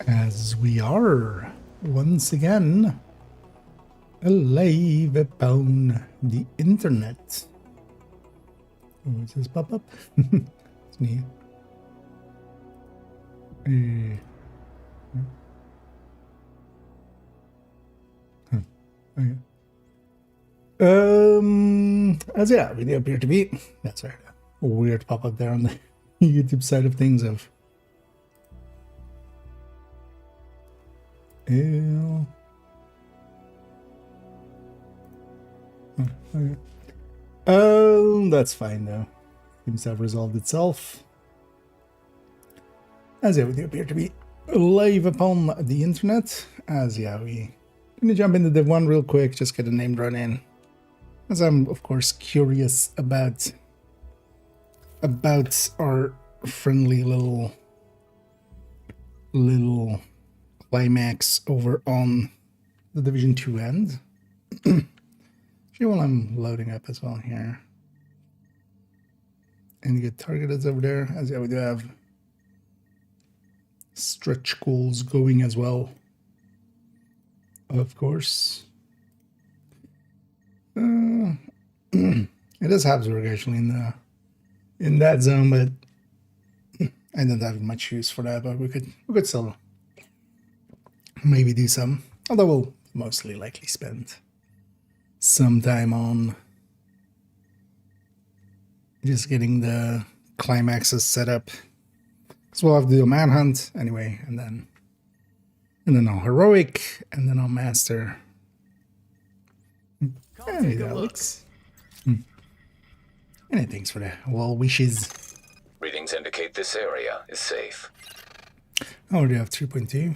As we are once again alive upon the internet. Oh, does this pop up? It's neat. Okay. As yeah, we appear to be. That's right. A weird pop up there on the YouTube side of things of. Ew. Okay. That's fine though. Seems to have resolved itself. As yeah, we appear to be live upon the internet. As yeah, we gonna jump into Div 1 real quick, just get a name run in. As I'm of course curious about our friendly little climax over on the Division 2 end. Actually, while I'm loading up as well here. And get targeted over there. As yeah, we do have stretch goals going as well. Of course. It is Habsburg actually in that zone, but I don't have much use for that, but we could still maybe do some. Although we'll mostly likely spend some time on just getting the climaxes set up. Because we'll have to do a manhunt anyway, and then I'll heroic, and then I'll master. Hey, that looks. Any thanks for the well wishes. Readings indicate this area is safe. I already have 3.2.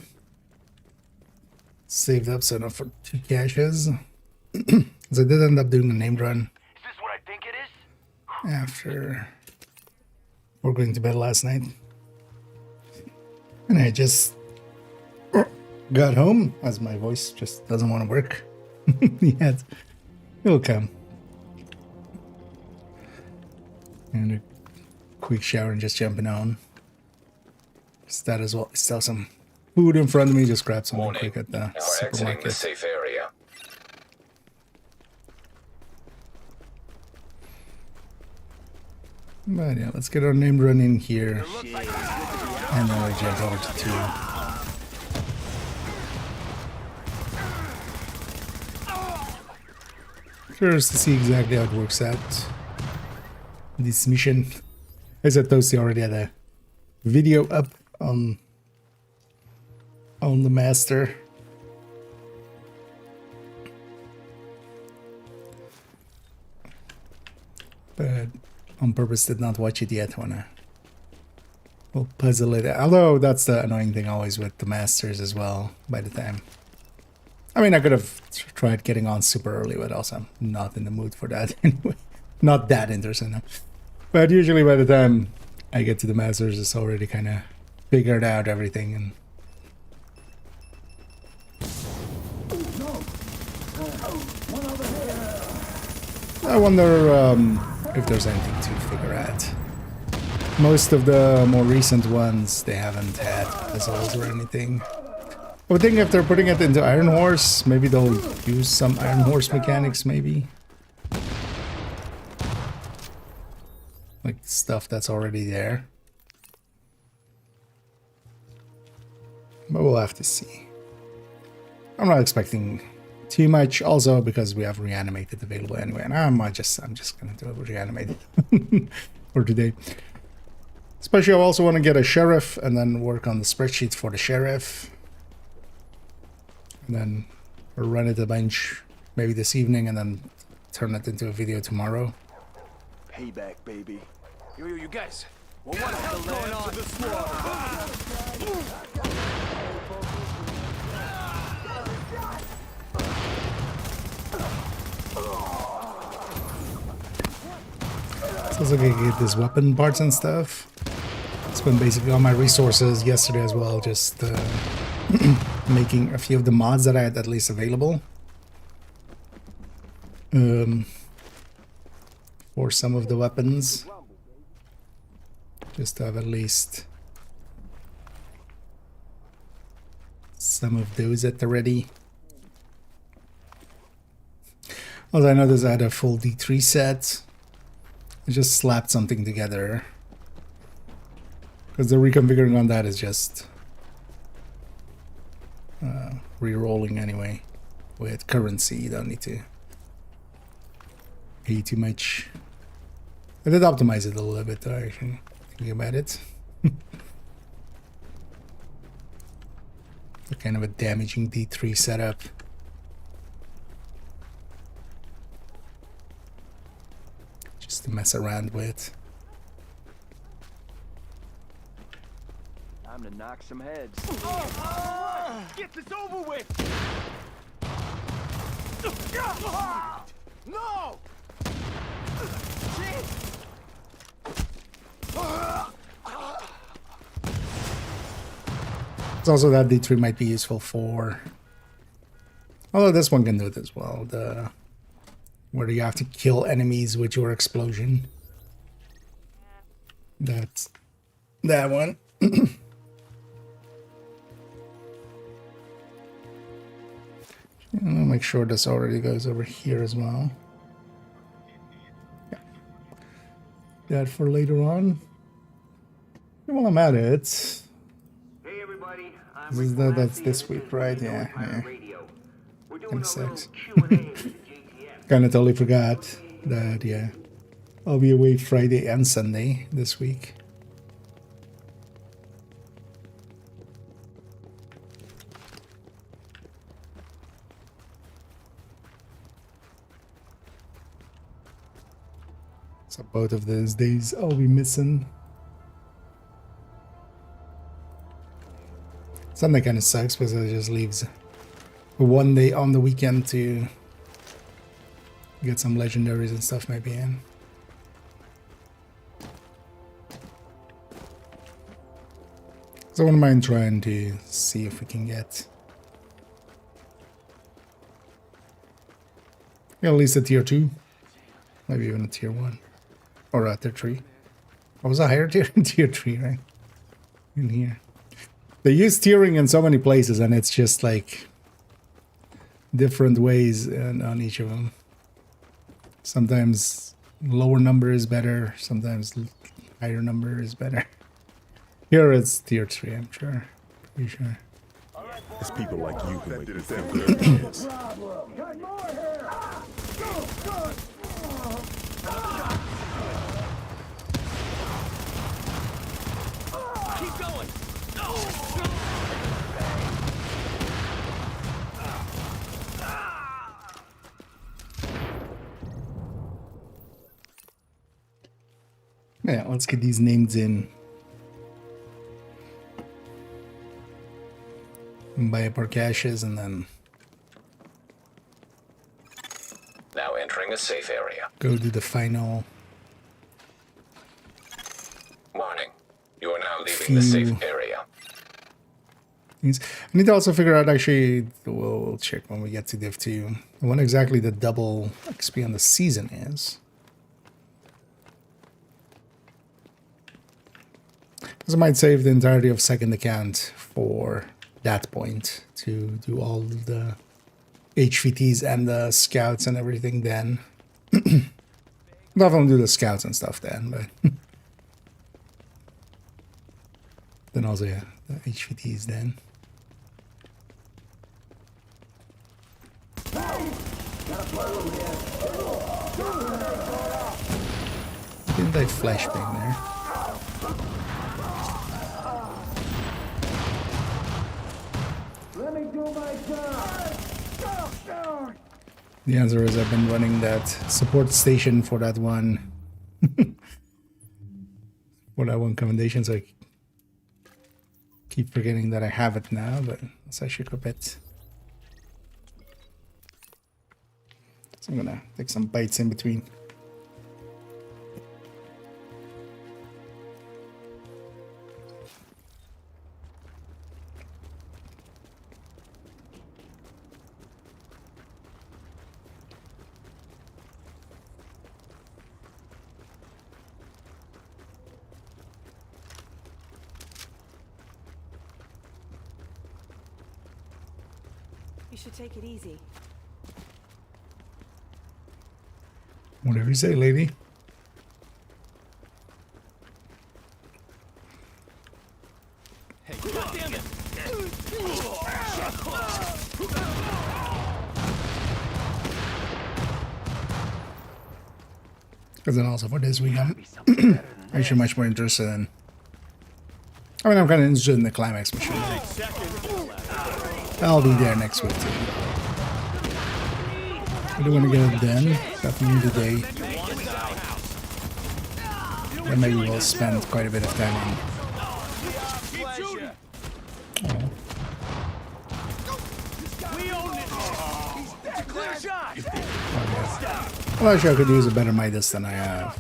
Saved up so enough for 2 caches. So I did end up doing a named run. Is this what I think it is? After we're going to bed last night. And I just got home as my voice just doesn't want to work yet. It'll come. And a quick shower and just jumping on. Just that as well. Still some food in front of me. Just grab something quick at the Now we're exiting the supermarket. safe area. But yeah, let's get our name run in here. And then we jump over to 2. Curious to see exactly how it works out. This mission. I said Toasty already had a video up on the master. But on purpose did not watch it yet. We'll puzzle it out. Although that's the annoying thing always with the masters as well by the time. I mean, I could have tried getting on super early, but also I'm not in the mood for that anyway. Not that interesting. No. But usually by the time I get to the masters, it's already kind of figured out everything. And I wonder if there's anything to figure out. Most of the more recent ones, they haven't had puzzles or anything. I would think if they're putting it into Iron Horse, maybe they'll use some Iron Horse mechanics, maybe. Like stuff that's already there. But we'll have to see. I'm not expecting too much, also because we have reanimated available anyway, and I'm just gonna do it reanimated for today. Especially I also want to get a sheriff and then work on the spreadsheets for the sheriff. And then run it a bunch maybe this evening and then turn it into a video tomorrow. Payback, baby. Yo, you guys. Well, what the hell's going on? Sounds like I get these weapon parts and stuff. Spent basically all my resources yesterday as well, just making a few of the mods that I had at least available. For some of the weapons. Just to have at least some of those at the ready. Also, I noticed I had a full D3 set. I just slapped something together. Because the reconfiguring on that is just re-rolling anyway. With currency, you don't need to pay too much. I did optimize it a little bit though, actually, thinking about it. So kind of a damaging D3 setup. Just to mess around with. Time to knock some heads. Get this over with! No! It's also that D3 might be useful for, although this one can do it as well, the where you have to kill enemies with your explosion. That's that one. I'll make sure this already goes over here as well. Yeah. That for later on. And while I'm at it, Hey everybody, that's this week, right? Yeah. Kind of sucks. Q&A. Kind of totally forgot that, yeah. I'll be away Friday and Sunday this week. So both of those days I'll be missing. Sunday kind of sucks because it just leaves one day on the weekend to get some legendaries and stuff maybe in. So I wouldn't mind trying to see if we can get at least a tier 2. Maybe even a tier 1. Or a tier 3. What was a higher tier? Tier 3, right? In here. They use tiering in so many places and it's just like different ways on each of them. Sometimes lower number is better, sometimes higher number is better. Here it's tier 3, I'm sure. Pretty sure. It's people like you who make me feel good. Keep going! Yeah, let's get these names in. Buy up our caches and then Now entering a safe area. go do the final Warning. You are now leaving the safe area. things. I need to also figure out, actually, we'll check when we get to Div 2, when exactly the double XP on the season is. Because I might save the entirety of second account for that point to do all of the HVTs and the scouts and everything then. Definitely do the scouts and stuff then, but then also, yeah, the HVTs then. Didn't I flashbang there? Let me do my job. The answer is I've been running that support station for that one. For that one commendation, so I keep forgetting that I have it now, but let's actually equip it. So I'm gonna take some bites in between. You should take it easy. Whatever you say, lady. Hey, goddamn it! Because then also for this week, I'm actually much more interested in. I mean, I'm kind of interested in the climax mission. I'll be there next week too. I do want to get it done. Definitely today. Then maybe we'll spend quite a bit of time on. Well, actually, I could use a better Midas than I have.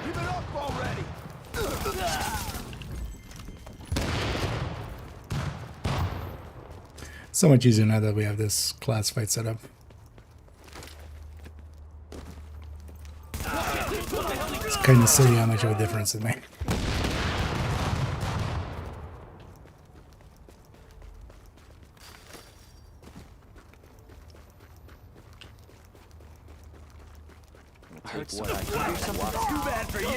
Give it up already! So much easier now that we have this class fight set up. It's kind of silly how much of a difference it made. Too bad for you.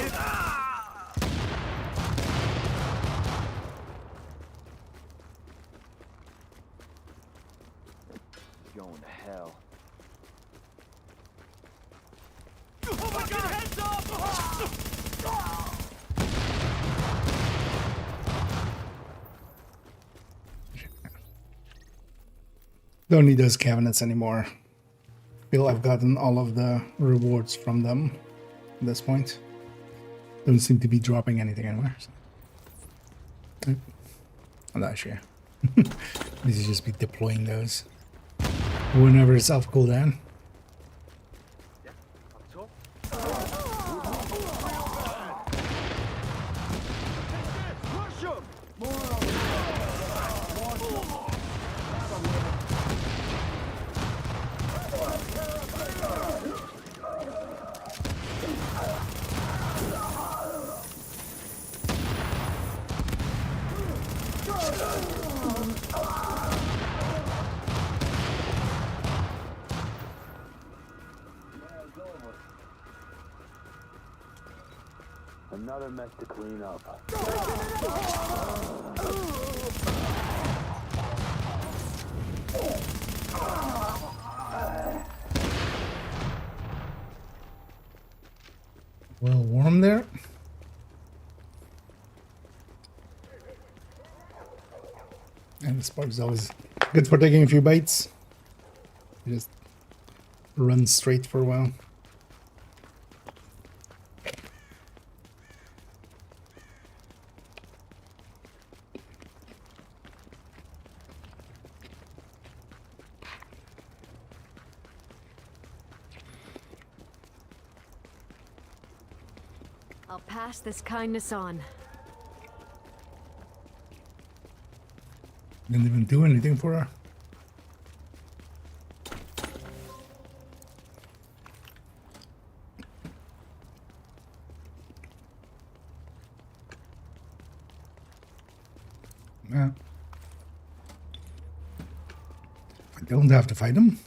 Going to hell. Oh my God! Heads up! Don't need those cabinets anymore. Feel I've gotten all of the rewards from them at this point. Don't seem to be dropping anything anywhere. So. I'm not sure. These is just be deploying those whenever it's off cooldown. Another mess to clean up. Well, warm there. And the spark is always good for taking a few bites. Just run straight for a while. I'll pass this kindness on. Didn't even do anything for her. Yeah. I don't have to fight him.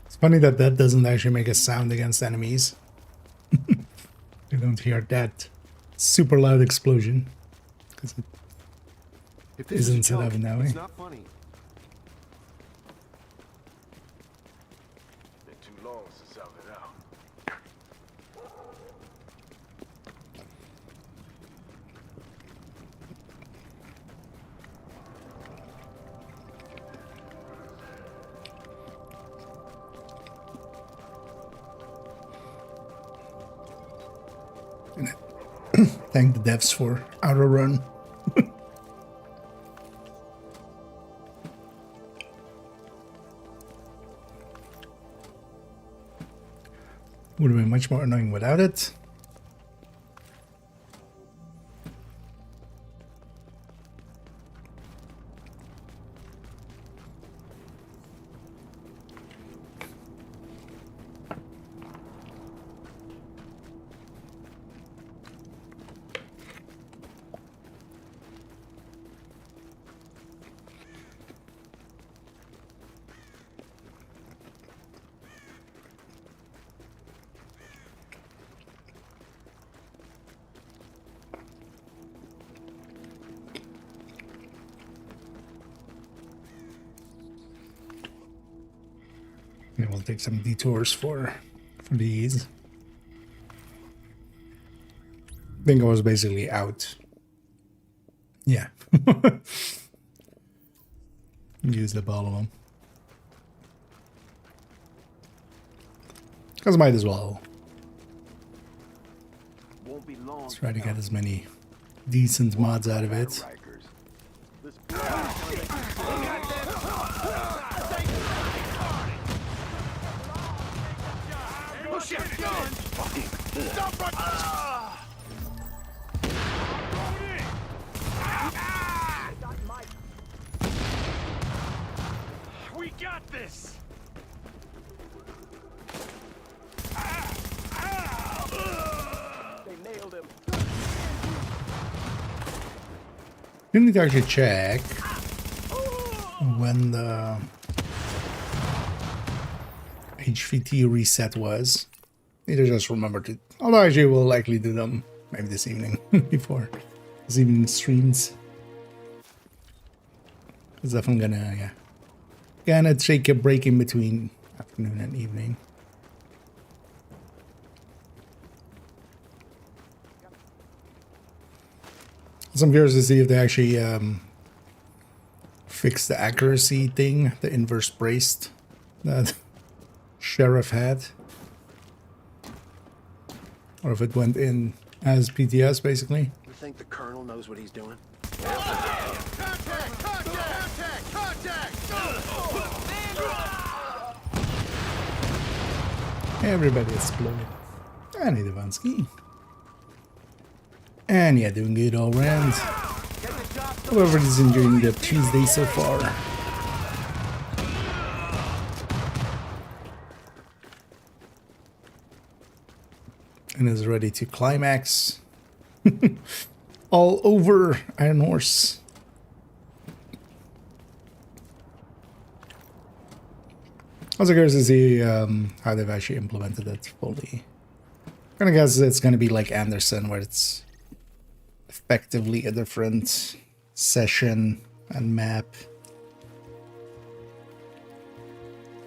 It's funny that that doesn't actually make a sound against enemies. You don't hear that super loud explosion because it isn't set up in that way. It's not funny. Been too long since I've been out. Thank the devs for auto run. Would have been much more annoying without it. And we'll take some detours for these. I think I was basically out. Yeah. Used up all of them. Because might as well. Won't be long. Let's try to get as many decent mods out of it. Push it, gun! Stop right! We got this! They nailed him. You need to actually check when the HVT reset was. Need to just remember to. Although actually we'll likely do them maybe this evening before this evening streams. It's definitely gonna take a break in between afternoon and evening. So I'm curious to see if they actually fixed the accuracy thing, the inverse braced that Sheriff had. Or if it went in as PTS, basically. You think the Colonel knows what he's doing? Everybody exploded. And Ivansky. And yeah, doing good all round. Whoever is enjoying the Tuesday so far. And is ready to climax. All over Iron Horse. I was curious to see how they've actually implemented it fully. I'm gonna guess it's gonna be like Anderson, where it's effectively a different session and map.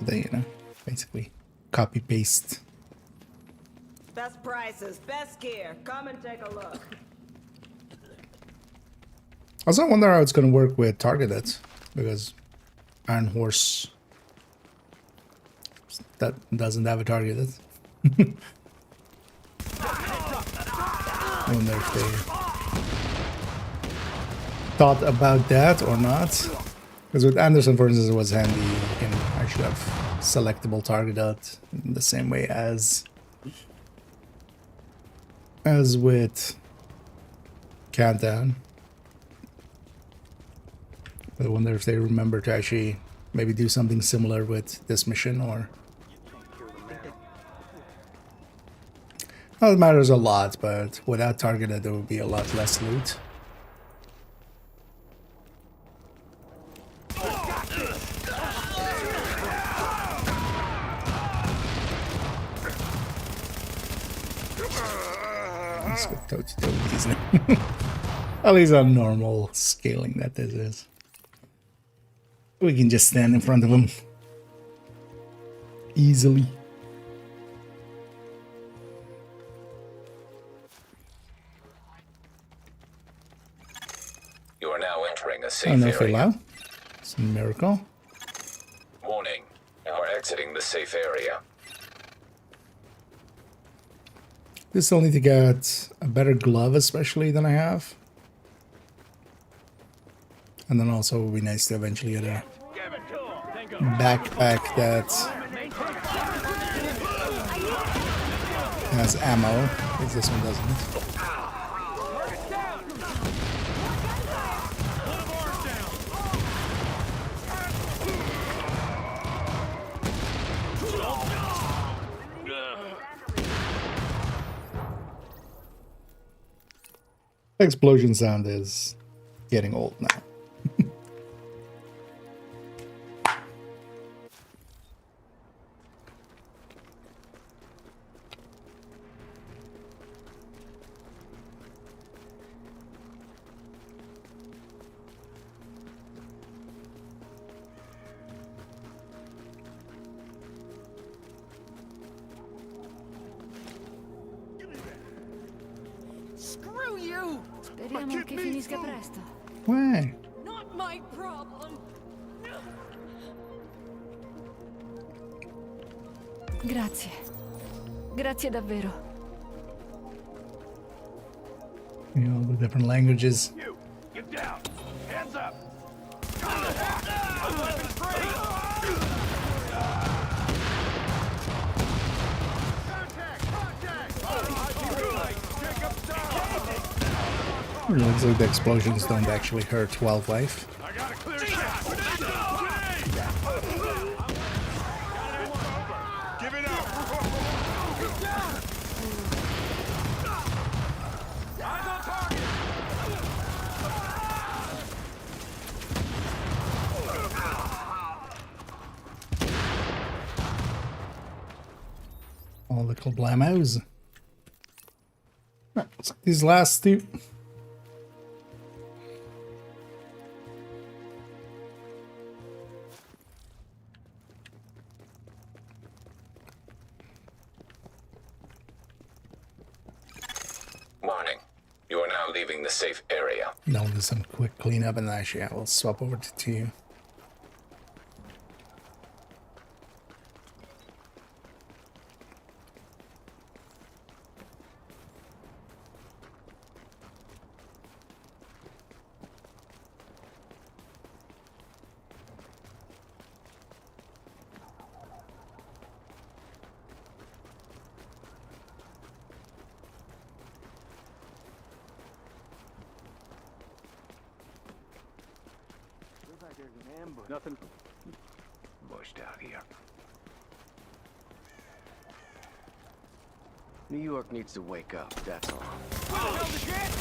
They, you know, basically copy paste. Best prices, best gear. Come and take a look. I also wonder how it's gonna work with targeted, because Iron Horse that doesn't have a targeted. I wonder if they thought about that or not. Because with Anderson, for instance, it was handy. You can actually have selectable targeted in the same way as with Countdown. I wonder if they remember to actually maybe do something similar with this mission, or... Well, it matters a lot, but without targeted there would be a lot less loot. Let's go toe-to-toe with these now. At least on normal scaling that this is. We can just stand in front of them easily. You are now entering a safe I don't know if they area. allow. It's a miracle. Warning, you are exiting the safe area. We still need to get a better glove, especially than I have. And then also it would be nice to eventually get a backpack that has ammo, because this one doesn't. The explosion sound is getting old now. Screw you! Speriamo che finisca presto. Why? Not my problem! Grazie. Grazie davvero. You know, the different languages. You! Get down! Hands up! Weapons free! It looks like the explosions don't actually hurt wildlife. I got a clear shot! Give it up! Eyes on target! All the kablamos. Right, so these last two. Warning. You are now leaving the safe area. Now we'll do some quick cleanup and actually I will swap over to two. Looks like there's an ambush. Nothing bushed out here. New York needs to wake up, that's all. Where the hell's the jet?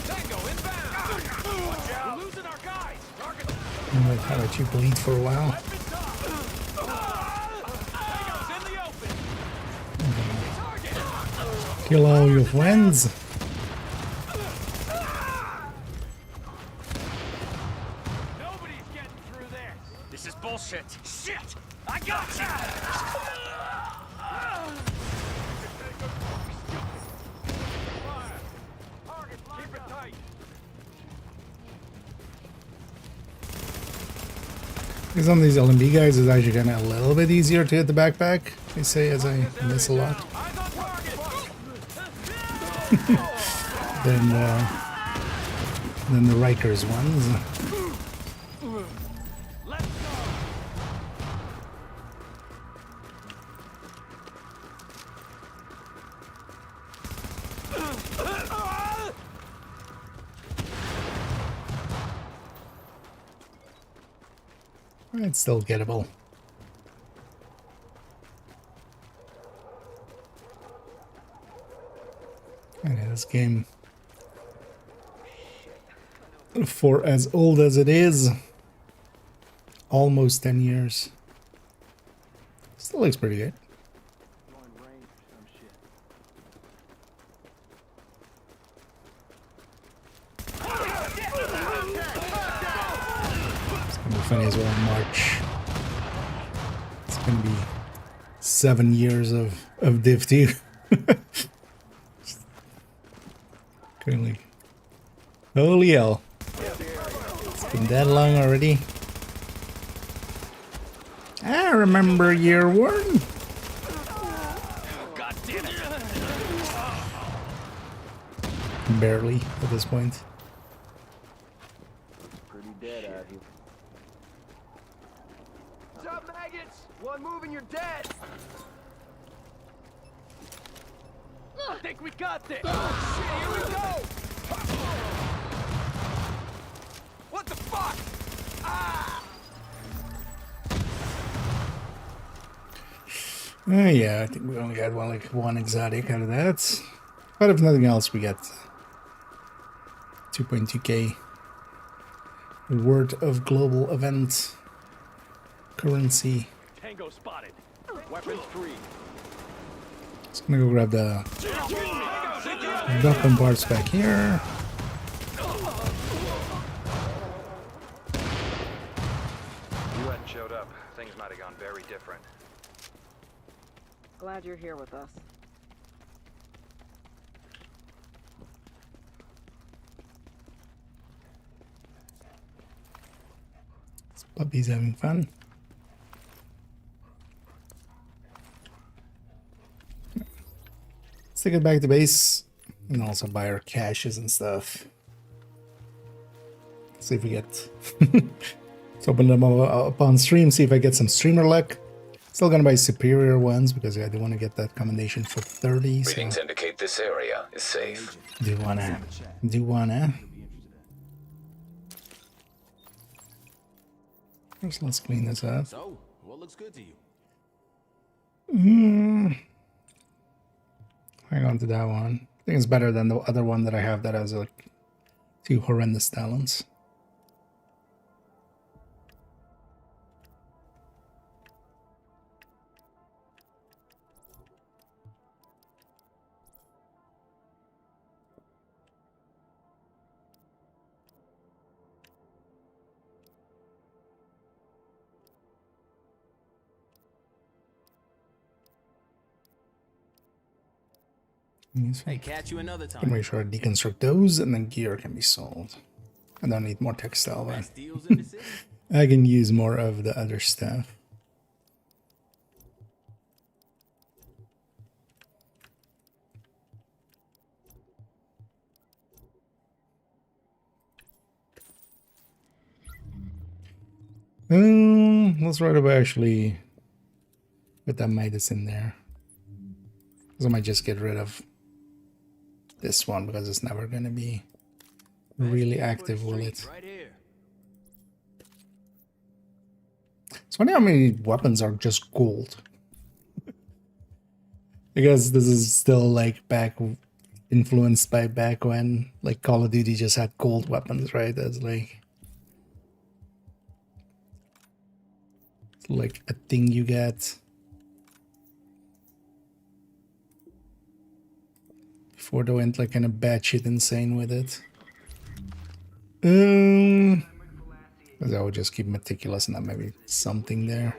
Tango inbound! Watch out! We're losing our guys! Target! I'm gonna have let you bleed for a while. Weapons up! Tango's in the open! Target! Kill all your friends. Nobody's getting through there! This is bullshit! Shit! I got you! Keep it tight! Because on these LMB guys, it's actually kind of a little bit easier to hit the backpack. They say as I miss a lot Eyes on target! than the Rikers ones. Let's go! It's still gettable. Okay, this game, for as old as it is, almost 10 years, still looks pretty good. It's gonna be funny as well in March. It's gonna be 7 years of Div 2. Currently. Holy hell. It's been that long already. I remember year one. God damn it! Barely at this point. Pretty dead out here. What's up, maggots? One move and you're dead! I think we got this! Oh, shit, here we go! What the fuck? Ah! Yeah, I think we only got one exotic out of that. But if nothing else, we got 2.2k worth of global event currency. Tango spotted. Weapons free. Just gonna go grab the weapon parts back here. You hadn't showed up, things might have gone very different. Glad you're here with us. Puppy's having fun. Let's take it back to base and also buy our caches and stuff. See if we get. Let's open them up on stream, see if I get some streamer luck. Still gonna buy superior ones because I do want to get that commendation for 30. So Readings indicate this area is safe. do wanna. First, let's clean this up. So, what looks good to you? Hang on to that one. I think it's better than the other one that I have that has like 2 horrendous talents. Hey, catch you another time. Make sure I deconstruct those and then gear can be sold. I don't need more textile, but Best deals in the city. I can use more of the other stuff. Let's right away actually put that Midas in there. Because I might just get rid of this one because it's never going to be really active, will it? Right here. It's funny how many weapons are just gold. I guess this is still like influenced by back when like Call of Duty just had gold weapons, right? That's like a thing you get. Before they went like kind of batshit insane with it. Because I would just keep meticulous and that maybe something there.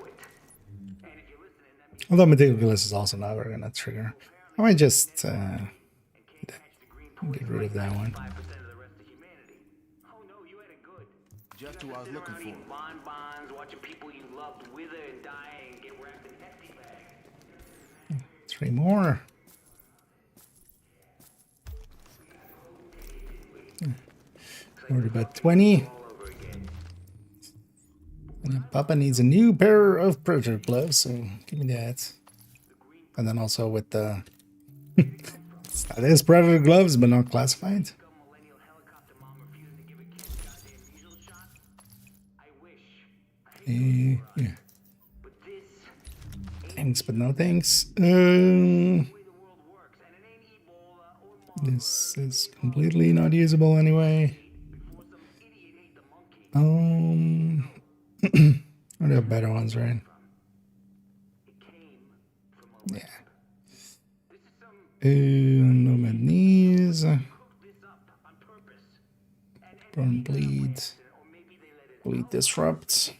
Although meticulous is also never gonna trigger. I might just get rid of that one. Just who I was looking for. Three more. Worried about 20. And then Papa needs a new pair of predator gloves, so give me that. And then also with the there's predator gloves, but not classified. Yeah. Thanks, but no thanks. This is completely not usable anyway. Are there better ones, right? Yeah. Nomad knees. Burn bleed. Bleed disrupt.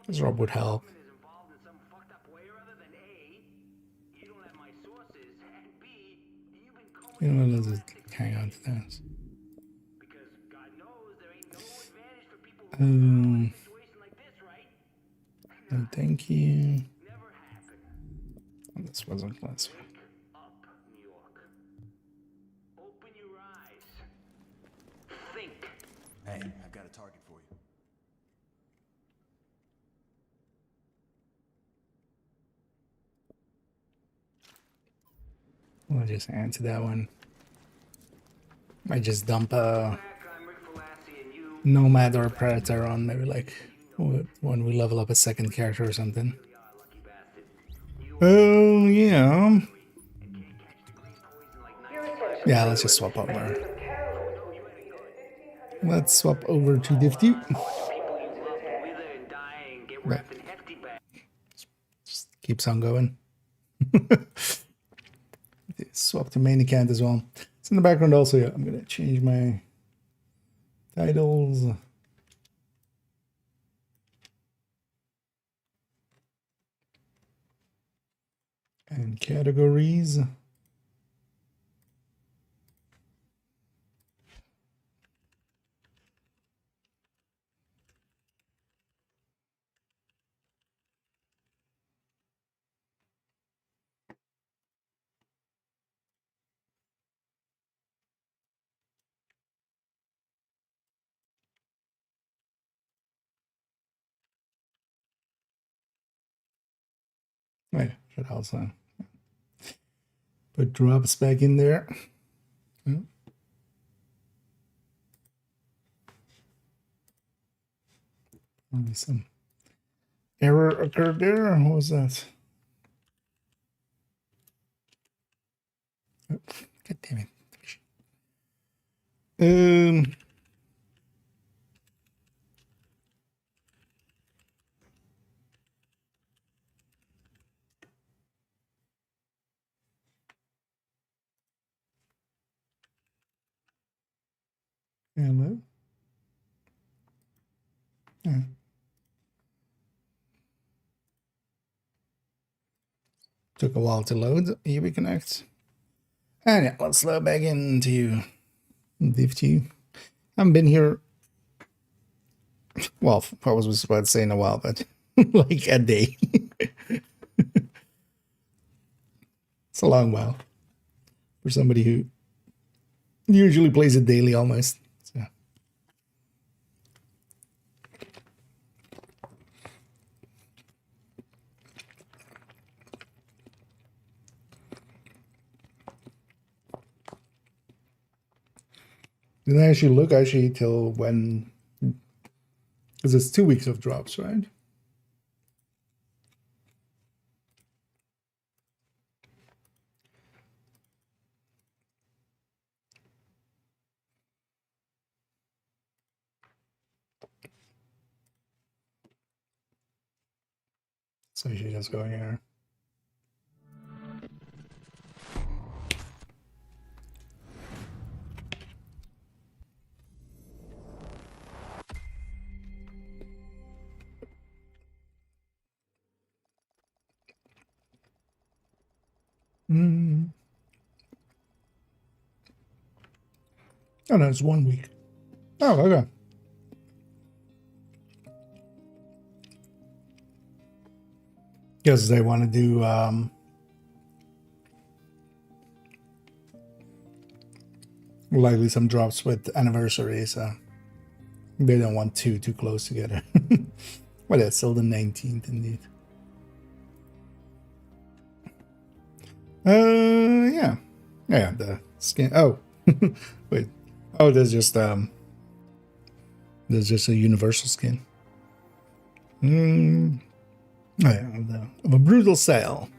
Disrupt would help. You know, let's just hang on to that. No, thank you. Oh, this wasn't classified. Hey, I've got a target for you. We'll just answer that one. Might just dump a Nomad or a Predator on maybe like when we level up a second character or something. Oh, yeah. Yeah, let's just swap over. Let's swap over to Difty. Right. Just keeps on going. Swap to Manicant as well. It's in the background also. Yeah, I'm gonna change my titles. And categories. Wait, should also put drops back in there. Yeah. Maybe some error occurred there. What was that? Oh, God damn it. Hello. Yeah. Took a while to load. Here we connect. And yeah, let's load back into Div2. Haven't been here. Well, I was about to say in a while, but like a day. It's a long while for somebody who usually plays it daily almost. So. Didn't I actually look till when? Because it's 2 weeks of drops, right? So you should just go here. Oh no, it's 1 week. Oh, okay. Because they want to do likely some drops with anniversary, so they don't want too close together. Well, that's still the 19th indeed. Yeah. Yeah, the skin. Oh. Wait. Oh, there's just a universal skin. Oh yeah, of a brutal sale.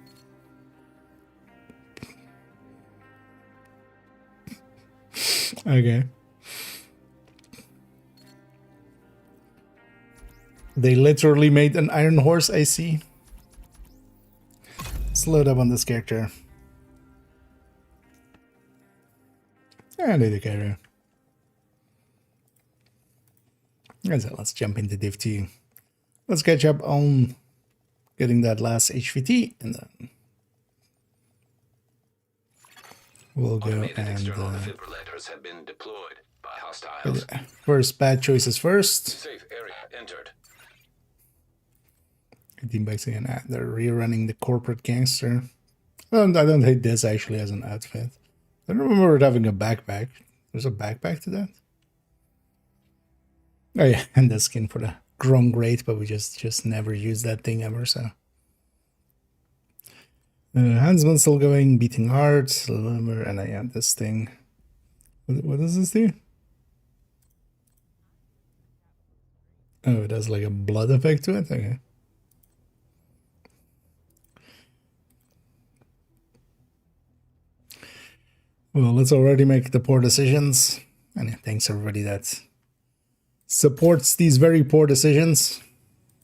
Okay. They literally made an iron horse, I see. Let's load up on this character. And the character. Let's jump into Div 2. Let's catch up on getting that last HVT, and then we'll go Automated and external defibrillators have been deployed by hostiles. first bad choices first. Safe area entered. Team by saying they're rerunning the corporate gangster. I don't hate this actually as an outfit. I don't remember it having a backpack. There's a backpack to that. Oh yeah, and the skin for the grown great, but we just never used that thing ever. So Hansman still going, beating heart, and I have this thing. What does this do? Oh, it has like a blood effect to it. Okay. Well, let's already make the poor decisions. And yeah, thanks everybody that supports these very poor decisions.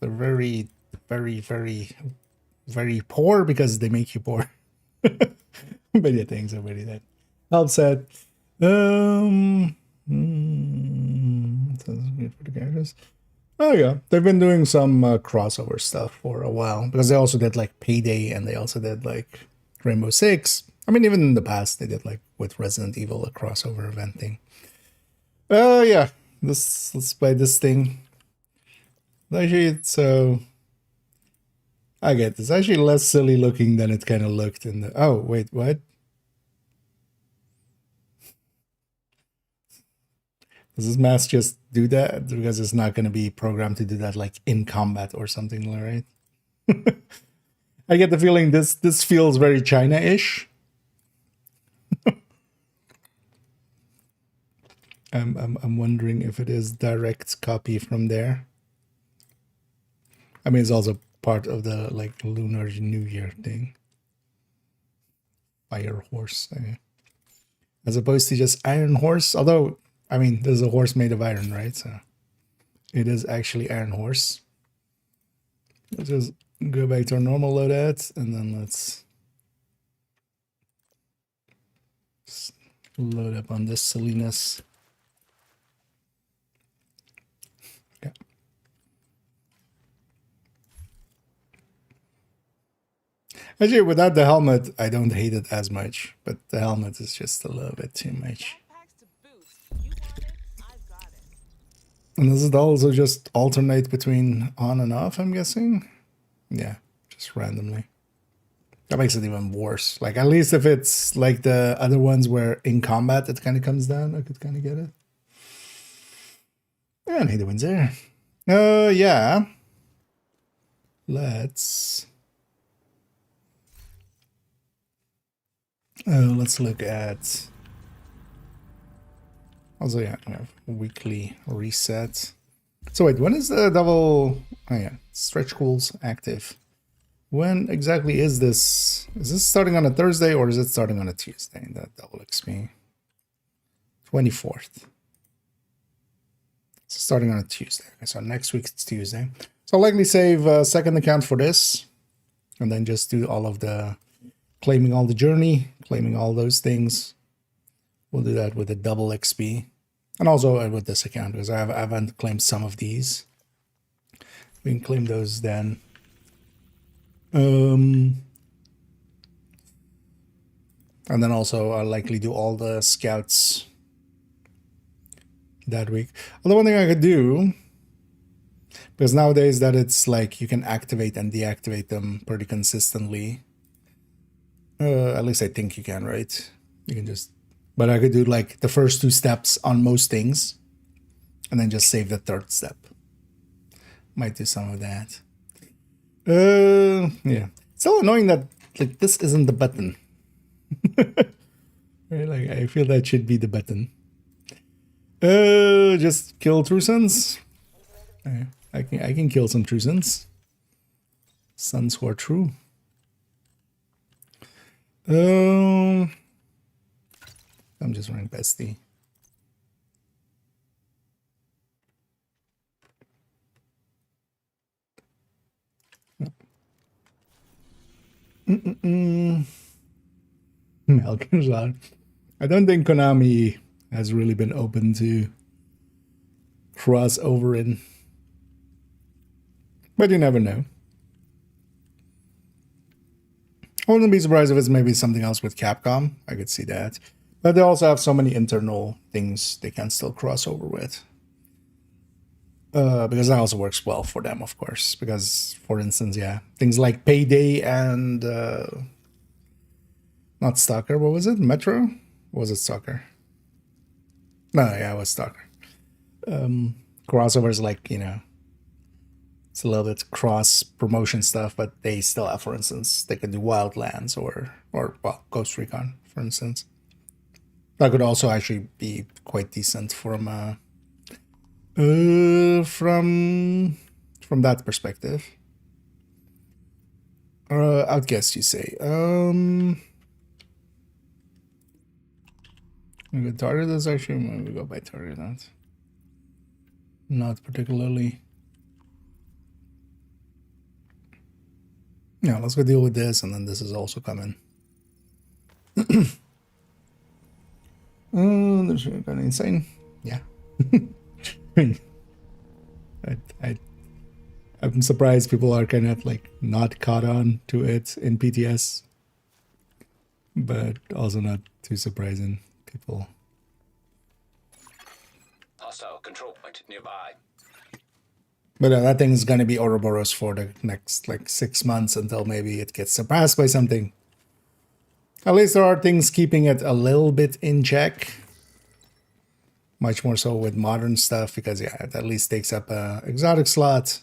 They're very, very, very, very poor because they make you poor. But yeah, thanks everybody that helps out. Good for the characters. Oh yeah, they've been doing some crossover stuff for a while because they also did like Payday and they also did like Rainbow Six. I mean, even in the past, they did like with Resident Evil a crossover event thing. Yeah, let's play this thing. Actually, so I get this. Actually, less silly looking than it kind of looked in the. Oh wait, what? Does this mask just do that? Because it's not going to be programmed to do that like in combat or something, right? I get the feeling this feels very China-ish. I'm wondering if it is direct copy from there. I mean, it's also part of the like Lunar New Year thing. Fire horse, as opposed to just iron horse. Although, I mean, there's a horse made of iron, right? So it is actually iron horse. Let's just go back to our normal loadout, and then let's load up on this silliness. Okay. Actually, without the helmet, I don't hate it as much, but the helmet is just a little bit too much. And does it also just alternate between on and off, I'm guessing? Yeah, just randomly. That makes it even worse. Like, at least if it's like the other ones where in combat it kind of comes down, I could kind of get it. Yeah, neither one's there. Yeah. Let's look at... Also, yeah, we have weekly reset. So wait, when is the double... Oh yeah, stretch goals active. When exactly is this? Is this starting on a Thursday or is it starting on a Tuesday? That double XP. 24th. It's starting on a Tuesday. Okay, so next week it's Tuesday. So I'll likely save a second account for this. And then just do all of the... claiming all the journey, claiming all those things. We'll do that with a double XP. And also with this account, because I haven't claimed some of these. We can claim those then. And then also I'll likely do all the scouts that week. Although one thing I could do, because nowadays that it's like you can activate and deactivate them pretty consistently. At least I think you can, right? You can just... But I could do like the first 2 steps on most things. And then just save the 3rd step. Might do some of that. Yeah. It's so annoying that like this isn't the button. Right, like I feel that should be the button. Just kill true sons. I can kill some true sons. Sons who are true. I'm just running bestie. Malkinshard. I don't think Konami has really been open to crossover in. But you never know. I wouldn't be surprised if it's maybe something else with Capcom. I could see that. But they also have so many internal things they can still cross over with. Because that also works well for them, of course. Because, for instance, yeah, things like Payday and... not Stalker, what was it? Metro? Or was it Stalker? No, yeah, it was Stalker. Crossovers like, you know... It's a little bit cross-promotion stuff, but they still have, for instance, they could do Wildlands or well, Ghost Recon, for instance. That could also actually be quite decent from that perspective. Outguess, you say. We could target this actually. Maybe go by target that. Not particularly. Yeah, let's go deal with this, and then this is also coming. This is kind of insane. Yeah. I'm surprised people are kind of like not caught on to it in PTS, but also not too surprising. People. Hostile control point nearby. But that thing is going to be Ouroboros for the next like 6 months until maybe it gets surpassed by something. At least there are things keeping it a little bit in check. Much more so with modern stuff because yeah, it at least takes up a exotic slot.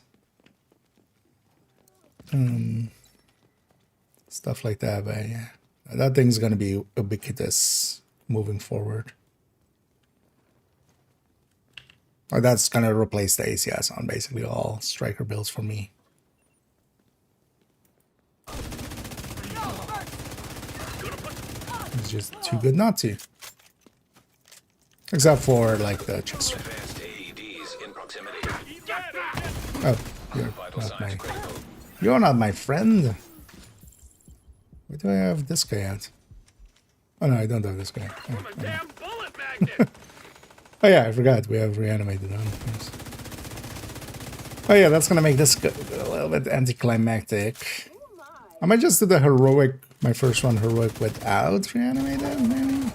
stuff like that. But yeah, that thing's gonna be ubiquitous moving forward. Or that's gonna replace the ACS on basically all striker builds for me. It's just too good not to. Except for like the Chester. Advanced AEDs in proximity. Oh, you're not my friend. Where do I have this guy at? Oh no, I don't have this guy. Oh, Damn bullet magnet! oh yeah, I forgot. We have reanimated on. Yes. Oh yeah, that's gonna make this a little bit anticlimactic. I might just do the heroic, my first one heroic without reanimated, maybe?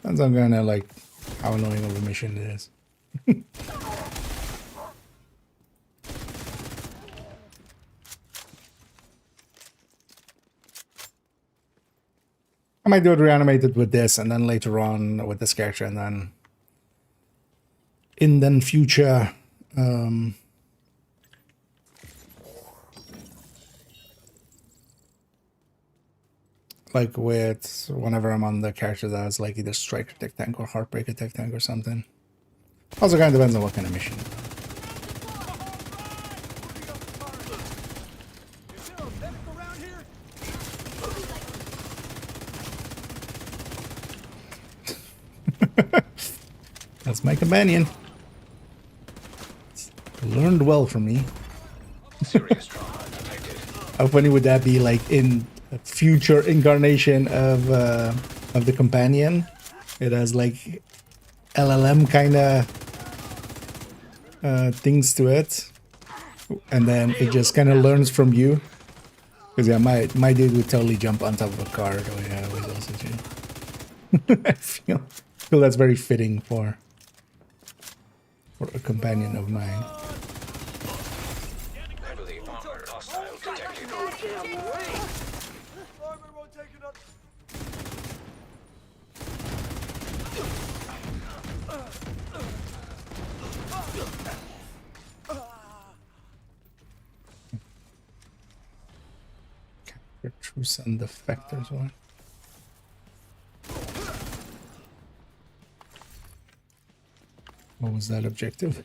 Depends on kinda like how annoying of a mission it is. I might do it reanimated with this and then later on with this character and then in then future like with whenever I'm on the character that has like either striker tech tank or heartbreaker tech tank or something. Also kind of depends on what kind of mission. That's my companion. Learned well from me. Serious trauma detected. How funny would that be, like in a future incarnation of the companion? It has like LLM kind of things to it, and then it just kind of learns from you. Because yeah, my dude would totally jump on top of a car. Oh yeah, it was also true. I feel that's very fitting for a companion of mine. Heavily armored hostile detected. Truce and defectors one. What was that objective?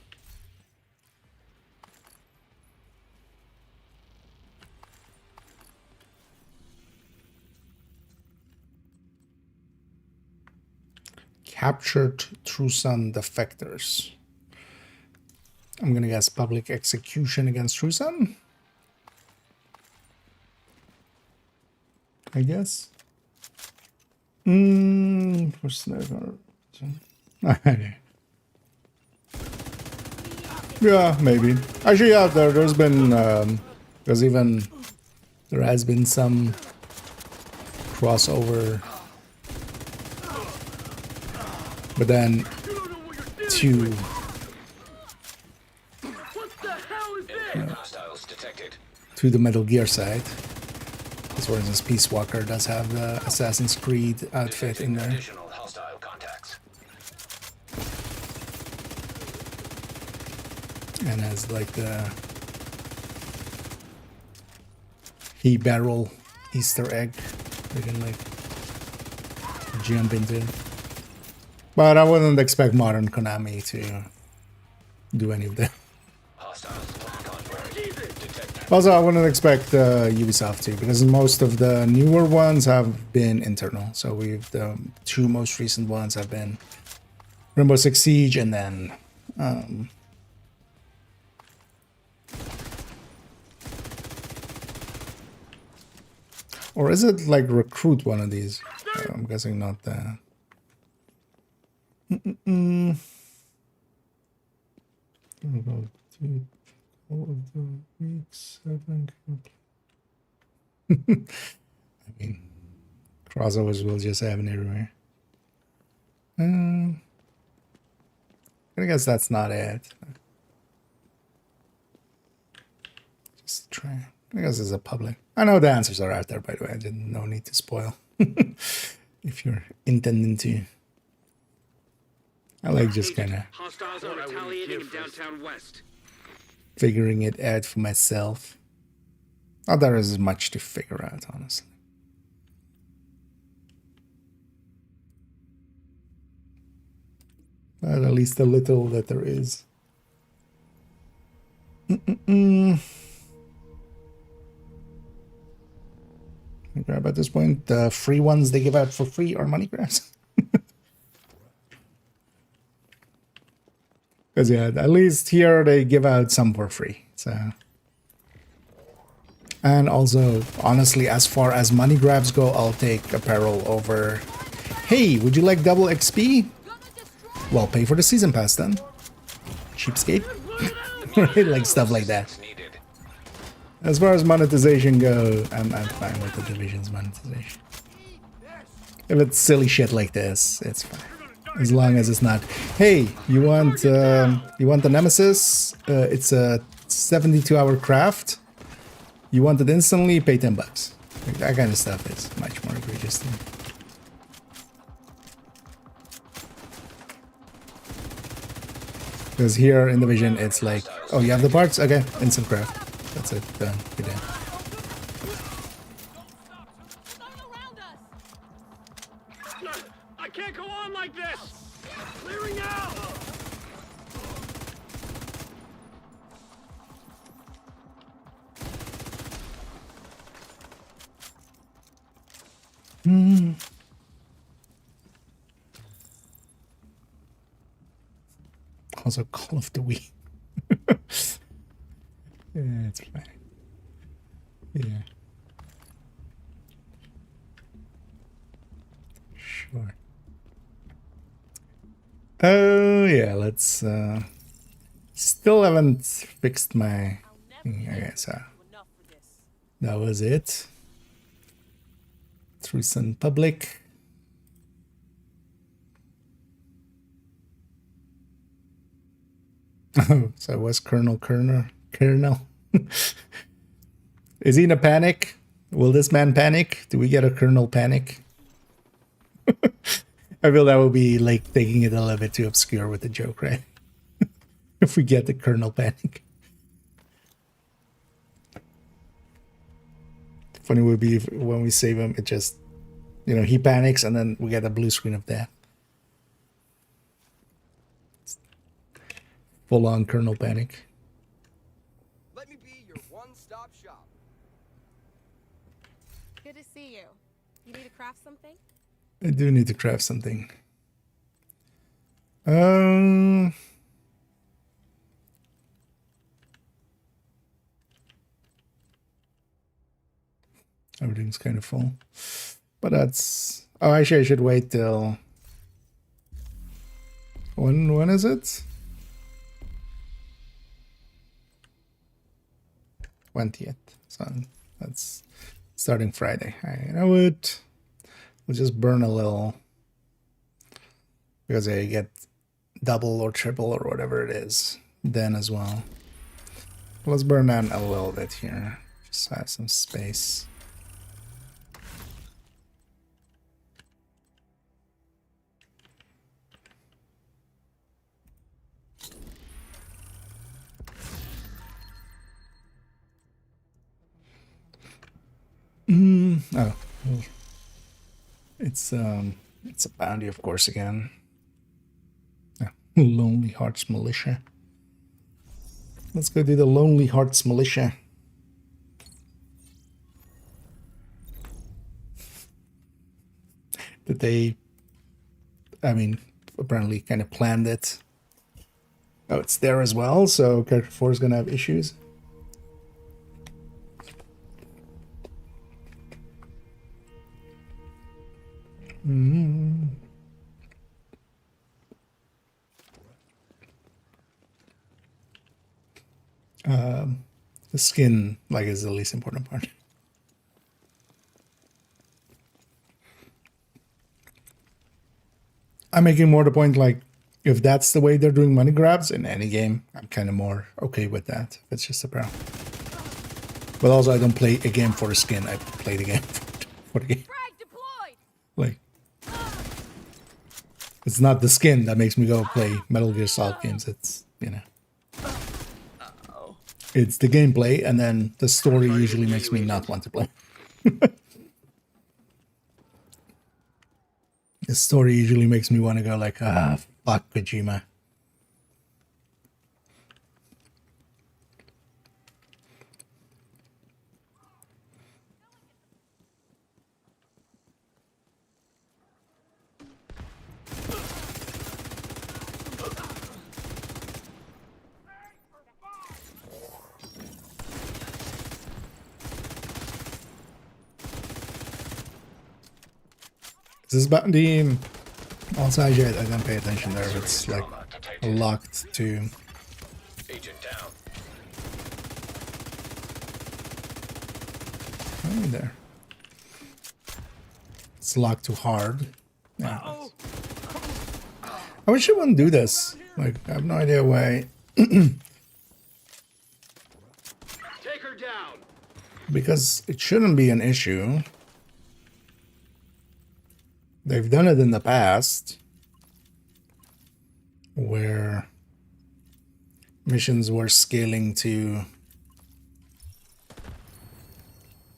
Captured Trusan defectors. I'm gonna guess public execution against Trusan. I guess. For sniper. Yeah, maybe. Actually, yeah, there's been there has been some crossover, but then Hostiles detected. to the Metal Gear side. As for instance, Peace Walker does have the Assassin's Creed outfit in there. Additional hostile contacts. And has like the he barrel Easter egg you can like jump into. But I wouldn't expect modern Konami to do any of that. Also, I wouldn't expect Ubisoft to, because most of the newer ones have been internal. So the two most recent ones have been Rainbow Six Siege and then or is it like Recruit, one of these? I'm guessing not that. All of the week 7. I mean, crossovers will just happen everywhere. I guess that's not it. Just try. I guess it's a public. I know the answers are out there, by the way. I didn't. No need to spoil. If you're intending to. I like just kind of. Hostiles are retaliating in downtown West. figuring it out for myself. Not that there is much to figure out, honestly. But at least the little that there is. Grab at this point, the free ones they give out for free are money grabs. Because yeah, at least here they give out some for free. So, and also, honestly, as far as money grabs go, I'll take apparel over. Hey, would you like double XP? Well, pay for the season pass then. Cheapskate. Right, like stuff like that. As far as monetization go, I'm fine with the Division's monetization. If it's silly shit like this, it's fine. As long as it's not, hey, you want the Nemesis? It's a 72-hour craft. You want it instantly? Pay $10. Like, that kind of stuff is much more egregious to me. Because here in Division, it's like, oh, you have the parts? Okay, instant craft. That's it. Done. You're done. I can't go on like this! Clearing out! Also, Call of the Wii. Yeah, it's fine. Yeah. Sure. Oh, yeah, let's, still haven't fixed my... Okay, so that was it. Through Sun Public. Oh, so it was Colonel. Is he in a panic? Will this man panic? Do we get a Colonel panic? I feel that would be like taking it a little bit too obscure with the joke, right? If we get the Colonel panic. Funny would be if, when we save him, it just, you know, he panics and then we get a blue screen of death. Full on Colonel panic. Let me be your one-stop shop. Good to see you. You need to craft something? I do need to craft something. Everything's kind of full. But that's... Oh, actually, I should wait till... When is it? 20th. So that's starting Friday. You know what? We'll just burn a little. Because I get double or triple or whatever it is then as well. Let's burn down a little bit here. Just have some space. Oh, it's a bounty, of course, again. Oh, Lonely Hearts Militia. Let's go do the Lonely Hearts Militia. That they, I mean, apparently kind of planned it. Oh, it's there as well, so character 4 is gonna have issues. The skin, like, is the least important part. I'm making more the point, like, if that's the way they're doing money grabs in any game, I'm kind of more okay with that. If it's just a pro. But also, I don't play a game for the skin. I play the game for the game. Like, it's not the skin that makes me go play Metal Gear Solid games. It's, you know. It's the gameplay, and then the story usually makes me not want to play. The story usually makes me want to go like, ah, fuck Kojima. This is about the also I don't pay attention there. It's like locked to Agent down. oh, there. It's locked to hard. Yeah. I wish it wouldn't do this. Like I have no idea why. Take her down. Because it shouldn't be an issue. They've done it in the past where missions were scaling to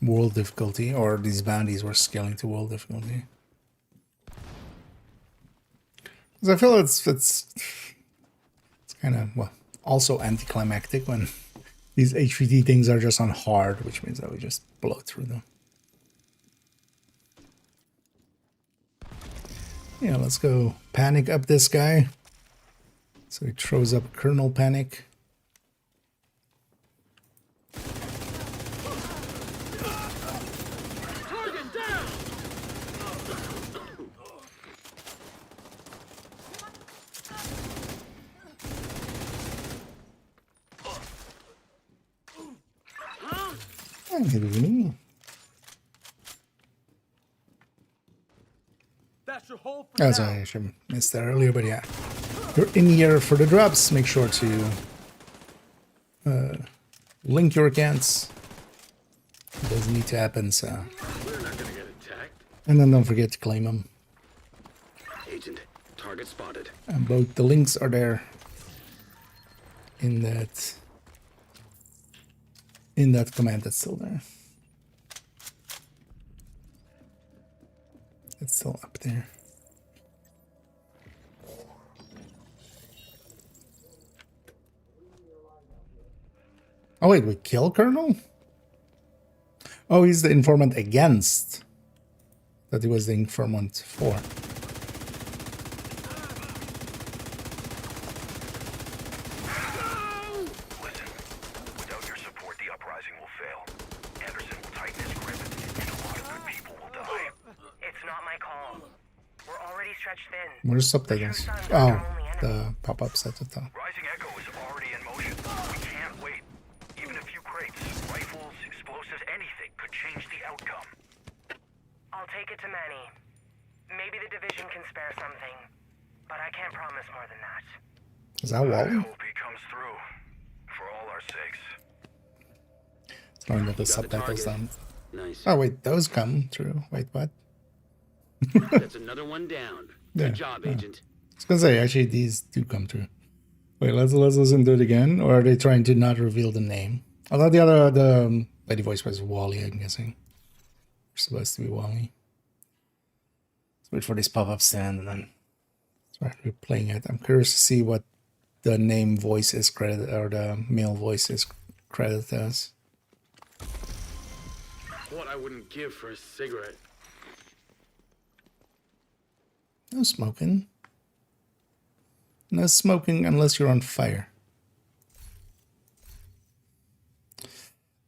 world difficulty, or these bounties were scaling to world difficulty. Because I feel it's kind of, well, also anticlimactic when these HVT things are just on hard, which means that we just blow through them. Yeah, let's go panic up this guy. So he throws up kernel panic. Target down. That's your hole for As I should have missed that earlier, but yeah. You're in here for the drops. Make sure to link your accounts. It does need to happen, so. We're not gonna get attacked. And then don't forget to claim them. Agent, target spotted. And both the links are there in that command that's still there. It's still up there. Oh wait, we kill Colonel? Oh, he's the informant against. That he was the informant for. Listen, without your support, the uprising will fail. Anderson will tighten his grip, and a lot of good people will die. It's not my call. We're already stretched thin. Where's subtitles? Oh, the pop-ups at the top. Rising Echo is already in motion. We can't wait. Even a few crates, rifles, explosives, anything could change the outcome. I'll take it to Manny. Maybe the division can spare something, but I can't promise more than that. Is that I Wally? hope he comes through. For all our sakes. It's knowing that the subtitles down. Nice. Oh wait, those come through. Wait, what? That's another one down. Yeah, Good job, yeah. Agent. I was gonna say, actually, these do come through. Wait, let's listen to it again. Or are they trying to not reveal the name? I thought the lady voice was Wally, I'm guessing. It's supposed to be Wally. Let's wait for this pop-up stand and then start replaying it. I'm curious to see what the name voice is credited, or the male voice is credited as. What I wouldn't give for a cigarette. No smoking. No smoking unless you're on fire.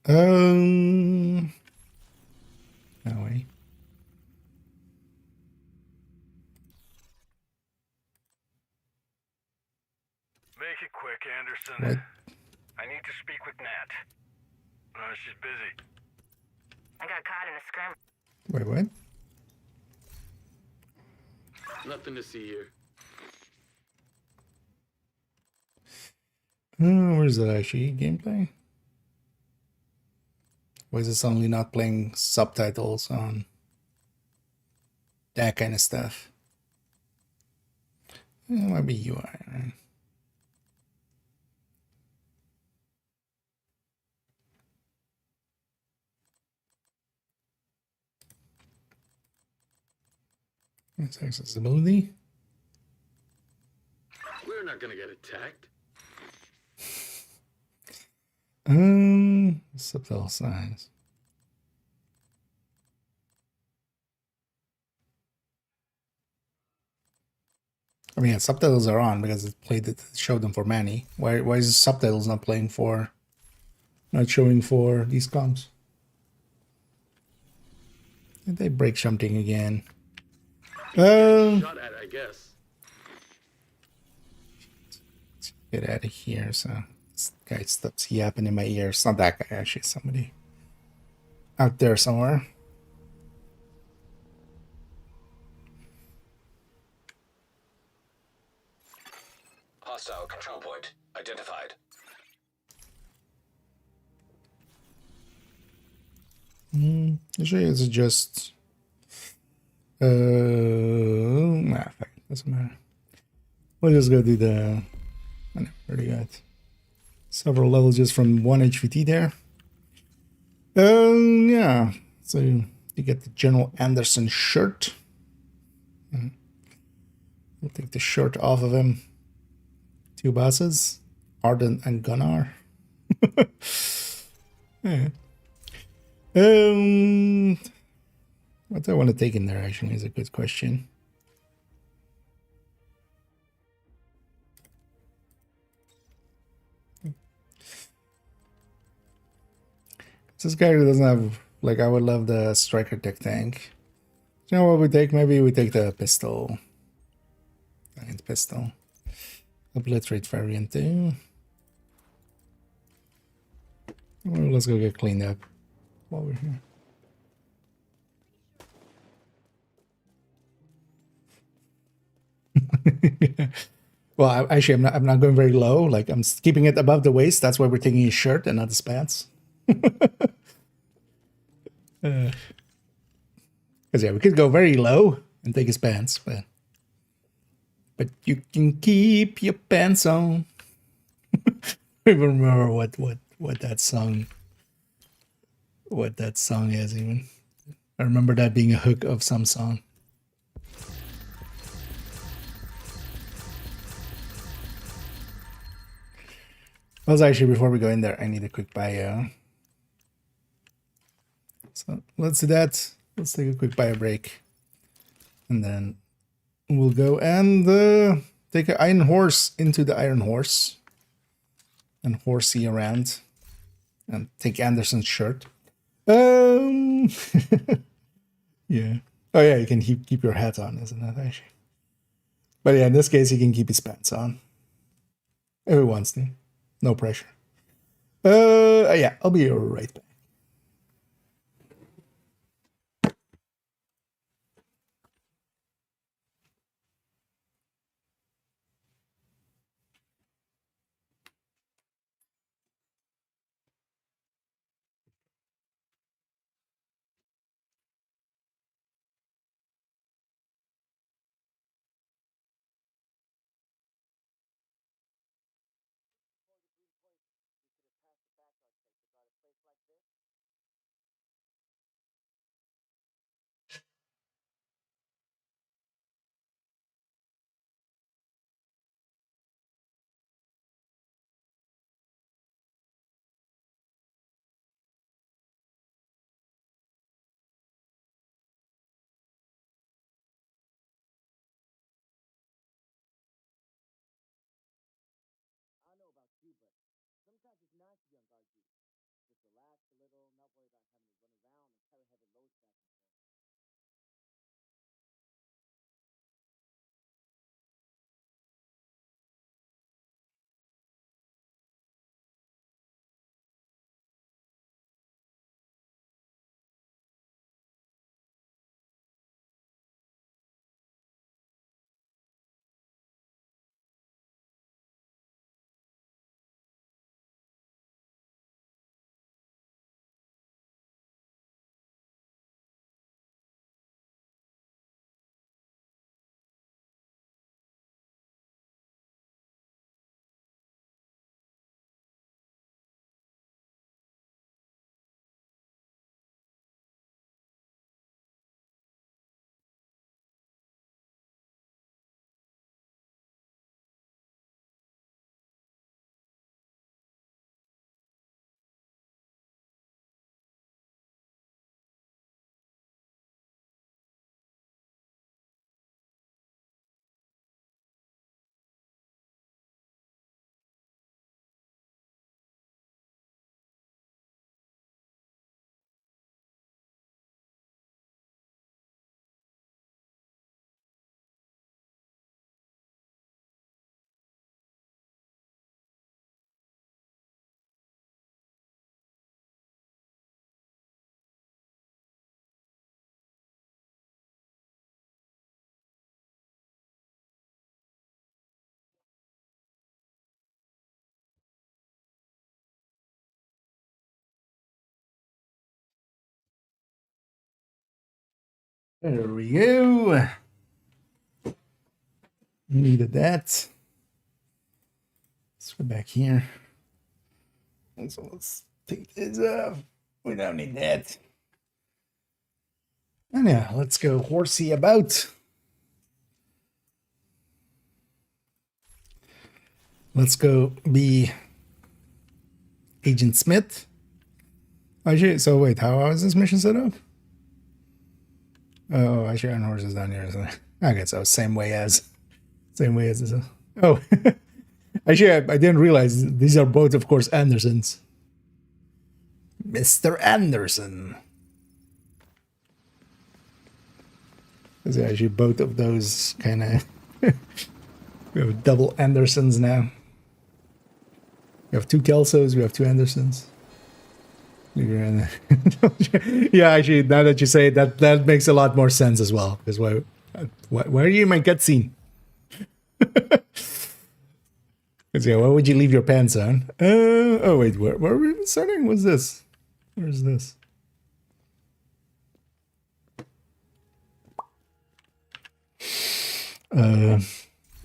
No way. Make it quick, Anderson. What? I need to speak with Nat. She's busy. I got caught in a scrum. Wait, what? Nothing to see here. Where's that actually? Gameplay? Why is it suddenly not playing subtitles on that kind of stuff? It might be UI, right? It's accessibility. We're not gonna get attacked. Subtitle signs. I mean, yeah, subtitles are on because it showed them for Manny. Why is subtitles not playing for, not showing for these comms? Did they break something again? Shot at, I guess. Let's get out of here. So this guy stops yapping in my ear. It's not that guy, actually. Somebody out there somewhere. Hostile control point identified. Usually it's just nah, fuck it, doesn't matter. We'll just go do the I never already got several levels just from one HVT there. Yeah. So you get the General Anderson shirt. We'll take the shirt off of him. Two bosses, Arden and Gunnar. Yeah. What do I want to take in there actually is a good question. This guy doesn't have, like, I would love the striker tech tank. You know what we take? Maybe we take the pistol. I need the pistol. Obliterate variant too. Well, let's go get cleaned up while we're here. Well, actually, I'm not going very low. Like, I'm keeping it above the waist. That's why we're taking his shirt and not his pants. Because yeah, we could go very low and take his pants, but you can keep your pants on. I don't even remember what that song is even. I remember that being a hook of some song. Also, actually, before we go in there, I need a quick bio. So let's do that. Let's take a quick bio break. And then we'll go and take an Iron Horse into the Iron Horse. And horsey around. And take Anderson's shirt. Yeah. Oh yeah, you can keep your hat on, isn't it, actually? But yeah, in this case, he can keep his pants on. If he wants to. No pressure. Yeah, I'll be right back. There we go. Needed that. Let's go back here. So let's take this off. We don't need that. And yeah, let's go horsey about. Let's go be Agent Smith. Actually, so wait, how is this mission set up? Oh, I should on horses down here. So I guess so. Same way as this. Oh, actually, I didn't realize these are both, of course, Andersons. Mr. Anderson. There's actually both of those kind of. We have double Andersons now. We have 2 Kelsos, we have 2 Andersons. Yeah, actually, now that you say it, that makes a lot more sense as well. Because why are you in my cutscene? Because yeah, why would you leave your pants on? Oh wait, where are we starting? What's this? Where's this? Anyway,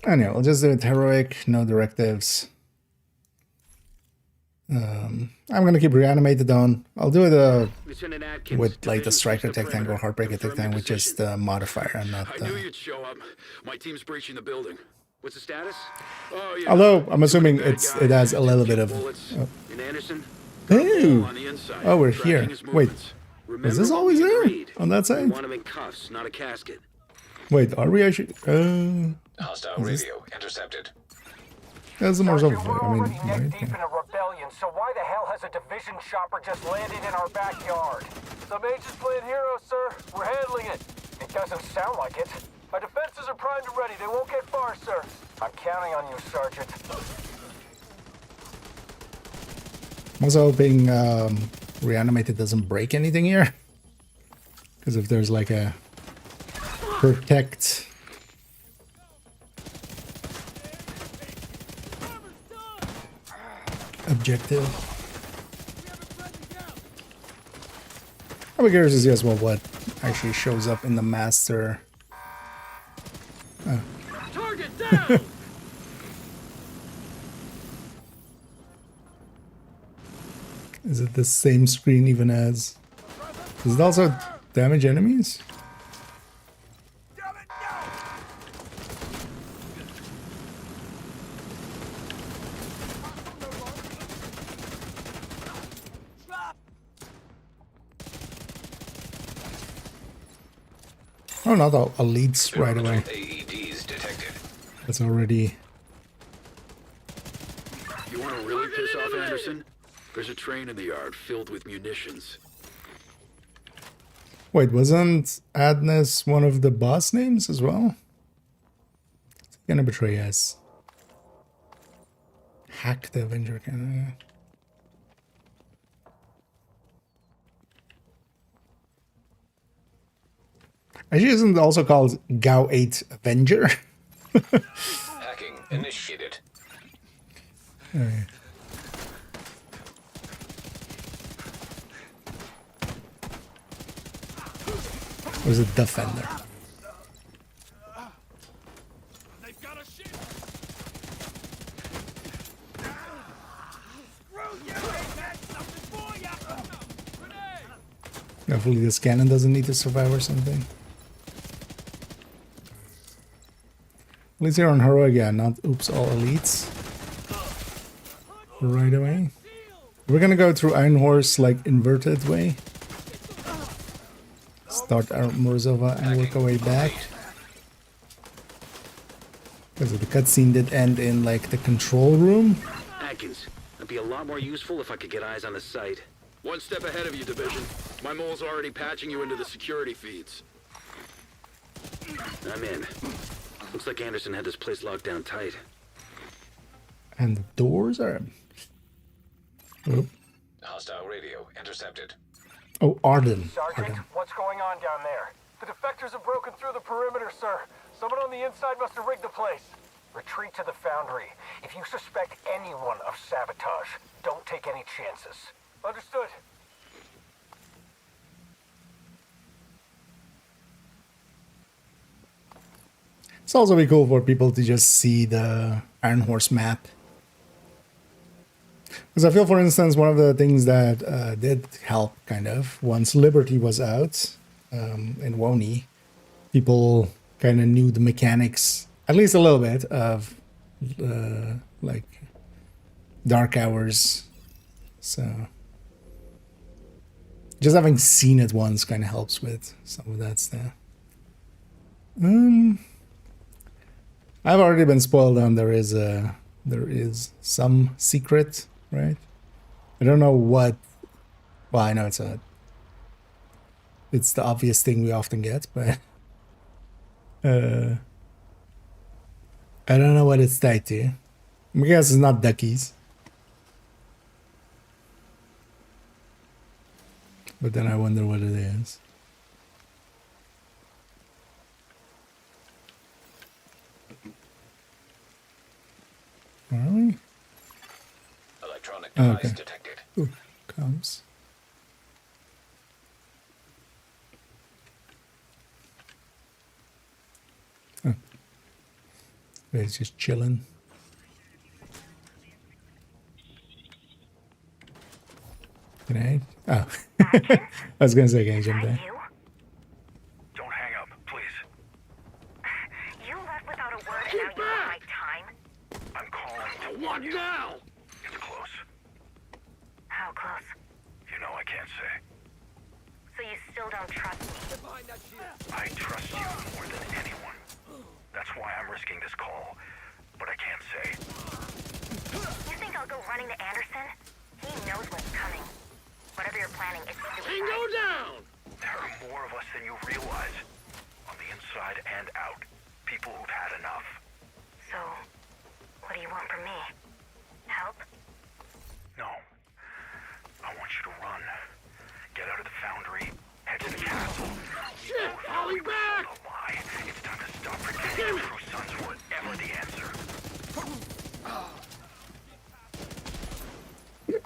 we'll just do it heroic, no directives. I'm gonna keep reanimated on. I'll do it with like the striker tech tank or heartbreaker tech tank with just the modifier and not. I knew you'd show up. My team's breaching the building. What's the status? Oh yeah. Although I'm assuming it has a little bit of. In Anderson. Oh, we're here. Wait, was this always there on that side? Want him in cuffs, not a casket. Wait, are we actually? Hostile radio intercepted. That's the more Sergeant, something. we're I mean, already neck right, deep yeah. in a rebellion, so why the hell has a division chopper just landed in our backyard? Some agents playing hero, sir. We're handling it. It doesn't sound like it. Our defenses are primed and ready. They won't get far, sir. I'm counting on you, Sergeant. I'm also hoping reanimated doesn't break anything here. Because if there's like a protect objective. I'm curious to see as well what actually shows up in the master. Target down. Is it the same screen even as? Does it also damage enemies? Oh, not the elites right away. AEDs detected. That's already. You want to really piss off Anderson? There's a train in the yard filled with munitions. Wait, wasn't Adness one of the boss names as well? It's gonna betray us. Hack the Avenger can. Actually, isn't it also called Gao 8 Avenger? Hacking initiated. Okay. Or is it Defender? They've got a ship. Hopefully this cannon doesn't need to survive or something. At least here on Heroic, yeah, not oops all elites. Right away. We're gonna go through Iron Horse like inverted way. Start our Morozova and work our way back. Because the cutscene did end in like the control room. Atkins, that'd be a lot more useful if I could get eyes on the site. One step ahead of you, Division. My mole's already patching you into the security feeds. I'm in. Looks like Anderson had this place locked down tight. And the doors are... Oh, Hostile radio intercepted. oh Arden. Sergeant, what's going on down there? The defectors have broken through the perimeter, sir. Someone on the inside must have rigged the place. Retreat to the foundry. If you suspect anyone of sabotage, don't take any chances. Understood. It's also be cool for people to just see the Iron Horse map. Because I feel, for instance, one of the things that did help, kind of, once Liberty was out in Woni, people kind of knew the mechanics, at least a little bit, of like Dark Hours. So just having seen it once kind of helps with some of that stuff. I've already been spoiled on there is some secret, right? I don't know what. Well, I know it's the obvious thing we often get, but I don't know what it's tied to. I guess it's not duckies. But then I wonder what it is. Are we? Electronic device Okay. detected. Ooh, comes. Oh. It's just chilling. Grenade? Oh. I was gonna say, can I jump there? Don't hang up, please. You left without a word and now you want my time? I'm calling to warn you. Now! It's close. How close? You know I can't say. So you still don't trust me? I trust you more than anyone. That's why I'm risking this call. But I can't say. You think I'll go running to Anderson? He knows what's coming. Whatever you're planning, it's suicide. Down! There are more of us than you realize. On the inside and out. People who've had enough. So, what do you want from me? Help? No. I want you to run. Get out of the foundry. Head to the castle. Shit! Holly back! A lie. It's time to stop pretending your true sons were ever the answer.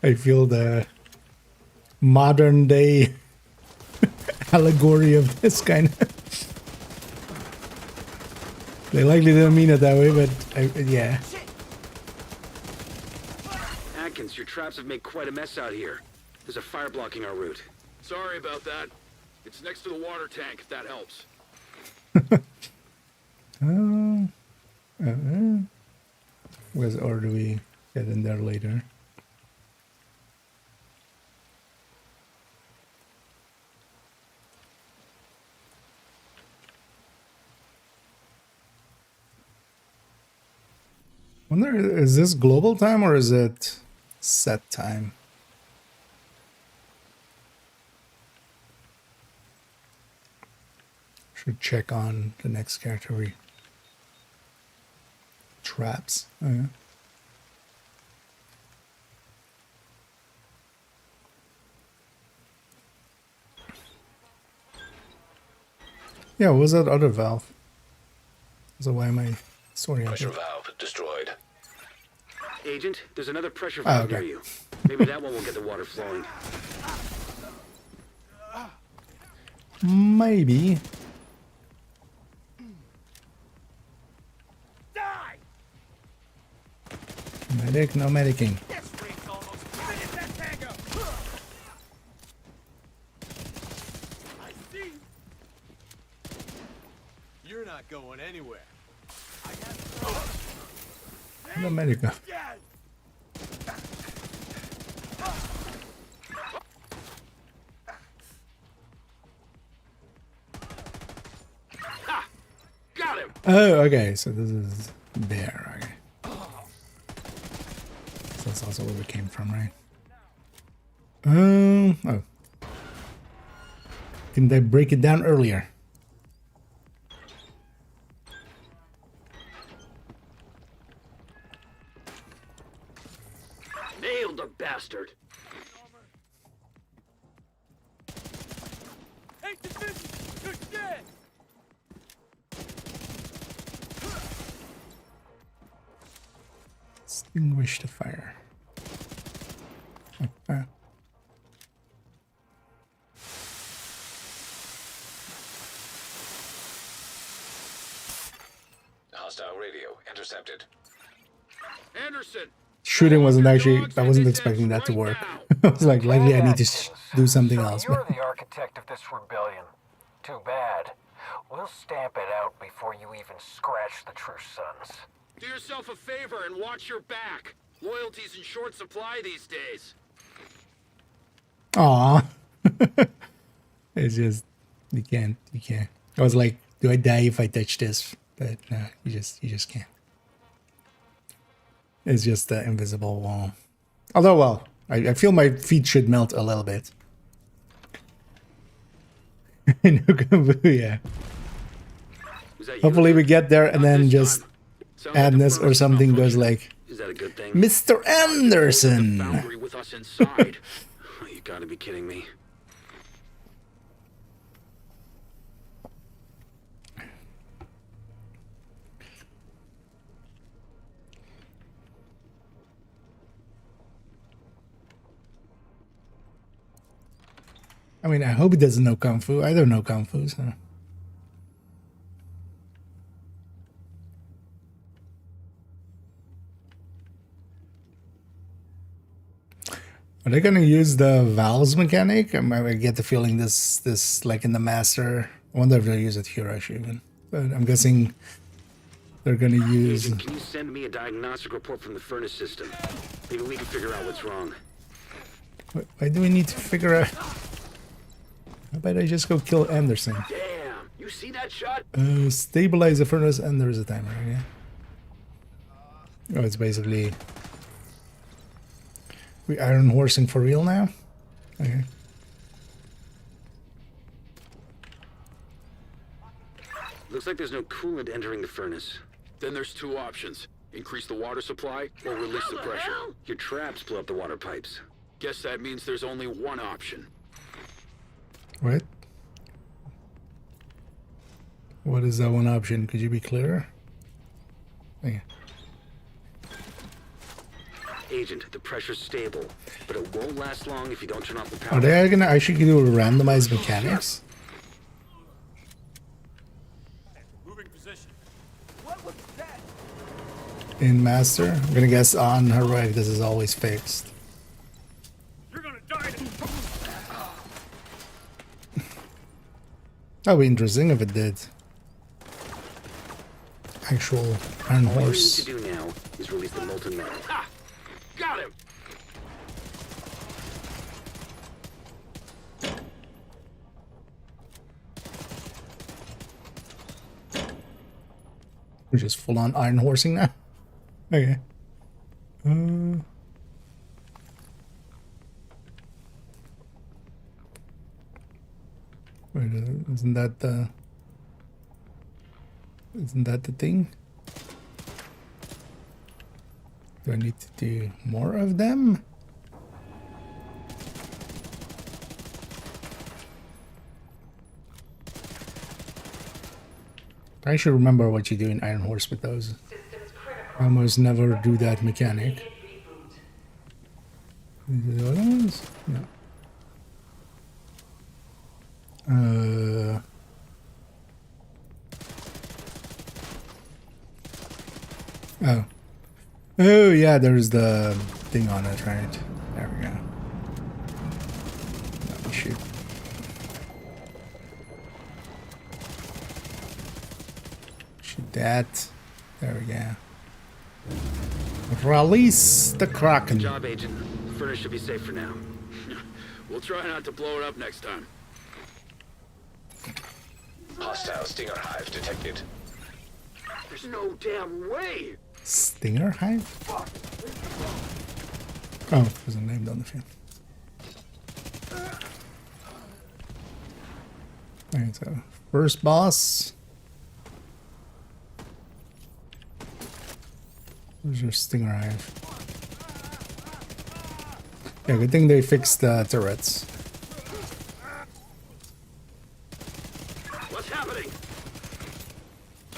I feel the modern day allegory of this kind of. They likely didn't mean it that way, but yeah. Atkins, your traps have made quite a mess out here. There's a fire blocking our route. Sorry about that. It's next to the water tank, if that helps. Or do we get in there later? Wonder, is this global time or is it set time? Should check on the next category. Traps. Oh, yeah. Yeah, what was that other valve? So why am I disoriented? Pressure valve destroyed. Agent, there's another pressure valve okay. near you. Maybe that one will get the water flowing. Maybe. Medic, no medicing. You're not going anywhere. No medic. Got him! Oh, okay. So this is there. Okay. So that's also where we came from, right? Oh. Can they break it down earlier? Nailed the bastard! Take the business! You're dead! Extinguish the fire. Okay. Hostile radio intercepted. Anderson! Shooting wasn't actually, I wasn't expecting that to work. I was like, likely I need to do something else. You're the architect of this rebellion. Too bad. We'll stamp it out before you even scratch the true sons. Do yourself a favor and watch your back. Loyalty's in short supply these days. Aw. It's just, you can't. I was like, do I die if I touch this? But no, you just can't. It's just the invisible wall. Although, well, I feel my feet should melt a little bit. Yeah. Hopefully we get there and then just Adness or something goes like, Is that a good thing? Mr. Anderson! Foundry with us inside. You gotta be kidding me. I mean, I hope he doesn't know Kung Fu. I don't know Kung Fu, so... Are they gonna use the valves mechanic? I get the feeling this like in the master. I wonder if they'll use it here actually even. But I'm guessing they're gonna use. Agent, can you send me a diagnostic report from the furnace system? Maybe we can figure out what's wrong. Why do we need to figure out? How about I just go kill Anderson? Damn! You see that shot? Stabilize the furnace and there's a timer. Yeah. Oh, it's basically. We iron horsing for real now? Okay. Looks like there's no coolant entering the furnace. Then there's two options. Increase the water supply or release the pressure. Your traps blow up the water pipes. Guess that means there's only one option. What? What is that one option? Could you be clearer? Okay. Agent, the pressure's stable, but it won't last long if you don't turn off the power. Are they gonna actually do randomized mechanics? Moving position. What was that? In Master? I'm gonna guess on her right, this is always fixed. You're gonna die. That would be interesting if it did. Actual iron horse. What you need to do now is release the molten metal. Ha! Got him! We're just full on iron horsing now. Okay. Wait, isn't that the thing? Do I need to do more of them? I should remember what you do in Iron Horse with those. I almost never do that mechanic. The other ones? No. Oh. Oh yeah, there's the thing on it, right? There we go. Let me shoot. Shoot that. There we go. Release the Kraken. Good job, Agent. The furnace should be safe for now. We'll try not to blow it up next time. Hostile Stinger Hive detected. There's no damn way! Stinger Hive? Oh, it wasn't named on the field. Alright, so first boss. Where's your Stinger Hive? Yeah, good thing they fixed the turrets. What's happening?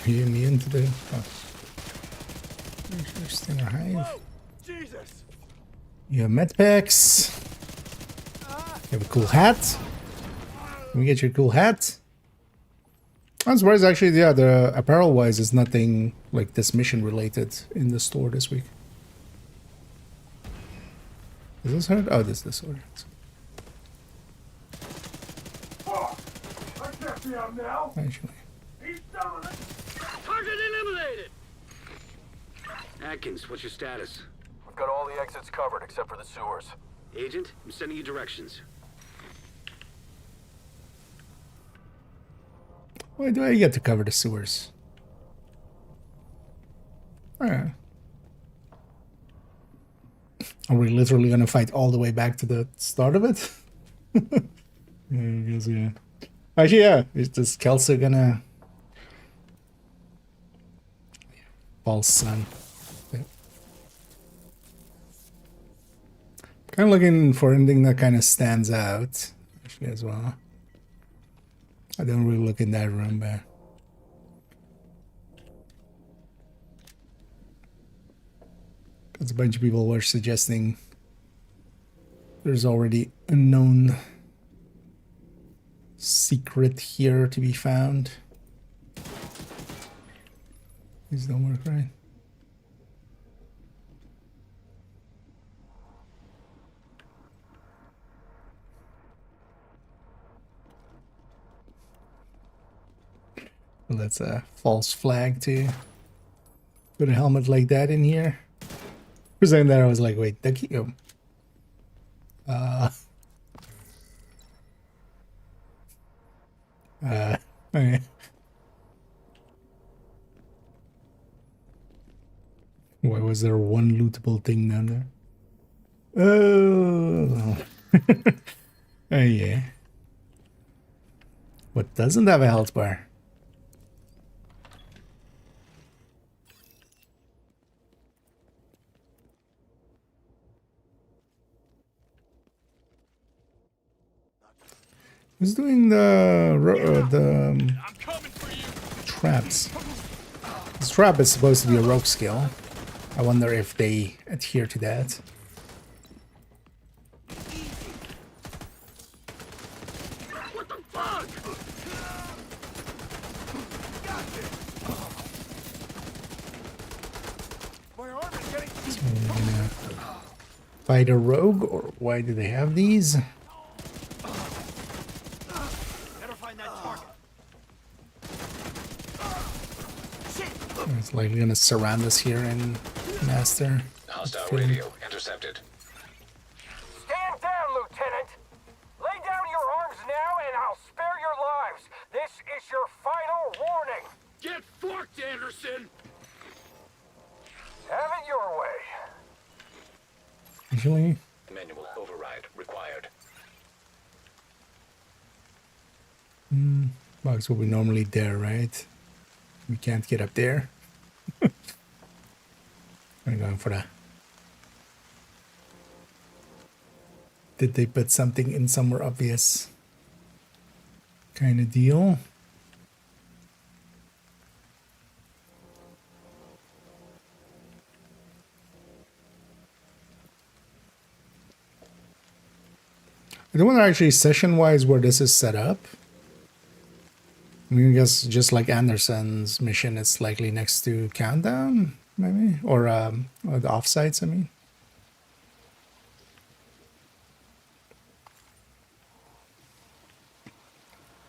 Are you immune to the... Oh. Where's your Stinger Hive? Jesus. You have med packs. You have a cool hat. Can we get your cool hat? I'm surprised actually, yeah, the apparel wise is nothing like this mission related in the store this week. Is this hurt? Oh, this is the sword. I can't see him now. Actually. He's down. Target eliminated! Atkins, what's your status? We've got all the exits covered except for the sewers. Agent, I'm sending you directions. Why do I get to cover the sewers? Alright. Are we literally gonna fight all the way back to the start of it? Yeah, I guess, yeah. Actually, yeah. Is this Kelso gonna... False sun. Yeah. Kind of looking for anything that kind of stands out, actually, as well. I don't really look in that room, but... Because a bunch of people were suggesting there's already a known secret here to be found. These don't work right. Well, that's a false flag to put a helmet like that in here. For a second there, I was like, wait, the key. Okay. Why was there one lootable thing down there? Oh, oh yeah. What doesn't have a health bar? Who's doing the traps? This trap is supposed to be a rogue skill. I wonder if they adhere to that. What the fuck? So we're gonna fight a rogue, or why do they have these? It's likely gonna surround us here in Master. Hostile radio intercepted. Stand down, Lieutenant! Lay down your arms now and I'll spare your lives! This is your final warning! Get fucked, Anderson! Have it your way. Actually, Manual override required. bugs will be normally there, right? We can't get up there. I'm going for that. Did they put something in somewhere obvious? Kind of deal. I don't wonder actually session-wise where this is set up. I mean, I guess just like Anderson's mission, it's likely next to Countdown, maybe? Or the offsites, I mean.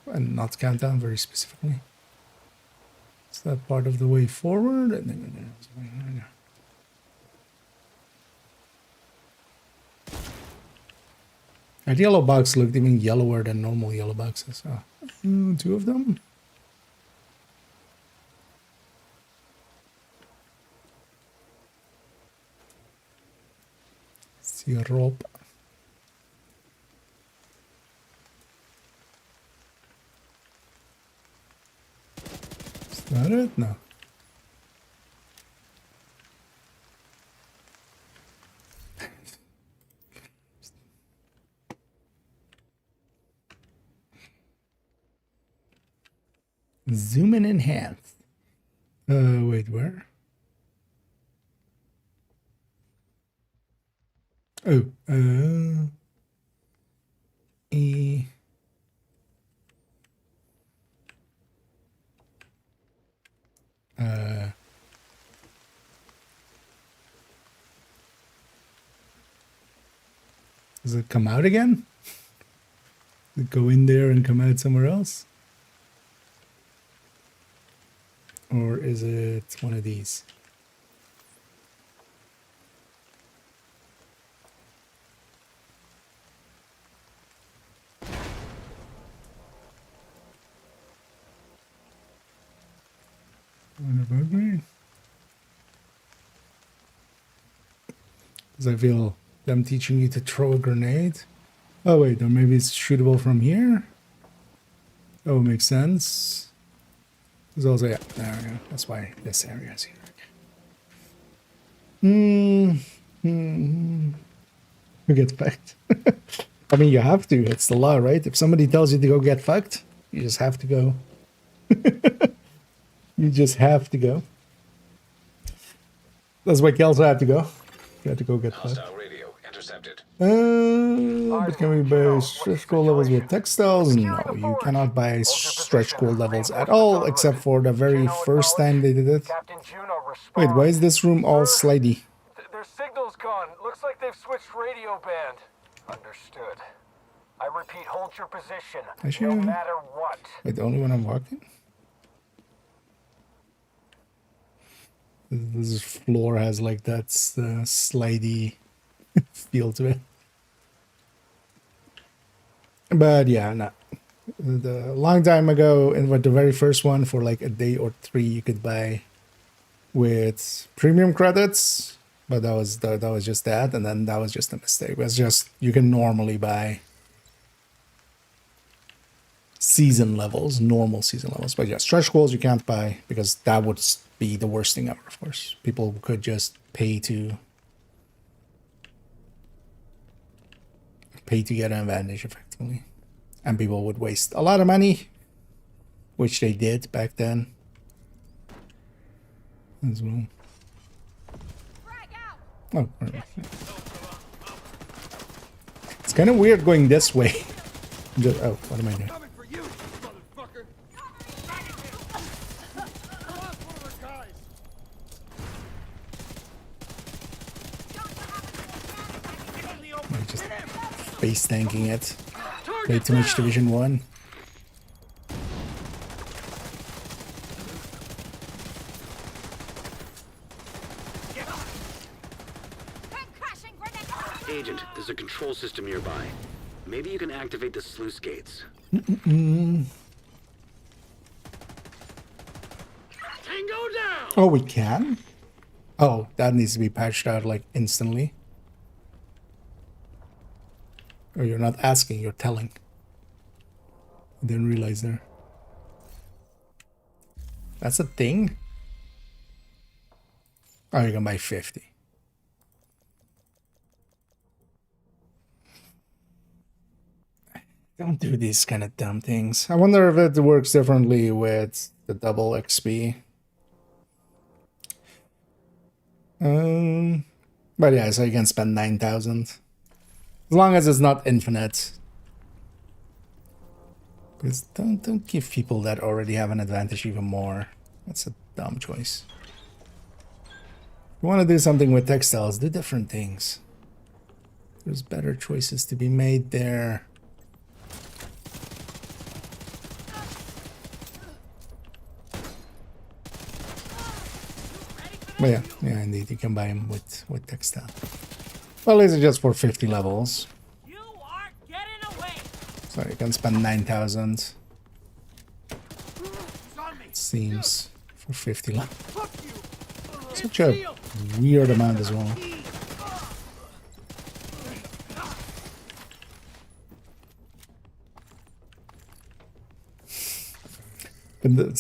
And not Countdown very specifically. Is that part of the way forward? That yellow box looked even yellower than normal yellow boxes. Oh. Two of them? See a rope. Is that it? No. Zoom and enhance. Wait, where? Oh, E. Does it come out again? Does it go in there and come out somewhere else? Or is it one of these? Because I feel them teaching you to throw a grenade. Oh wait, or maybe it's shootable from here? Oh, makes sense. There's also, yeah, there we go. That's why this area is here. Who gets fucked? I mean, you have to. It's the law, right? If somebody tells you to go get fucked, you just have to go. You just have to go. That's why Kelso had to go. You had to go get fucked. Hostile radio intercepted. But can we buy stretch goal levels with textiles? No, you cannot buy stretch goal levels at all, except for the very first time they did it. Wait, why is this room all slidey? Their signal's gone. Looks like they've switched radio band. Understood. I repeat, hold your position. No matter what. Wait, the only one I'm walking? This floor has like that slidey feel to it. But yeah, no. The long time ago, and with the very first one, for like a day or 3, you could buy with premium credits. But that was just that, and then that was just a mistake. It was just, you can normally buy season levels, normal season levels. But yeah, stretch goals you can't buy, because that would be the worst thing ever, of course. People could just pay to get an advantage, effectively. And people would waste a lot of money, which they did back then as well. Oh, right. It's kind of weird going this way. Oh, what am I doing? I'm just base tanking it. Played too much Division 1. Agent, there's a control system nearby. Maybe you can activate the sluice gates. Oh, we can? Oh, that needs to be patched out like instantly. Or you're not asking, you're telling. I didn't realize there. That's a thing? Oh, you can buy 50. Don't do these kind of dumb things. I wonder if it works differently with the double XP. But yeah, so you can spend 9,000. As long as it's not infinite. Because don't give people that already have an advantage even more. That's a dumb choice. If you want to do something with textiles, do different things. There's better choices to be made there. But yeah, indeed, you can buy them with textile. Well, these are just for 50 levels. You are getting away. So you can spend 9,000. It seems for 50 levels. Such a weird amount as well. But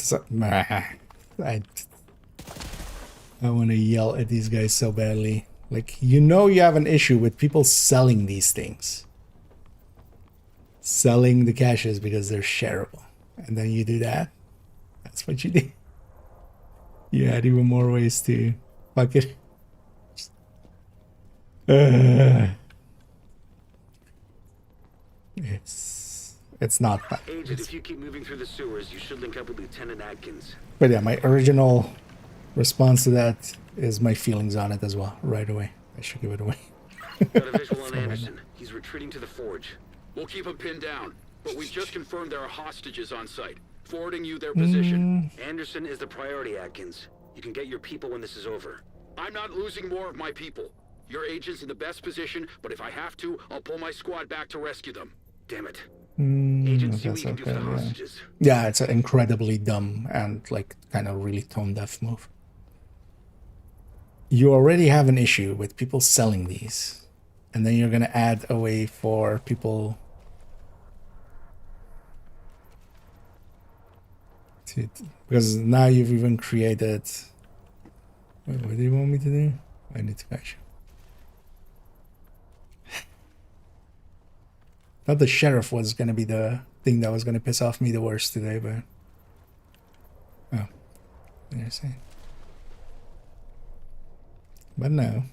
I want to yell at these guys so badly. Like, you know you have an issue with people selling these things. Selling the caches because they're shareable. And then you do that. That's what you do. You add even more ways to fuck it. It's not fun. Agent, if you keep moving through the sewers, you should link up with Lieutenant Atkins. But yeah, my original response to that is my feelings on it as well, right away. I should give it away. Got a visual on Anderson. He's retreating to the forge. We'll keep him pinned down, but we've just confirmed there are hostages on site. Forwarding you their position. Anderson is the priority, Atkins. You can get your people when this is over. I'm not losing more of my people. Your agent's in the best position, but if I have to, I'll pull my squad back to rescue them. Damn it. Agent, see what you can do for the hostages. Yeah, it's an incredibly dumb and like kind of really tone deaf move. You already have an issue with people selling these, and then you're gonna add a way for people to, because now you've even created. Wait, what do you want me to do? I need to catch you. Thought the sheriff was gonna be the thing that was gonna piss off me the worst today, but oh, interesting. But no.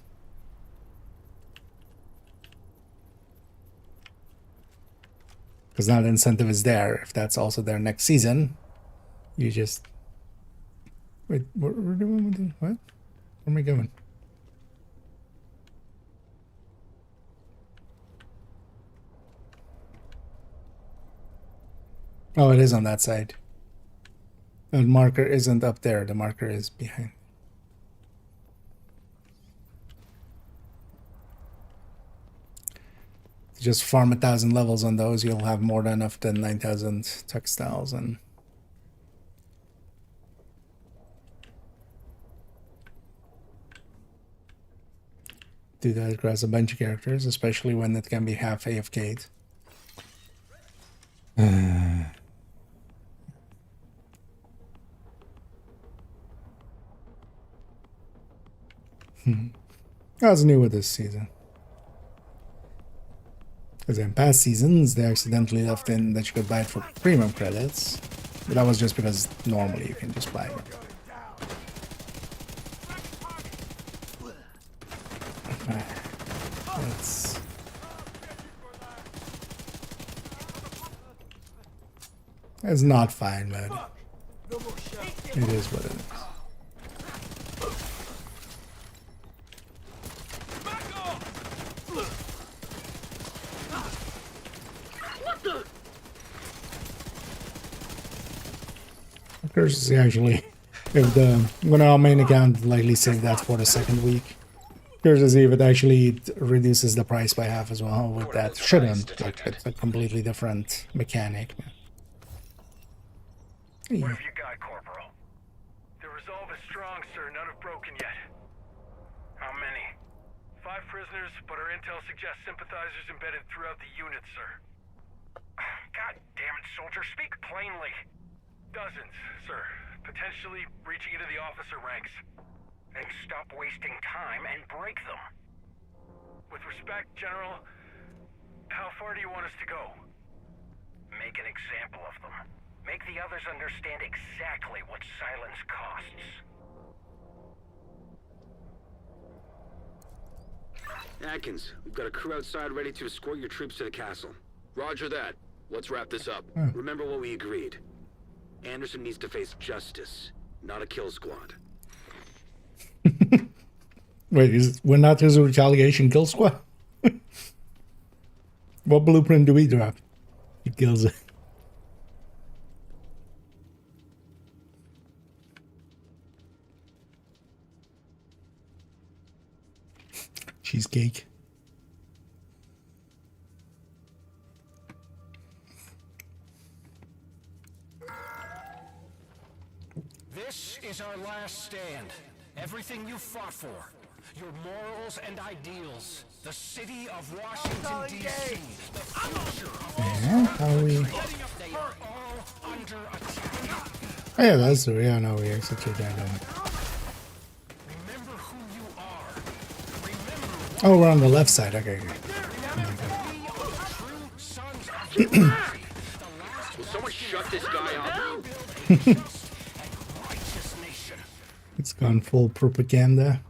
Because now the incentive is there. If that's also there next season, you just wait. What are we doing? What? Where am I going? Oh, it is on that side. The marker isn't up there. The marker is behind. Just farm 1,000 levels on those, you'll have more than enough than 9,000 textiles and do that across a bunch of characters, especially when it can be half AFK'd. That's new with this season. Because in past seasons, they accidentally left in that you could buy it for premium credits. But that was just because normally you can just buy it. It's not fine, but it is what it is. Curses actually, if the when our main account likely save that for the second week. Curses if it actually reduces the price by half as well. With that shouldn't, like it's a completely different mechanic. Yeah. What have you got, Corporal? The resolve is strong, sir. None have broken yet. How many? 5 prisoners, but our intel suggests sympathizers embedded throughout the unit, sir. God damn it, soldier. Speak plainly. Dozens, sir. Potentially reaching into the officer ranks. Then stop wasting time and break them. With respect, General, how far do you want us to go? Make an example of them. Make the others understand exactly what silence costs. Atkins, we've got a crew outside ready to escort your troops to the castle. Roger that. Let's wrap this up. Remember what we agreed. Anderson needs to face justice, not a kill squad. Wait, we're not his retaliation kill squad? What blueprint do we drop? He kills it. Cheesecake. This is our last stand. Everything you fought for. Your morals and ideals. The city of Washington, D.C. The future of How we... They are all under attack. Oh, yeah, that's the way I know we execute that. Remember who you are. Remember Oh, we're on the left side. Okay. Will someone shut this guy up? It's gone full propaganda.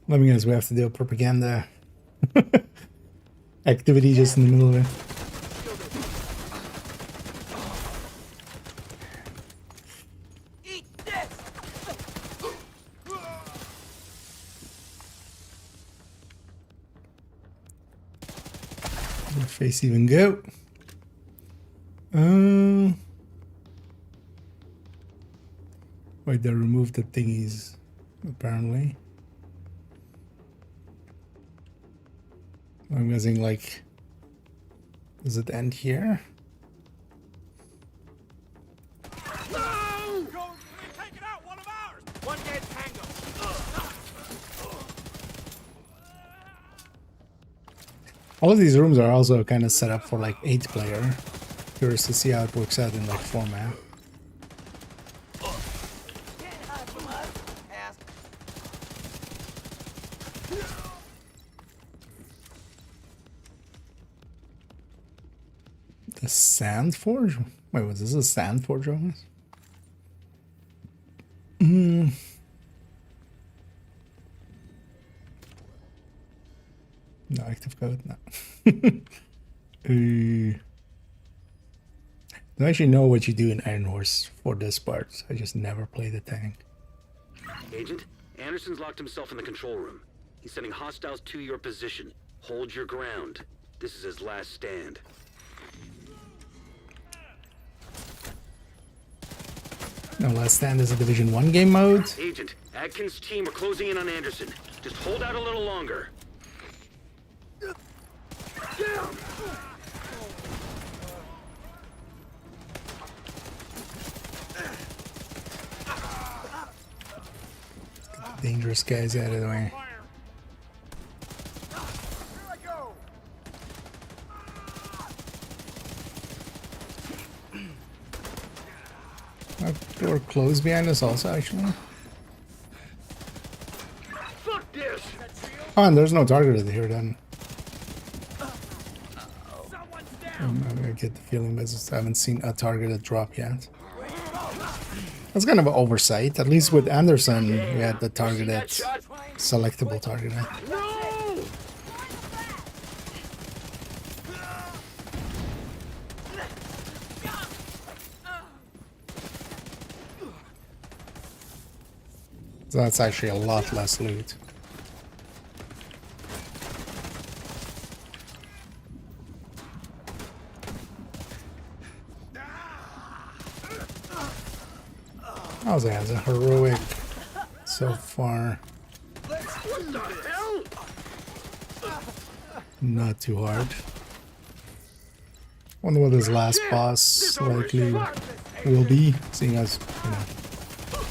Let me guess, we have to do a propaganda activity just in the middle of it. face even go? Wait, they removed the thingies, apparently. I'm guessing, like, does it end here? No! Go! Take it out! One of ours! One dead tango! All of these rooms are also kind of set up for like 8-player. Curious to see how it works out in that format. The Sand Forge? Wait, was this a Sand Forge almost? No active code, no. I don't actually know what you do in Iron Horse for this part. So I just never play the tank. Agent, Anderson's locked himself in the control room. He's sending hostiles to your position. Hold your ground. This is his last stand. No, Last Stand is a Division 1 game mode. Agent, Atkins' team are closing in on Anderson. Just hold out a little longer. Dangerous guys out of the way. Door closed behind us also, actually. Fuck this! Oh, and there's no target here then. I get the feeling, but I just haven't seen a targeted drop yet. That's kind of an oversight. At least with Anderson, we had the targeted, selectable targeted. No! So that's actually a lot less loot. That was a heroic so far. What the hell? Not too hard. Wonder what his last boss likely will be, seeing as, you know,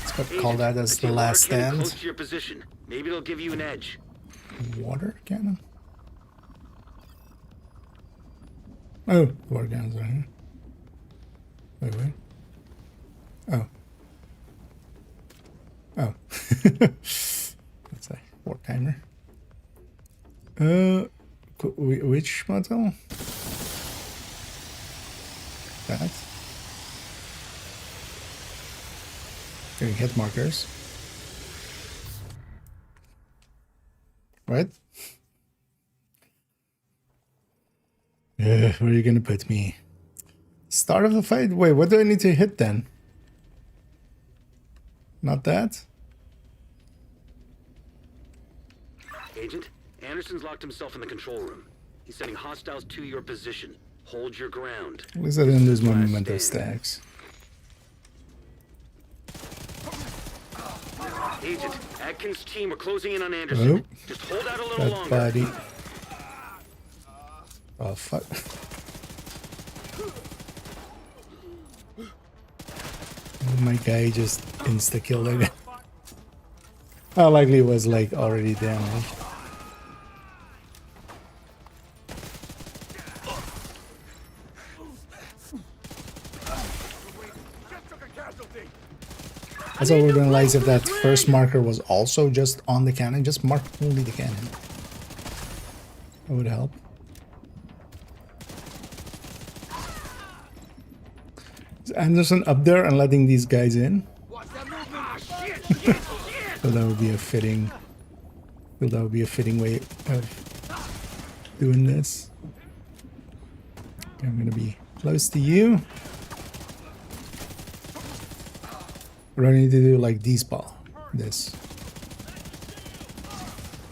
it's got called out as the last stand. Close to your position. Maybe it'll give you an edge. Water cannon? Oh, water cannons right here. Wait. Oh. Oh. That's a war timer. Which model? That. Getting hit markers. What? Where are you gonna put me? Start of the fight? Wait, what do I need to hit then? Not that? Agent, Anderson's locked himself in the control room. He's sending hostiles to your position. Hold your ground. At least I didn't lose my memento stacks. Agent, Atkins' team are closing in on Anderson. Oh, just hold out a little that longer. body. Oh, fuck. Oh, my guy just insta-killed that guy. How likely it was, like, already damaged. Also, we realize if that first marker was also just on the cannon, just mark only the cannon. That would help. Is Anderson up there and letting these guys in? So that would be a fitting. So that would be a fitting way of doing this. Okay, I'm gonna be close to you. What do I need to do? Like despawn this.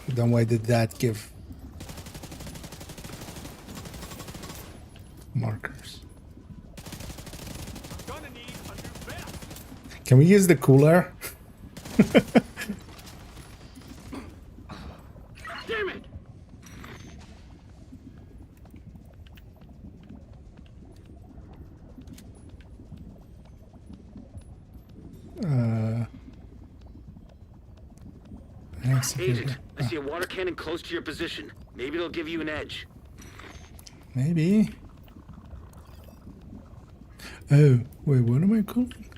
Then why did that give? markers. Can we use the cooler? Damn it! Agent, I see a water cannon close to your position. Maybe it'll give you an edge. Maybe. Oh, wait, what am I calling?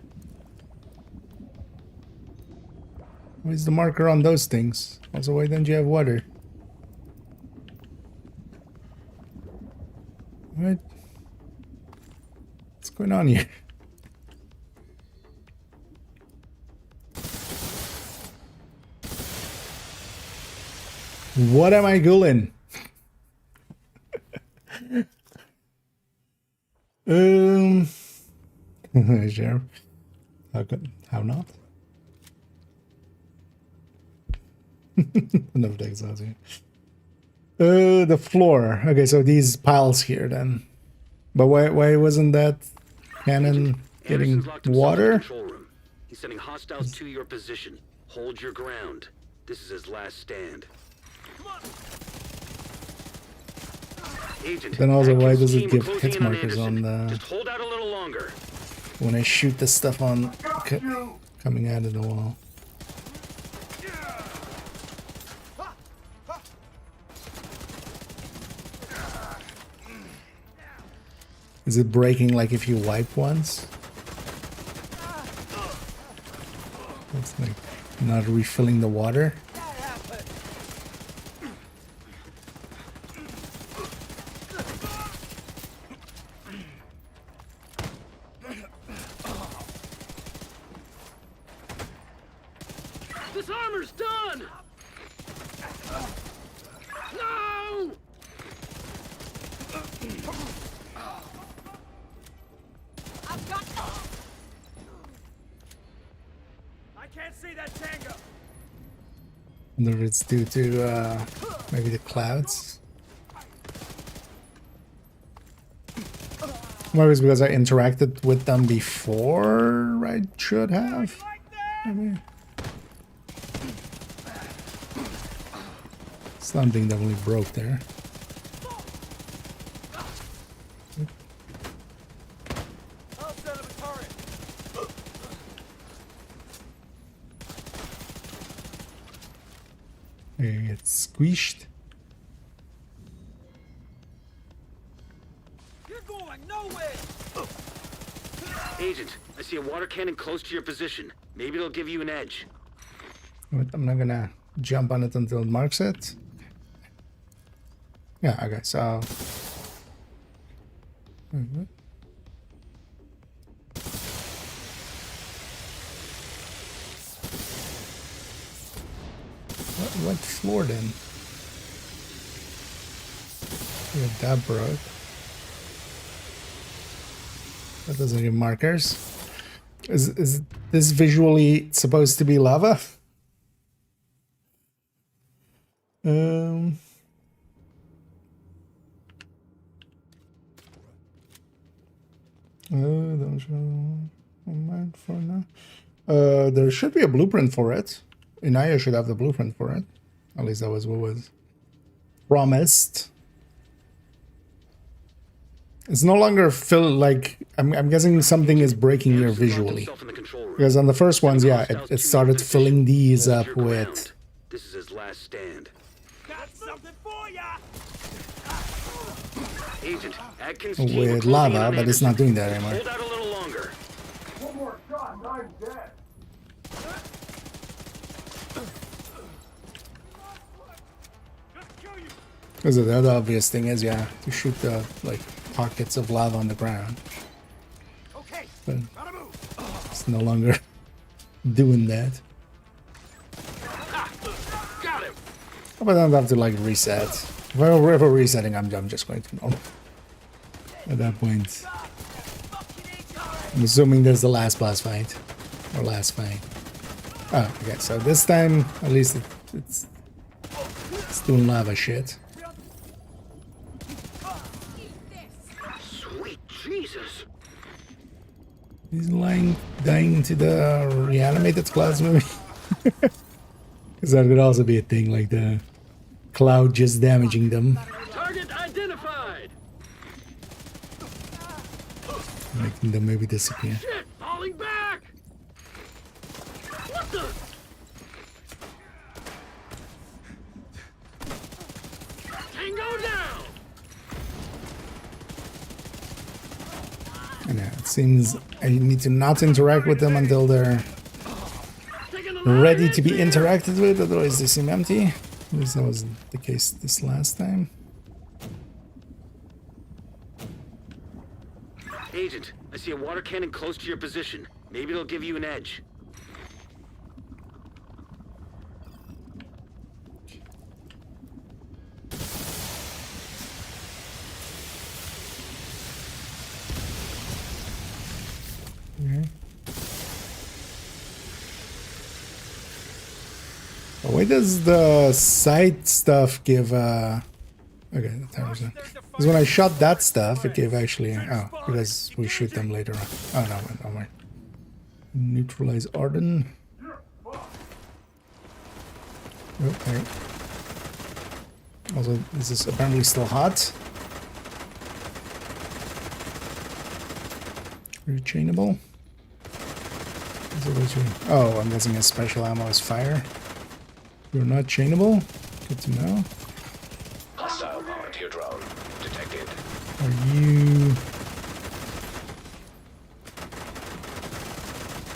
Where's the marker on those things? Also, why don't you have water? What? What's going on here? What am I doing? Sure. How not? Enough decks out here. The floor. Okay, so these piles here then. But why wasn't that cannon getting water? He's sending hostiles to your position. Hold your ground. This is his last stand. Agent, Then also, why does it team give closing hit in on markers on Anderson. the... Just hold out a little longer. when I shoot the stuff on coming out of the wall? Is it breaking like if you wipe once? It's like not refilling the water. This armor's done! No! I can't see that tango. Whether it's due to maybe the clouds. Maybe it's because I interacted with them before I should have. Maybe. Something definitely broke there. It gets squished. You're going nowhere. Agent, I see a water cannon close to your position. Maybe it'll give you an edge. But I'm not gonna jump on it until it marks it. Yeah, okay, so... What floor then? Yeah, that broke. That doesn't give markers. Is this visually supposed to be lava? Don't show mind for now. There should be a blueprint for it. Inaya should have the blueprint for it. At least that was what was promised. It's no longer like I'm guessing something is breaking here visually. Because on the first ones, yeah, it started filling these up with. This is his last stand. Got something for ya. Agent, Atkins With lava, but it's not doing that anymore. Hold out a little longer. One more shot and I'm dead. Because the other obvious thing is, yeah, to shoot the like pockets of lava on the ground. Okay. But it's no longer doing that. Got him. But I don't have to like reset. If I'm ever resetting, I'm just going to normal. At that point, I'm assuming there's the last boss fight or last fight. Oh, okay. So this time, at least it's doing lava shit. He's dying to the reanimated clouds, maybe. Because that could also be a thing, like the cloud just damaging them. Target identified. Making them maybe disappear. Shit, falling back. What the? Tango down. And yeah, it seems I need to not interact with them until they're ready to be interacted with, otherwise they seem empty. At least that was the case this last time. Agent, I see a water cannon close to your position. Maybe it'll give you an edge. Okay. Oh, why does the side stuff give okay, the timer's on. Because when I shot that stuff, it gave actually because we shoot them later on. Oh no, don't worry. Neutralize Arden. Okay. Also, this is apparently still hot. Rechainable. Oh, I'm guessing his special ammo is fire. You're not chainable? Good to know. Hostile power to your drone. Detected. Are you...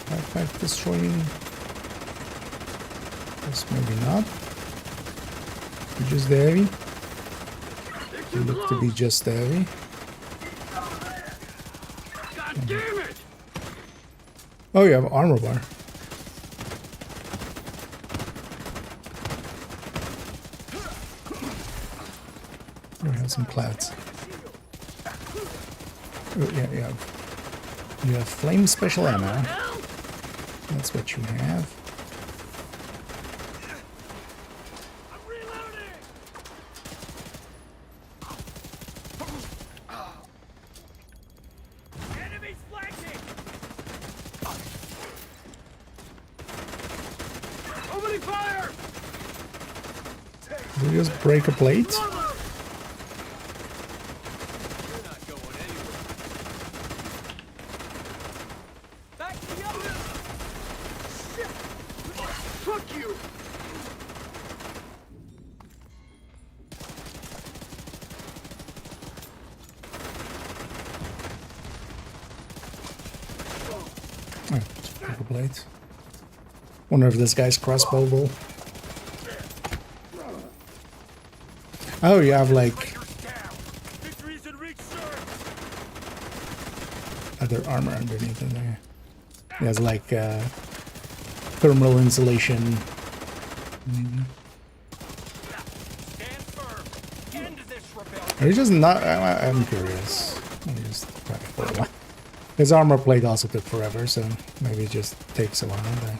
backpack destroying? Guess maybe not. You're just the heavy? You look to be just the heavy. God damn it! Oh, you have an armor bar. We have some clouds. Oh, yeah, yeah. You have flame special ammo. That's what you have. Did we just break a plate? Fuck you! Oh, just break a plate. Wonder if this guy's crossbowable. Oh, you have like other armor underneath in there. It has like thermal insulation. Are you just not? I'm curious. Let me just try it for a while. His armor plate also took forever, so maybe it just takes a while. But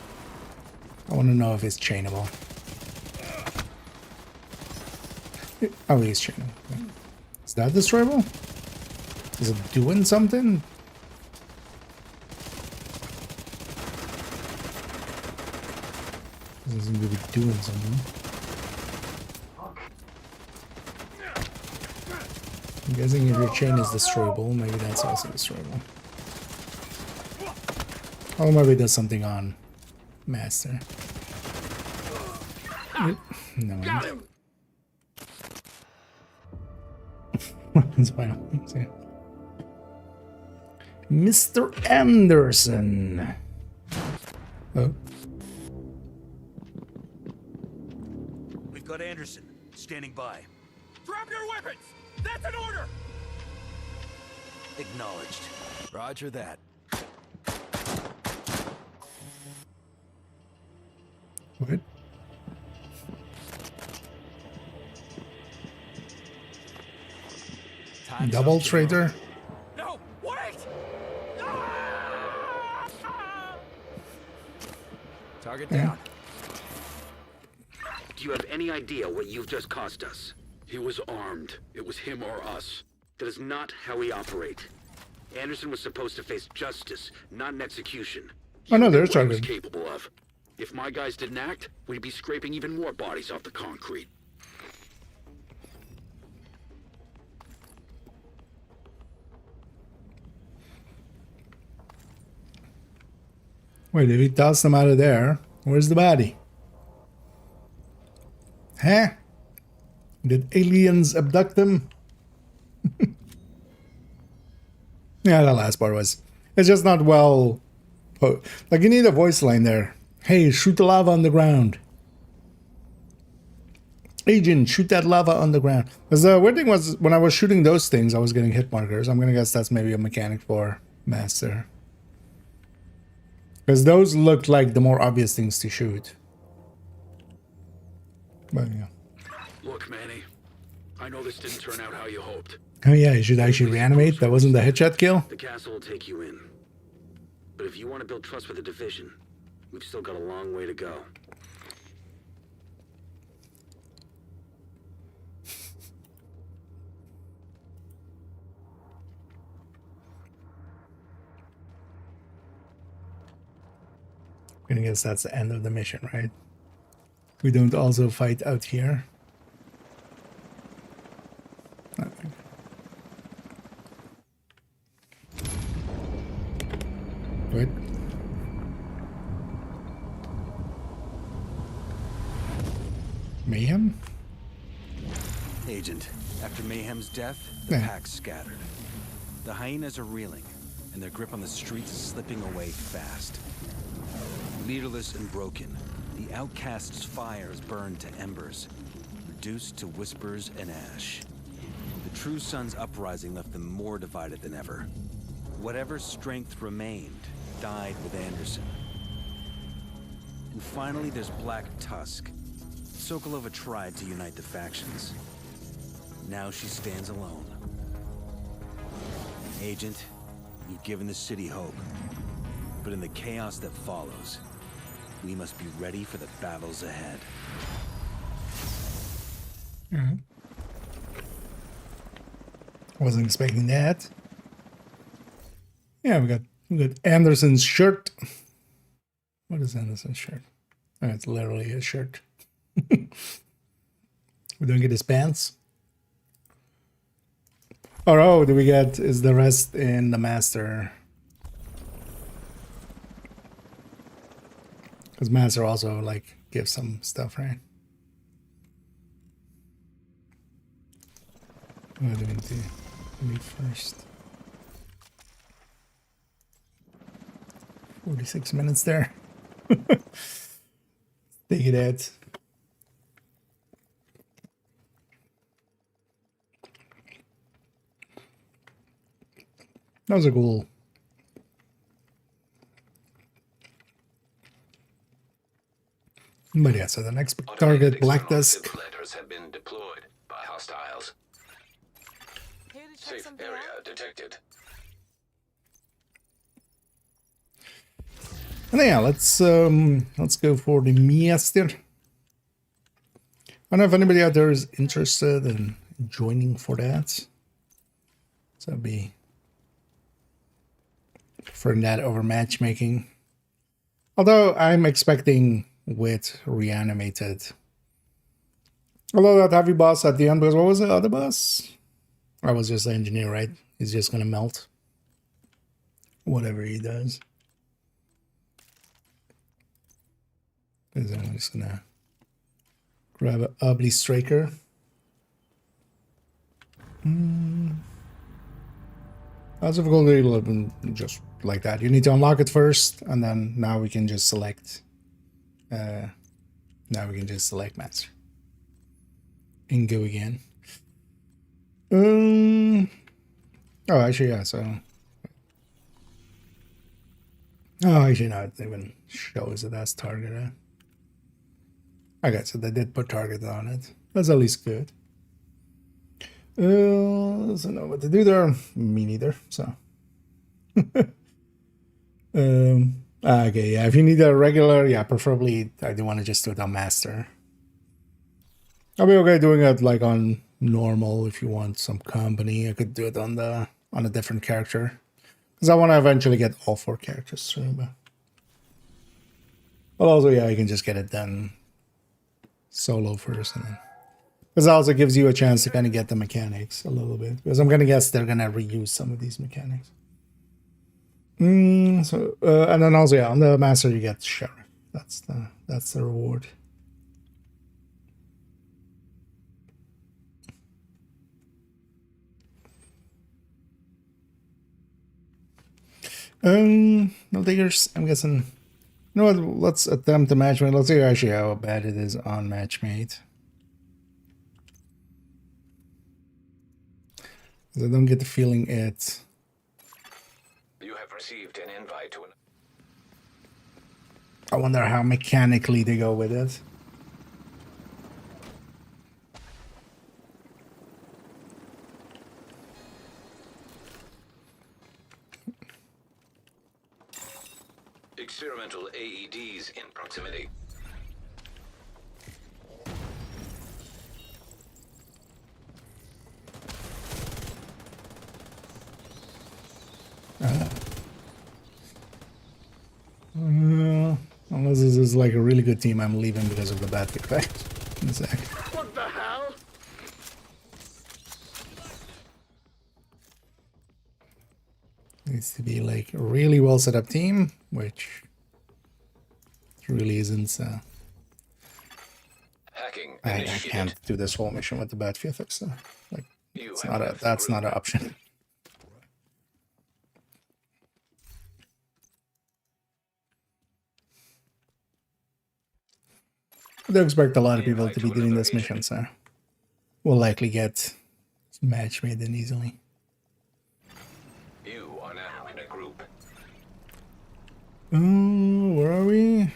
I want to know if it's chainable. Oh, he's chainable. Okay. Is that destroyable? Is it doing something? Doesn't seem to be doing something. I'm guessing if your chain is destroyable, maybe that's also destroyable. Oh, maybe it does something on Master. No. Weapons final. Mr. Anderson. Oh. We've got Anderson standing by. Drop your weapons! That's an order! Acknowledged. Roger that. What? Double trader? No, wait! Target down. Do you have any idea what you've just cost us? He was armed. It was him or us. That is not how we operate. Anderson was supposed to face justice, not an execution. Oh no, He they're knew what he was targeted. capable of. If my guys didn't act, we'd be scraping even more bodies off the concrete. Wait, if he tossed them out of there, where's the body? Huh? Did aliens abduct them? Yeah, that last part was... It's just not well... Like, you need a voice line there. Hey, shoot the lava on the ground. Agent, shoot that lava on the ground. Because the weird thing was, when I was shooting those things, I was getting hit markers. I'm gonna guess that's maybe a mechanic for Master. Because those looked like the more obvious things to shoot. But yeah. Look, Manny, I know this didn't turn out how you hoped. Oh yeah, you should actually reanimate. That wasn't the headshot kill? The castle will take you in. But if you want to build trust with the division, we've still got a long way to go. I guess that's the end of the mission, right? We don't also fight out here. Nothing. Good. Mayhem? Agent, after Mayhem's death, the pack's scattered. The hyenas are reeling, and their grip on the streets is slipping away fast. Leaderless and broken, the outcasts' fires burned to embers, reduced to whispers and ash. The True Sun's uprising left them more divided than ever. Whatever strength remained died with Anderson. And finally, there's Black Tusk. Sokolova tried to unite the factions. Now she stands alone. Agent, you've given the city hope. But in the chaos that follows, we must be ready for the battles ahead. Wasn't expecting that. Yeah, we got Anderson's shirt. What is Anderson's shirt? Oh, it's literally his shirt. We don't get his pants. Oh, do we get is the rest in the Master? Because Master also like gives some stuff, right? What do we do? Read first. 46 minutes there. Take it out. Those are cool. But yeah, so the next target, Black Tusk. Letters have been deployed by hostiles. Safe area detected. And yeah, let's go for the Master. I don't know if anybody out there is interested in joining for that. So I'd be preferring that over matchmaking. Although I'm expecting with reanimated. Although that heavy boss at the end, because what was the other boss? I was just the engineer, right? He's just gonna melt. Whatever he does. Because I'm just gonna grab an Ugly Striker. That's difficulty just like that. You need to unlock it first, and then now we can just select. Now we can just select Master and go again. Oh, actually, yeah. So, actually, no, it even shows it as target. Okay, so they did put target on it. That's at least good. Doesn't know what to do there. Me neither. So, okay, yeah. If you need a regular, yeah, preferably I do want to just do it on Master. I'll be okay doing it like on normal. If you want some company, I could do it on a different character. Because I want to eventually get all 4 characters through. But also, yeah, you can just get it done solo first. And then. Because it also gives you a chance to kind of get the mechanics a little bit. Because I'm going to guess they're going to reuse some of these mechanics. And then also, yeah, on the master you get sheriff. That's the reward. No takers. I'm guessing. You know what? Let's attempt the matchmate. Let's see actually how bad it is on matchmate. I don't get the feeling it's. You have received an invite to an. I wonder how mechanically they go with it. Experimental AEDs in proximity. Unless this is like a really good team, I'm leaving because of the bad effect. In a sec. What the hell? Needs to be like a really well set up team, which really isn't. Hacking. I can't do this whole mission with the bad VFX. So, like, that's not an option. I do expect a lot of people to be doing this mission, so we'll likely get match made in easily. You are now in a group. Where are we?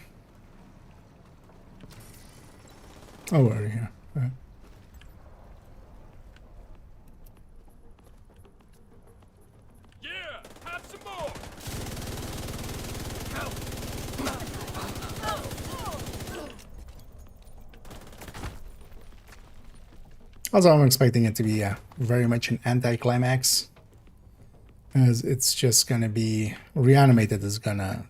Oh, we're here. All right. Yeah, have some more. Also, I'm expecting it to be very much an anticlimax, as it's just gonna be reanimated is gonna.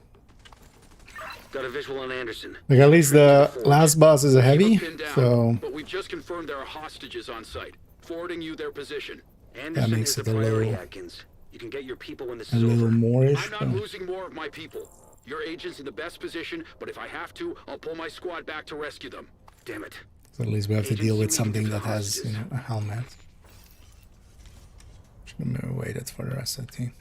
Got a visual on Anderson. Like at least the last boss is a heavy, so But we just confirmed there are hostages on site. Forwarding you their position. that Anderson makes is it the a priority, little, Atkins. You can get your people when this a is little over. more-ish. I'm not losing more of my people. Your agent's in the best position, but if I have to, I'll pull my squad back to rescue them. Damn it. So at least we have to deal with something that has, you know, a helmet. Should have waited for the rest of the team.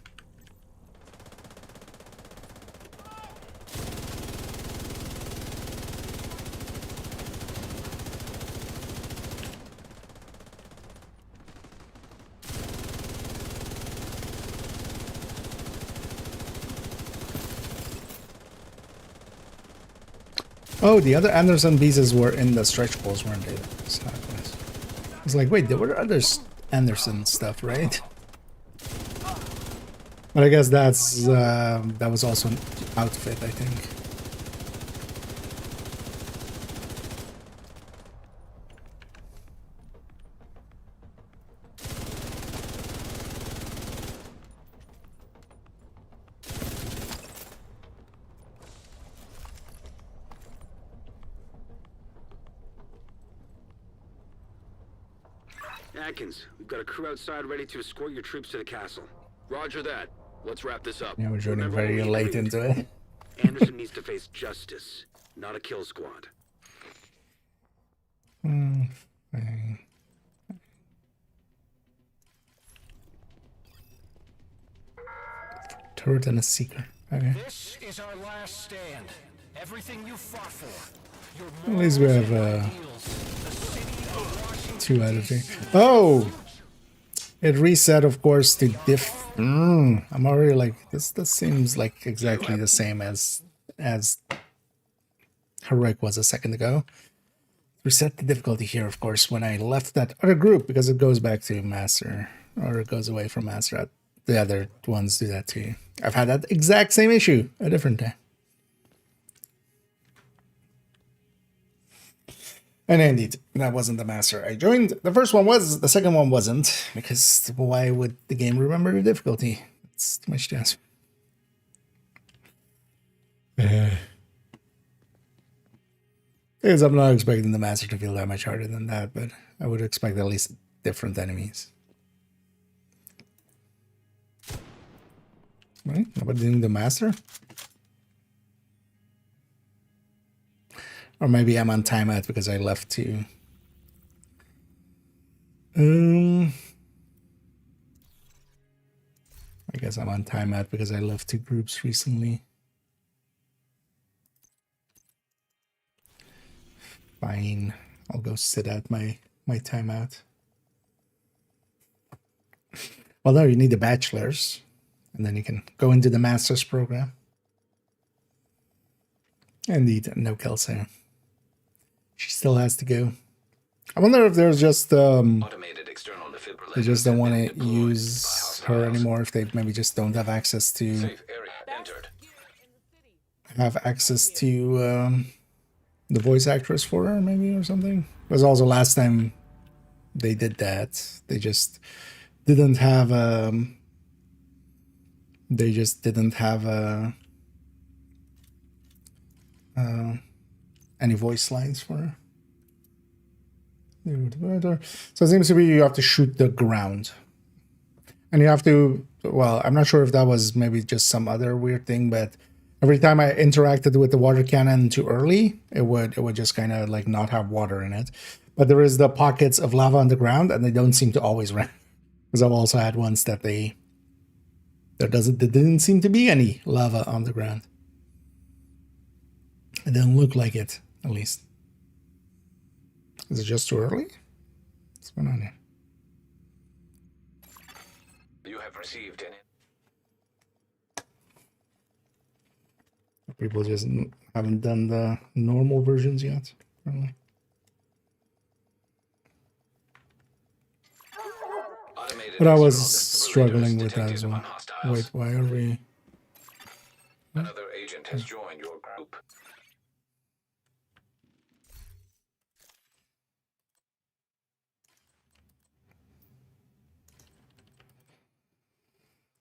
Oh, the other Anderson pieces were in the stretch goals, weren't they? So I was like, wait, there were other Anderson stuff, right? But I guess that's that was also an outfit, I think. Atkins, we've got a crew outside ready to escort your troops to the castle. Roger that. Let's wrap this up. Yeah, we're joining Remember very what we late agreed. into it. Anderson needs to face justice, not a kill squad. Turret and a seeker. Okay. This is our last stand. Everything you fought for. At least we have 2 out of 3. Oh! It reset, of course, to diff. I'm already like, this seems like exactly the same as Heroic was a second ago. Reset the difficulty here, of course, when I left that other group, because it goes back to Master, or it goes away from Master. The other ones do that too. I've had that exact same issue a different time. And indeed, that wasn't the Master I joined. The first one was, the second one wasn't, because why would the game remember the difficulty? That's too much to ask. Because I'm not expecting the master to feel that much harder than that, but I would expect at least different enemies. Right? Nobody doing the master? Or maybe I'm on timeout because I left to... I guess I'm on timeout because I left 2 groups recently. Fine. I'll go sit out my timeout. Well, no, you need the bachelors. And then you can go into the master's program. Indeed, no Kelsey. She still has to go. I wonder if there's just Automated external defibrillators they just don't want to have been use deployed by her anymore. If they maybe just don't have access to Safe area entered. the voice actress for her, maybe, or something. Because also last time they did that, they just didn't have any voice lines for her. So it seems to be you have to shoot the ground. And you have to, well, I'm not sure if that was maybe just some other weird thing, but every time I interacted with the water cannon too early, it would just kind of like not have water in it. But there is the pockets of lava on the ground, and they don't seem to always run. Because I've also had ones that there didn't seem to be any lava on the ground. It didn't look like it, at least. Is it just too early? What's going on here? You have received an... People just haven't done the normal versions yet, apparently. But I was struggling with that as well. Wait, why are we... Another agent has joined your group.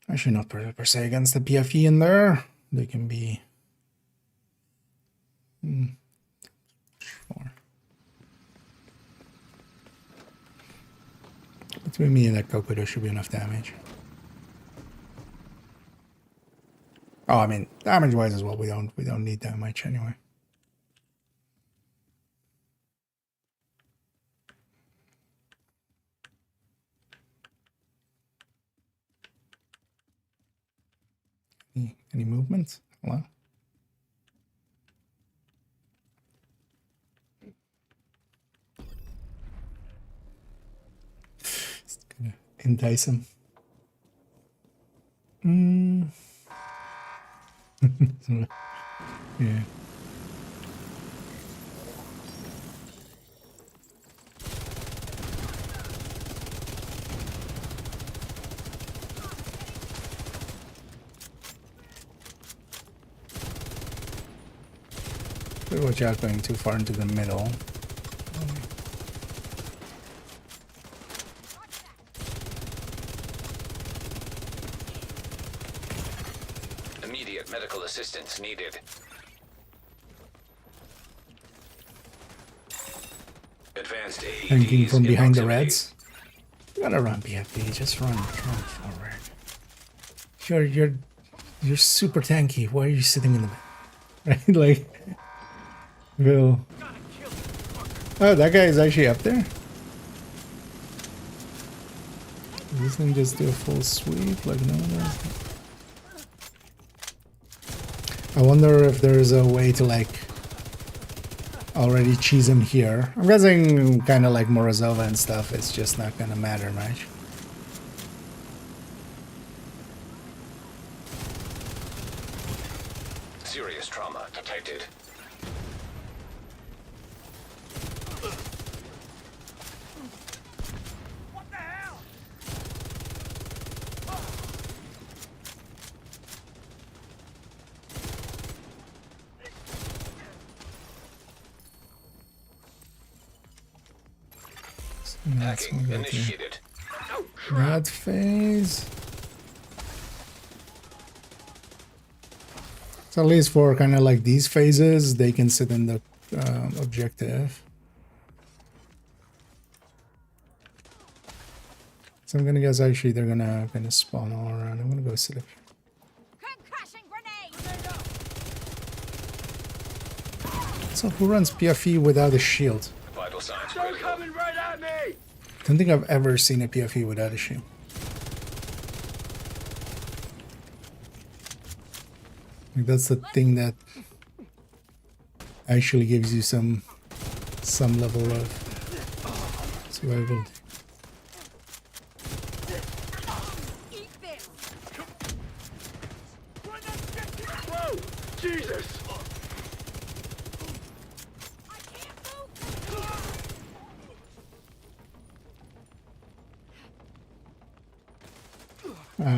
Actually, not per se against the PFE in there. They can be... Sure. Between me and that Coco, there should be enough damage. Oh, I mean, damage-wise as well, we don't need that much anyway. Any movement? Hello? Just gonna entice him. Yeah. Watch out going too far into the middle. Immediate medical assistance needed. Advanced AEDs Tanking from behind the proximity. reds. You gotta run, BFB. Just run forward. You're super tanky. Why are you sitting in the right? Like, Bill. Oh, that guy is actually up there. Does this thing just do a full sweep like no one else? I wonder if there is a way to like already cheese him here. I'm guessing kind of like Morozova and stuff. It's just not gonna matter much. Serious trauma detected. What the hell? Hacking initiated. That phase. So at least for kind of like these phases, they can sit in the objective. So I'm gonna guess actually they're gonna spawn all around. I'm gonna go sit up here. So who runs PFE without a shield? Vital signs They're critical. coming right at me! Don't think I've ever seen a PFE without a shield. Like that's the thing that actually gives you some level of survival. Whoa! Jesus!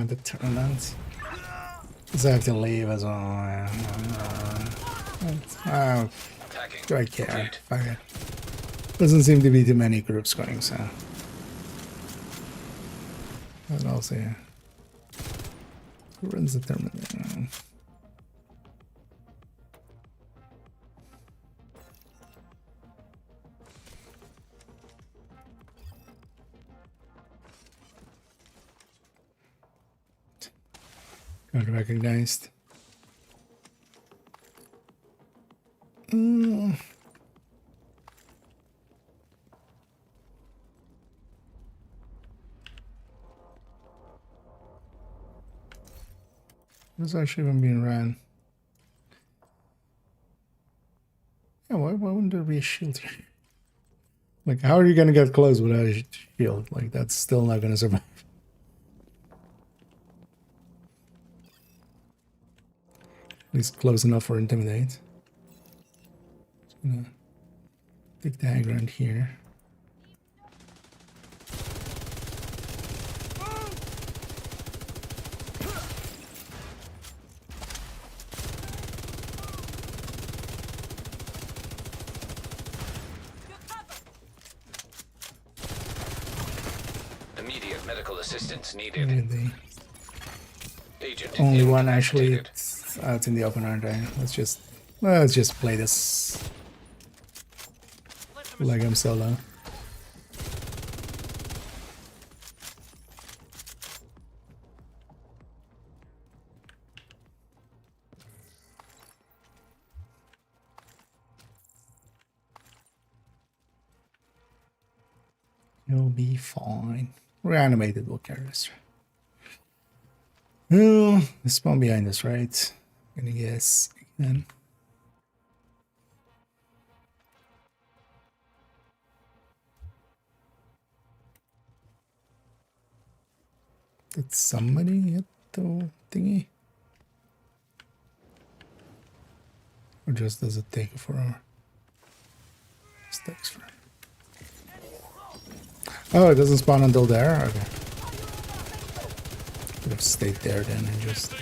The tournament. So I have to leave as well. Oh, do I care? Fuck it. Doesn't seem to be too many groups going, so. But also, yeah. Who runs the tournament? Got recognized. What's actually even being ran? Yeah, why wouldn't there be a shield here? Like, how are you gonna get close without a shield? Like, that's still not gonna survive. At least close enough for intimidate. Just gonna take the high ground here. Immediate medical assistance needed. And the Agent only one actually incapacitated. out in the open, aren't I? Let's just play this like I'm solo. You'll be fine. Reanimated will carry us. Oh, the spawn behind us, right? Gonna guess again. Did somebody hit the thingy? Or just does it take forever? Stakes for. Oh, it doesn't spawn until there? Okay. Could have stayed there then and just.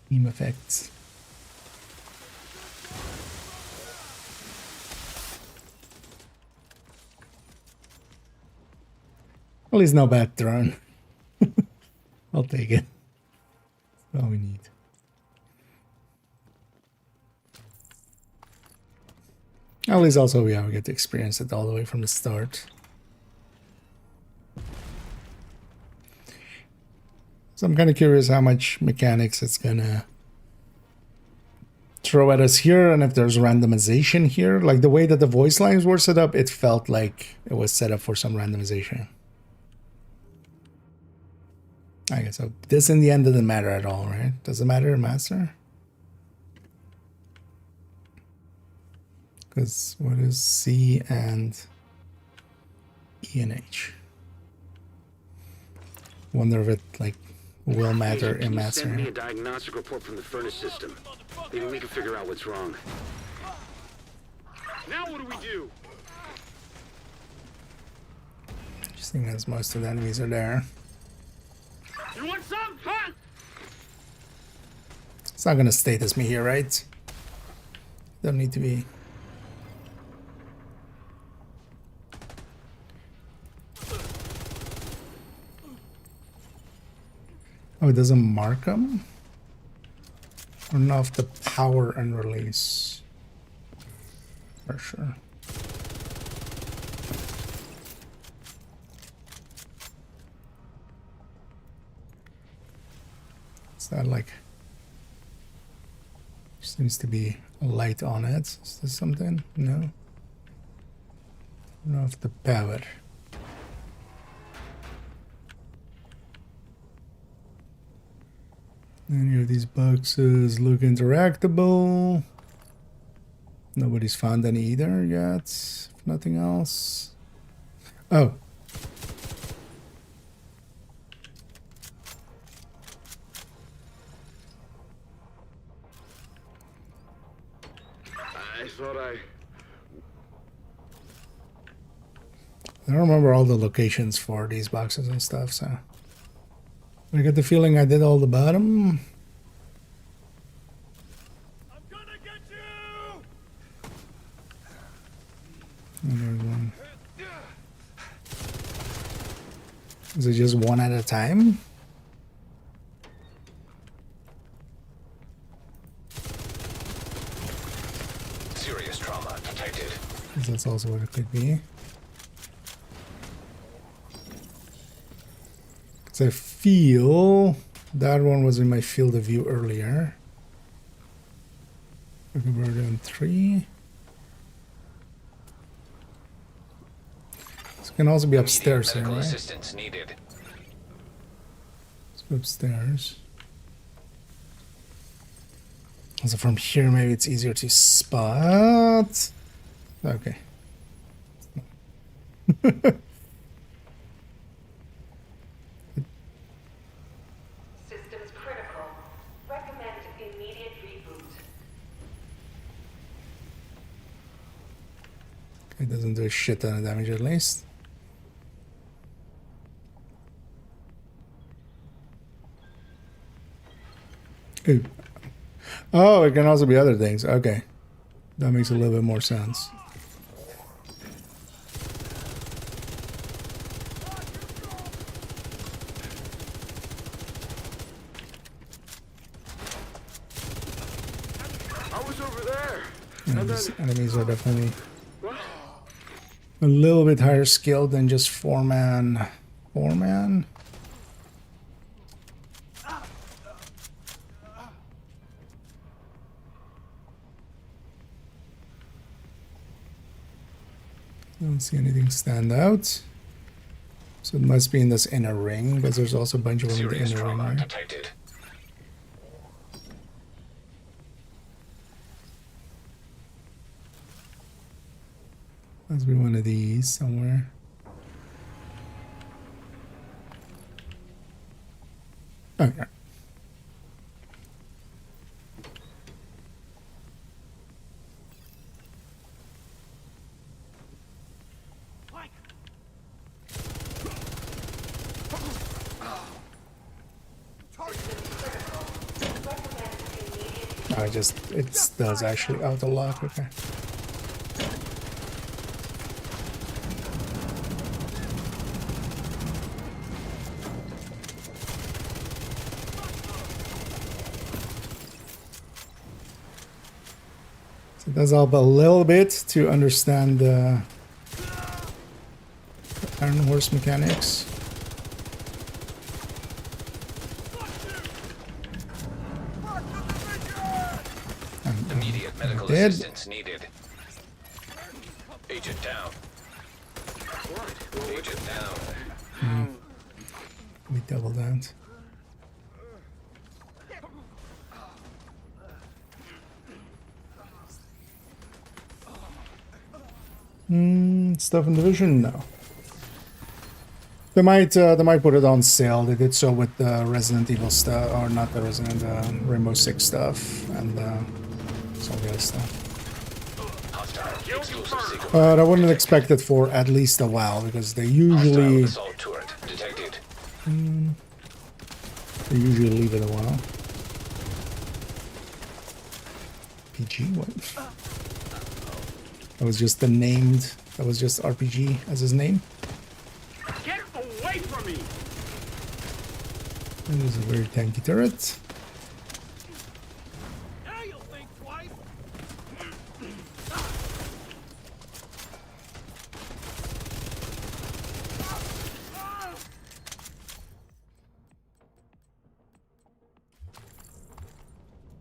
Team effects. Well, he's no bad drone. I'll take it. That's all we need. At least also we get to experience it all the way from the start. So I'm kind of curious how much mechanics it's gonna throw at us here, and if there's randomization here. Like the way that the voice lines were set up, it felt like it was set up for some randomization. I guess so. This in the end doesn't matter at all, right? Does it matter, Master? Because what is C and E and H? Wonder if it like will matter in master. Send me a diagnostic report from the furnace system. Maybe we can figure out what's wrong. Now what do we do? Interesting as most of the enemies are there. You want some? Huh? It's not gonna status me here, right? Don't need to be. Oh, it doesn't mark them? Or enough the power and release. For sure. Is that like... Seems to be a light on it. Is this something? No. Enough the power. Any of these boxes look interactable. Nobody's found any either yet. If nothing else. Oh. I thought I don't remember all the locations for these boxes and stuff, so I get the feeling I did all the bottom. I'm gonna get you! And there's one. Is it just one at a time? Serious trauma detected. That's also what it could be. Because I feel that one was in my field of view earlier. Okay, we're doing 3. This can also be upstairs here, Medical right? assistance needed. Let's go upstairs. Also from here, maybe it's easier to spot. Okay. Systems critical. Recommend immediate reboot. It doesn't do a shit ton of damage at least. Ooh. Oh, it can also be other things. Okay. That makes a little bit more sense. I was over there. Yeah, these enemies are definitely a little bit higher skilled than just 4-man. 4-man? I don't see anything stand out. So it must be in this inner ring, because there's also a bunch of them in the Serious inner ring. trauma Right? detected. Must be one of these somewhere. Oh, yeah. I just, it does actually auto lock, okay. So it does help a little bit to understand the Iron Horse mechanics. Immediate medical dead. assistance needed. Agent down. Agent down. We double down. Stuff in Division? No. They might put it on sale. They did so with the Resident Evil stuff, or not the Resident, Rainbow Six stuff, and some of the other stuff. But I wouldn't expect it for at least a while, because they usually leave it a while. PG? What? That was just the named. That was just RPG as his name. Get away from me! That is a very tanky turret. Now you'll think twice.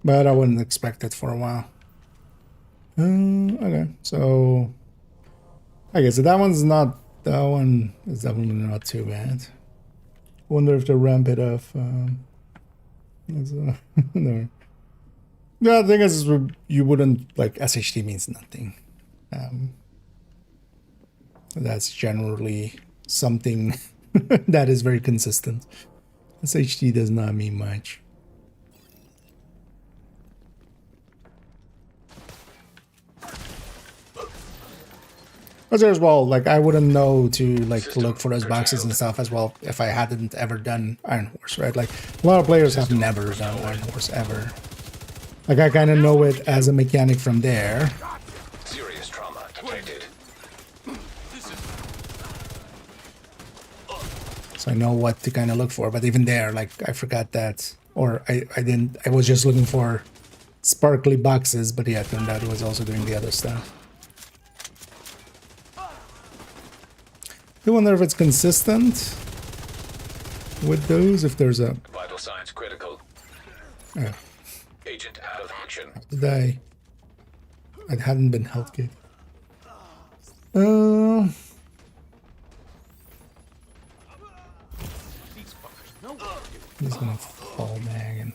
But I wouldn't expect it for a while. Okay, so I guess that one's not. That one is definitely not too bad. Wonder if they ramp it up. No. The thing is, you wouldn't like SHD means nothing. That's generally something that is very consistent. SHD does not mean much. As well, like I wouldn't know to like look for those boxes and stuff as well if I hadn't ever done Iron Horse, right? Like a lot of players have never done Iron Horse ever. Like I kind of know it as a mechanic from there. Serious trauma detected. So I know what to kind of look for, but even there, like I forgot that, or I didn't. I was just looking for sparkly boxes, but yeah, turned out it was also doing the other stuff. I wonder if it's consistent with those, if there's a... Vital signs critical. Oh. Agent out of action. How did I hadn't been health kit. He's gonna fall back and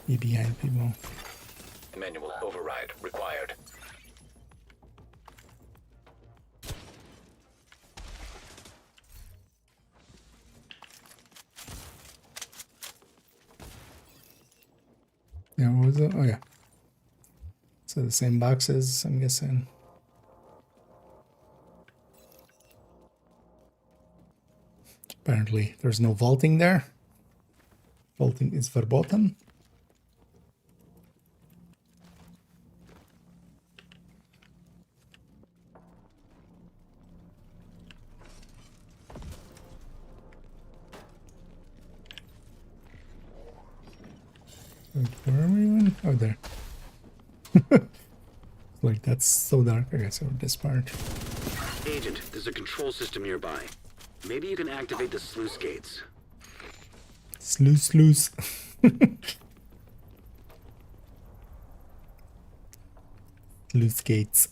be behind people. Manual override required. Yeah, what was it? Oh, yeah. So the same boxes, I'm guessing. Apparently, there's no vaulting there. Vaulting is verboten. Where are we even? Oh, there. Like, that's so dark. Okay, so this part. Agent, there's a control system nearby. Maybe you can activate the sluice gates. Sluice. Sluice gates.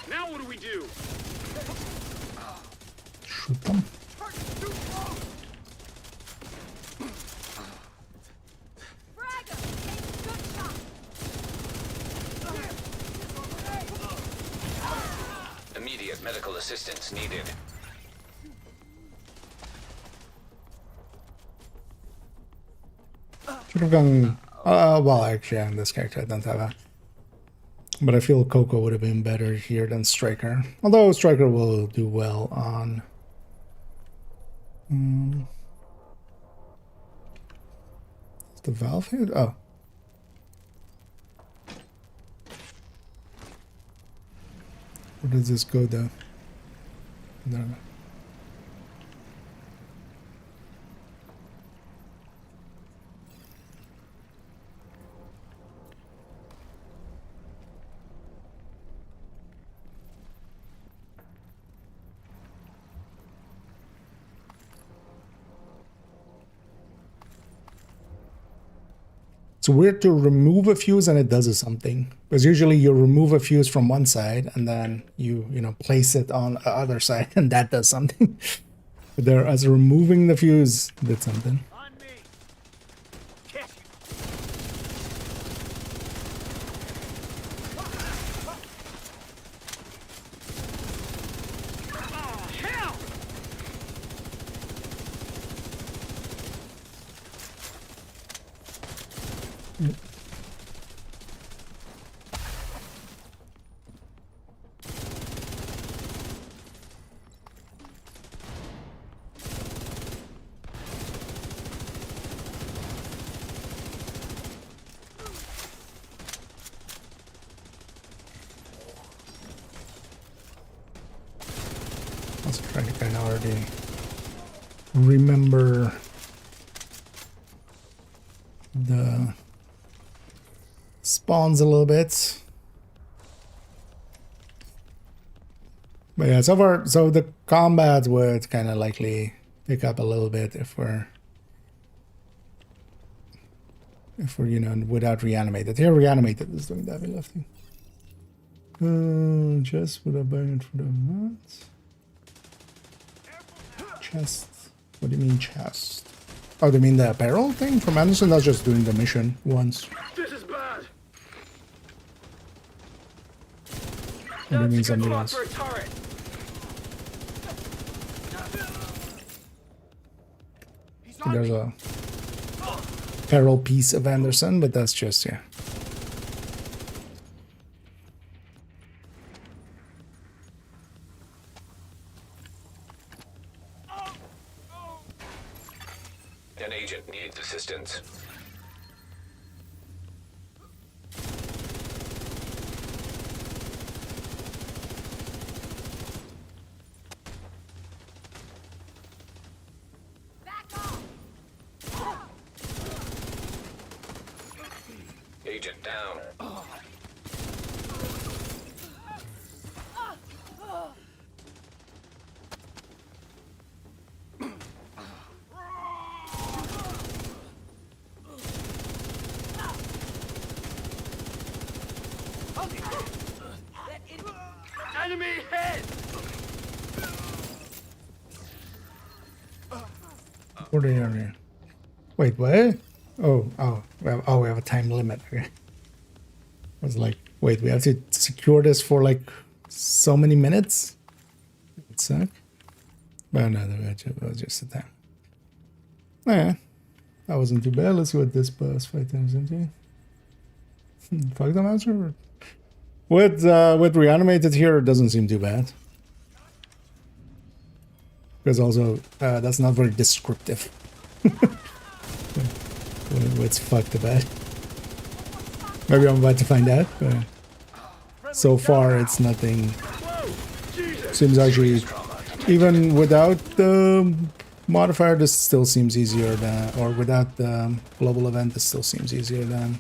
Now what do we do? Shoot them. Immediate medical assistance needed. Should have gone. Well, actually, on this character, I don't have a. But I feel Coco would have been better here than Striker. Although Striker will do well on. The valve here? Oh. Where does this go though? There. It's weird to remove a fuse and it does something. Because usually you remove a fuse from one side and then you know, place it on the other side and that does something. But there, as removing the fuse did something. Trying to kind of already remember the spawns a little bit. But yeah, so far, so the combat would kind of likely pick up a little bit if we're you know, without reanimated. Here, reanimated is doing the heavy lifting. Just with a bayonet for the what? Chest. What do you mean chest? Oh, do you mean the apparel thing from Anderson? That's just doing the mission once. This is bad. What do you mean something else? There's a apparel piece of Anderson, but that's just, yeah. An agent needs assistance. Agent down. Enemy hit! What are you doing? Wait, what? Oh, we have a time limit. Okay. I was like, wait, we have to secure this for like so many minutes? It suck. But no, it was just a time. Yeah, that wasn't too bad. Let's see what this boss fight turns into. Fuck the monster. With reanimated here, it doesn't seem too bad. Because also, that's not very descriptive. What's fucked about? Maybe I'm about to find out, but so far it's nothing. Seems actually, even without the modifier, this still seems easier than, or without the global event, this still seems easier than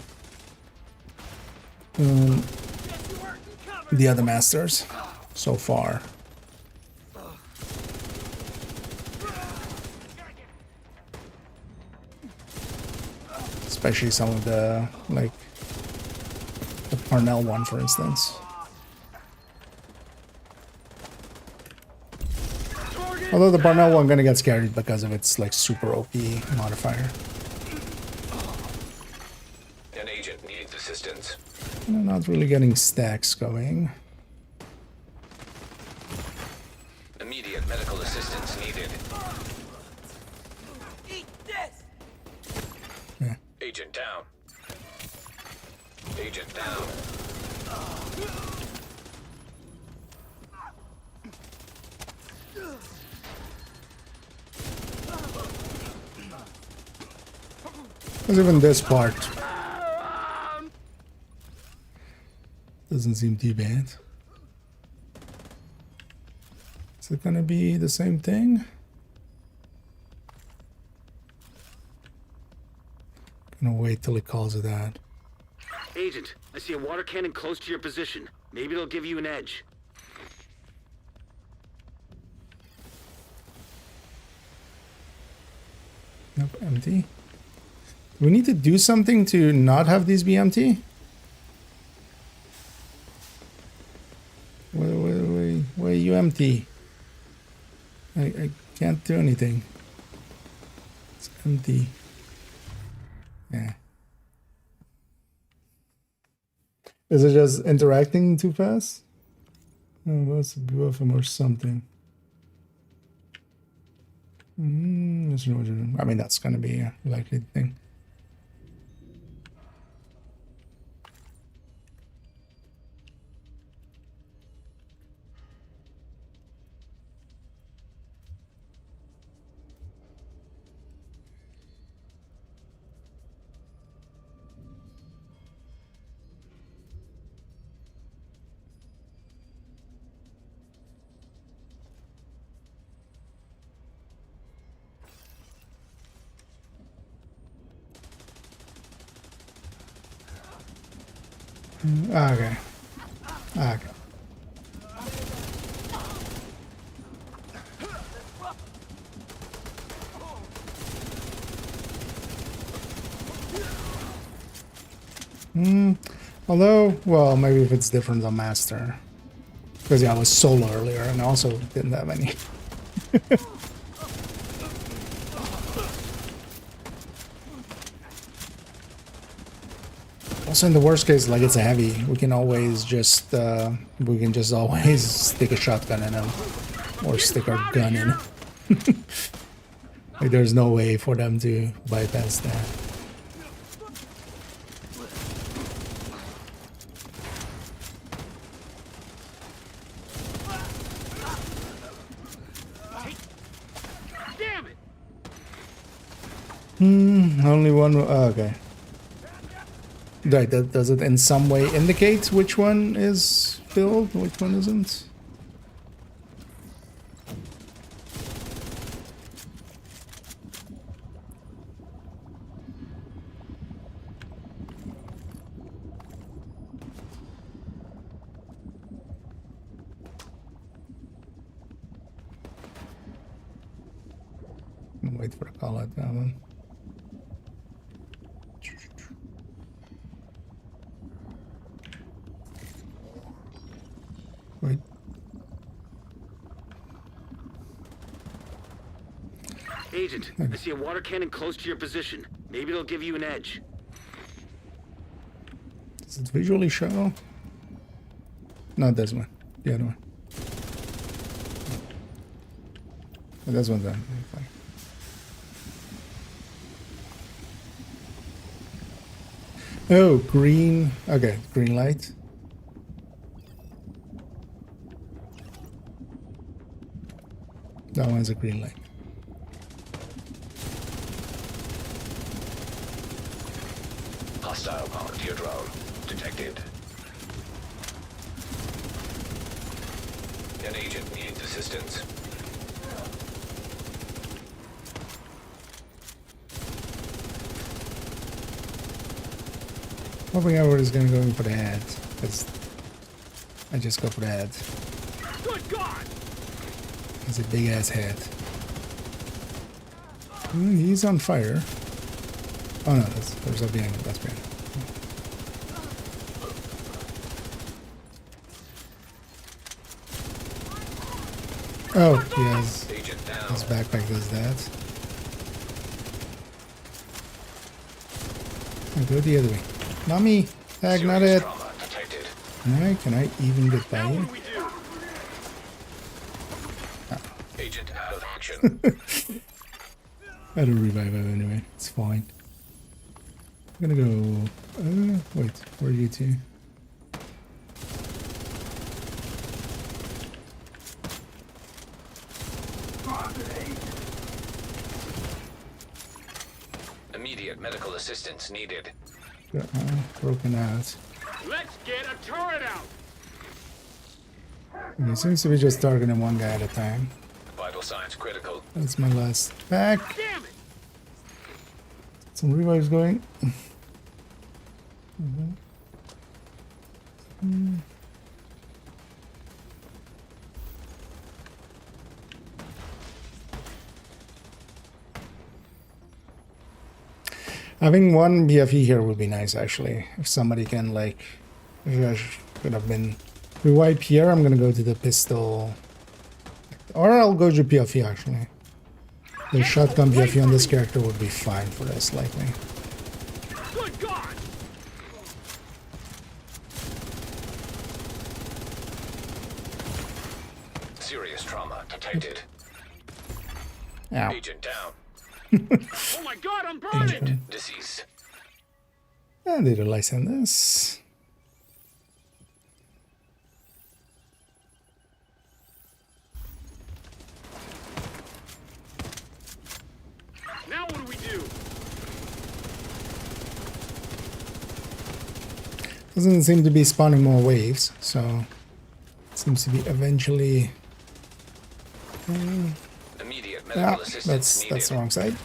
the other masters so far. Especially some of the, like, the Parnell one, for instance. Although the Parnell one gonna get scared because of its, like, super OP modifier. An agent needs assistance. I'm not really getting stacks going. Immediate medical assistance needed. Eat this! Yeah. Agent down. Agent down. Because even this part doesn't seem too bad. Is it gonna be the same thing? Gonna wait till he calls it out. Agent, I see a water cannon close to your position. Maybe it'll give you an edge. Nope, empty. we need to do something to not have these be empty? Why are you empty? I can't do anything. It's empty. Yeah. Is it just interacting too fast? Oh, let's go off him or something. I mean, that's gonna be a likely thing. Okay. Okay. Although, well, maybe if it's different on Master. Because, yeah, I was solo earlier and I also didn't have any. Also, in the worst case, like it's a heavy, we can always just always stick a shotgun in him, or stick our gun in. Like there's no way for them to bypass that. Damn it! Only one. Oh, okay. Right, does it in some way indicate which one is filled, which one isn't? I'll wait for a call out that one. Wait. Agent, I see a water cannon close to your position. Maybe it'll give you an edge. Does it visually show? Not this one. The other one. Oh, this one's done. Okay. Oh, green. Okay, green light. That one's a green light. Hostile volunteer drone detected. An agent needs assistance. Hoping everybody's gonna go in for the head. I just go for the head. Good God! It's a big ass head. He's on fire. Oh no, there's a behind him. That's behind him. Oh, he has his backpack does that. I'll go the other way. Not me. Tag, not it. Can I even get by you? Agent out of action. I don't revive him anyway. It's fine. I'm gonna go. Wait, where are you two? Immediate medical assistance needed. Broken out. Let's get a turret out! He seems to be just targeting one guy at a time. Vital signs critical. That's my last pack. Damn it! Some revives going. Having one BFE here would be nice, actually. If somebody can, like... I could have been... We wipe here, I'm gonna go to the pistol... Or I'll go to PFE, actually. The shotgun PFE on this character would be fine for us, likely. Good God! Serious trauma detected. Ow. Agent down. Oh my God, I'm burning! Deceased. I need a license this. Now what do we do? Doesn't seem to be spawning more waves, so it seems to be eventually. Immediate medical Yeah, assistance needed. that's the wrong side.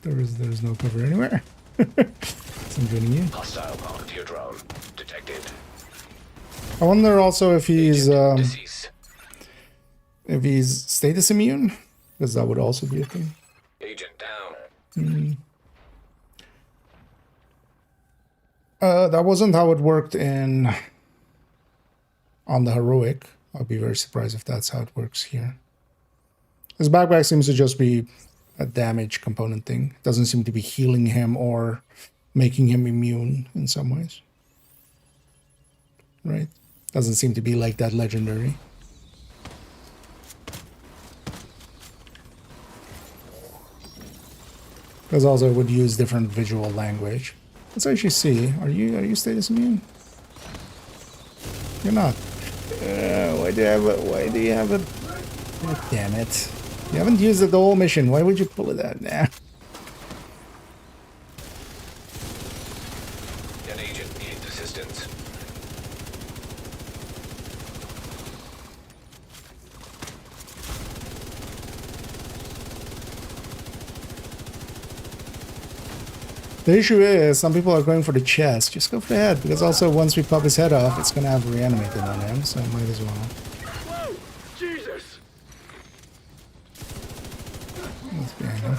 There's no cover anywhere. So I'm joining you. Hostile volunteer drone detected. I wonder also if he's Deceased. if he's status immune, because that would also be a thing. Agent down. That wasn't how it worked on the heroic. I'll be very surprised if that's how it works here. His backpack seems to just be a damage component thing. It doesn't seem to be healing him or making him immune in some ways. Right? Doesn't seem to be like that legendary. Because also it would use different visual language. Let's actually see. Are you status immune? You're not. Why do you have a... God damn it. You haven't used it the whole mission. Why would you pull it out now? An agent needs assistance. The issue is, some people are going for the chest. Just go for the head, because also once we pop his head off, it's gonna have reanimated on him, so might as well. Whoa! Jesus! That's behind him.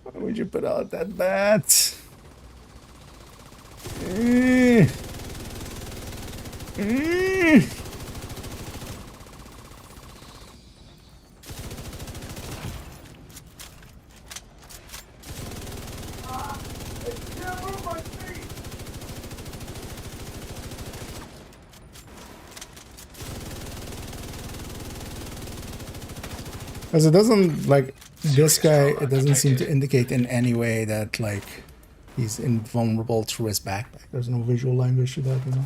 Why would you put out that bat? Because it doesn't, like, this guy, it doesn't seem to indicate in any way that, like, he's invulnerable through his backpack. There's no visual language to that, you know.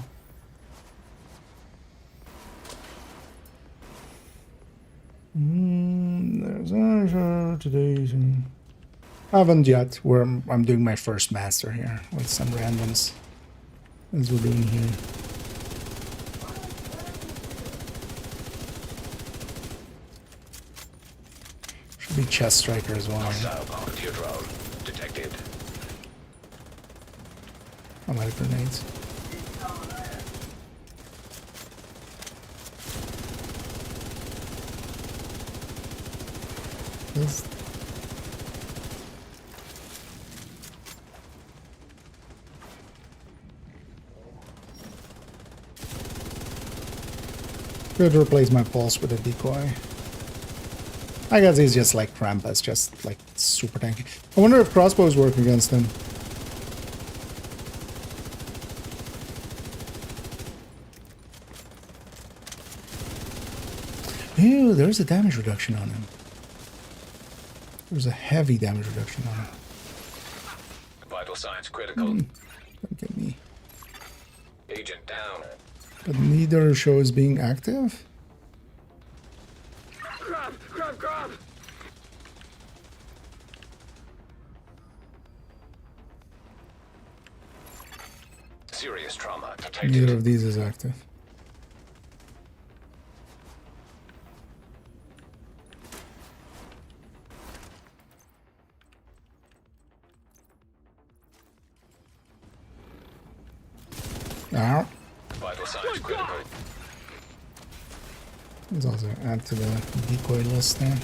There's today's. I haven't yet. Where I'm doing my first master here with some randoms, as we're doing here. Should be chest striker as well. Hostile volunteer drone detected. I'm out of grenades. This. Could replace my pulse with a decoy. I guess he's just like Krampus, just like super tanky. I wonder if crossbows work against him. Ew, there's a damage reduction on him. There's a heavy damage reduction on him. Vital signs critical. Don't get me. Agent down. But neither shows being active. Grab! Grab! Grab! Serious trauma detected. Neither of these is active. Ow. Vital signs critical. Let's also add to the decoy list there.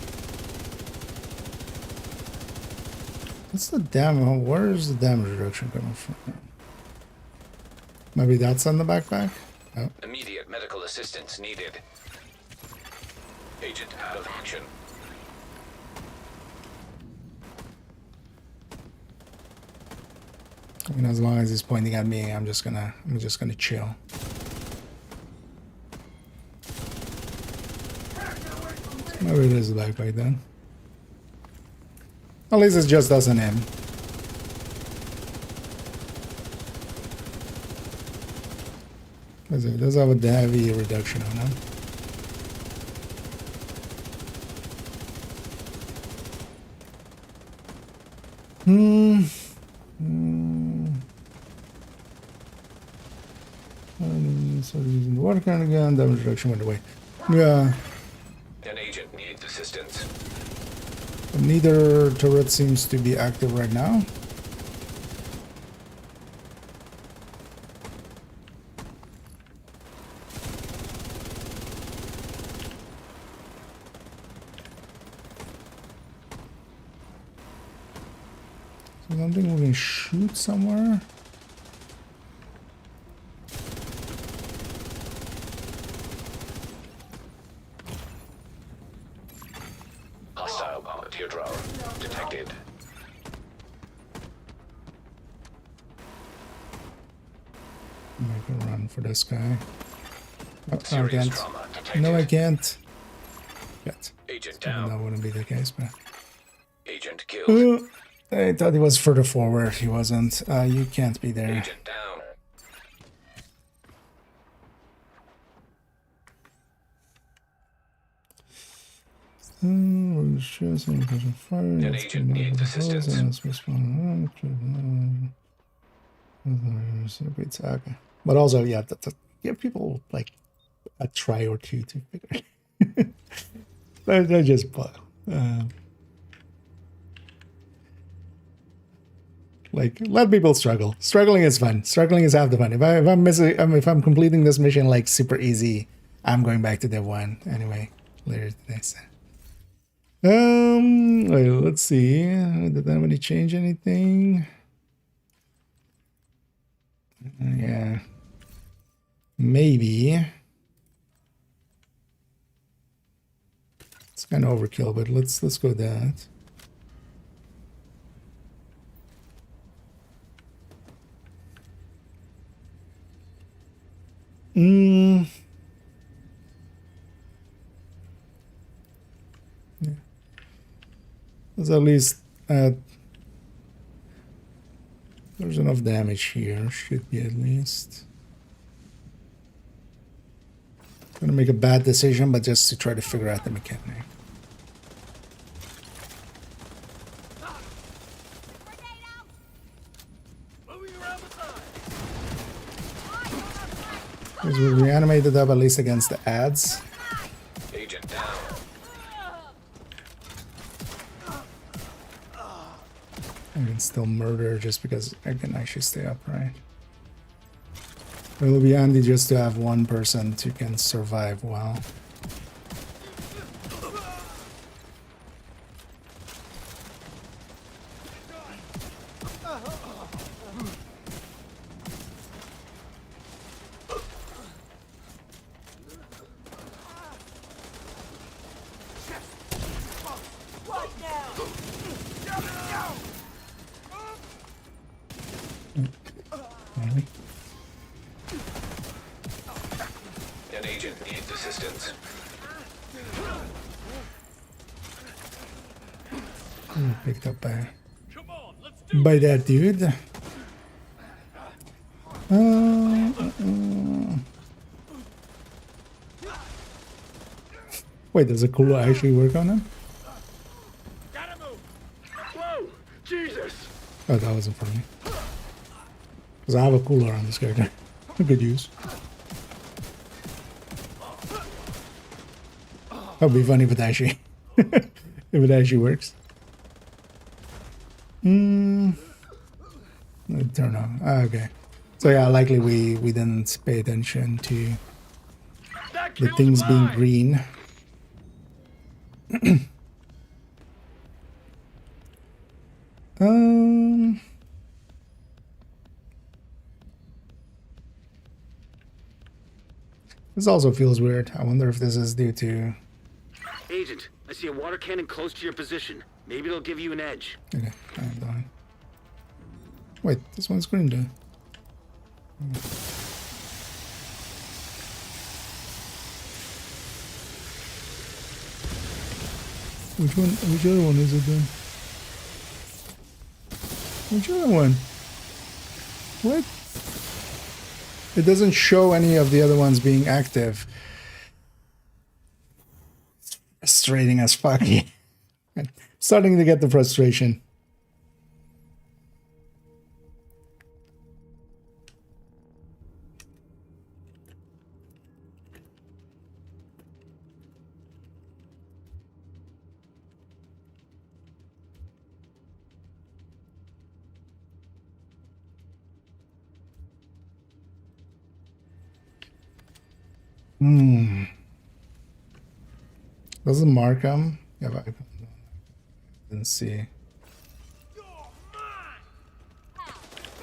What's the damage? Where's the damage reduction coming from? Maybe that's on the backpack? Oh. Immediate medical assistance needed. Agent out of action. I mean, as long as he's pointing at me, I'm just gonna chill. Maybe it is a backpack then. At least it's just us and him. It does have a heavy reduction on him. So using the water cannon again, damage reduction went away. Yeah. An agent needs assistance. Neither turret seems to be active right now. So I don't think we can shoot somewhere. Hostile volunteer drone detected. Make a run for this guy. Oh, I Serious can't. trauma detected. No, I can't. Yet. Agent That down. wouldn't be the case, but. Agent killed. I thought he was further forward. He wasn't. You can't be there. Agent down. An agent needs assistance. Okay. But also, yeah, give people like a try or two to figure it. They're just like, let people struggle. Struggling is fun. Struggling is half the fun. If I'm completing this mission like super easy, I'm going back to Dev 1 anyway later today. So. Wait, let's see. Did anybody change anything? Yeah. Maybe. It's kind of overkill, but let's go with that. Yeah. There's at least there's enough damage here. Should be at least. Gonna make a bad decision, but just to try to figure out the mechanic. Because we reanimated up at least against the ads. Agent down. I can still murder just because I can actually stay upright. It will be handy just to have one person who can survive well. An agent needs assistance. Picked up by that dude. Wait, does a cooler actually work on him? Whoa! Jesus! Oh, that wasn't for me. Because I have a cooler on this character. Good use. That would be funny if it actually, if it actually works. Turn on. Okay. So yeah, likely we didn't pay attention to the things being green. This also feels weird. I wonder if this is due to... Agent, I see a water cannon close to your position. Maybe it'll give you an edge. Okay, I'm done. Wait, this one's green though. Which other one is it then? Which other one? What? It doesn't show any of the other ones being active. It's frustrating as fuck. I'm starting to get the frustration. Doesn't mark them? Yeah, but I didn't see.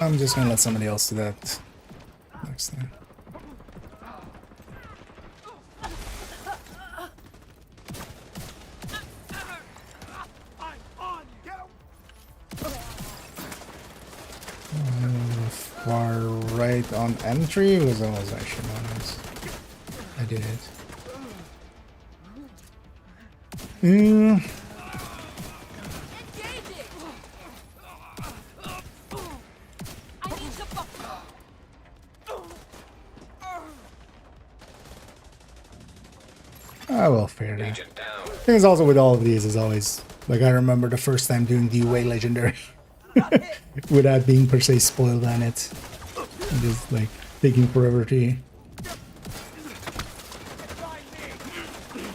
I'm just gonna let somebody else do that next time. Far right on entry was almost actually honest. I did it. I will figure it out. Thing is also with all of these is always like I remember the first time doing the UA legendary without being per se spoiled on it. And just like taking forever to.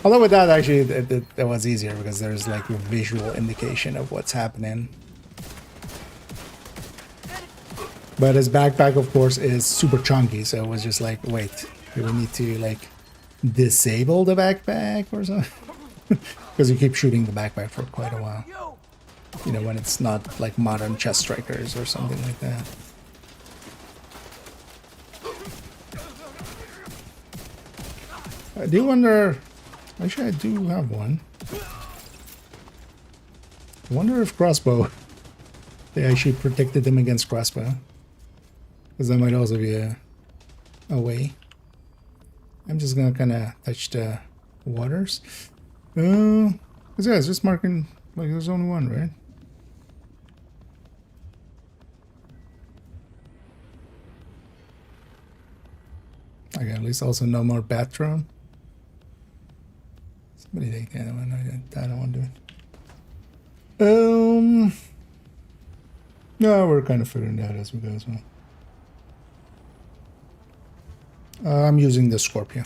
Although with that actually that was easier because there's like a visual indication of what's happening. But his backpack of course is super chunky, so it was just like, wait, do we need to like disable the backpack or something? Because you keep shooting the backpack for quite a while. You know, when it's not like modern chest strikers or something like that. I do wonder... Actually, I do have one. I wonder if crossbow... They actually protected them against crossbow. Because that might also be a way. I'm just gonna kind of touch the waters. Yeah, it's just marking... Like, there's only one, right? Okay, at least also no more bathroom. Somebody take the other one. I don't want to do it. No, we're kind of figuring it out as we go as well. I'm using the Scorpio,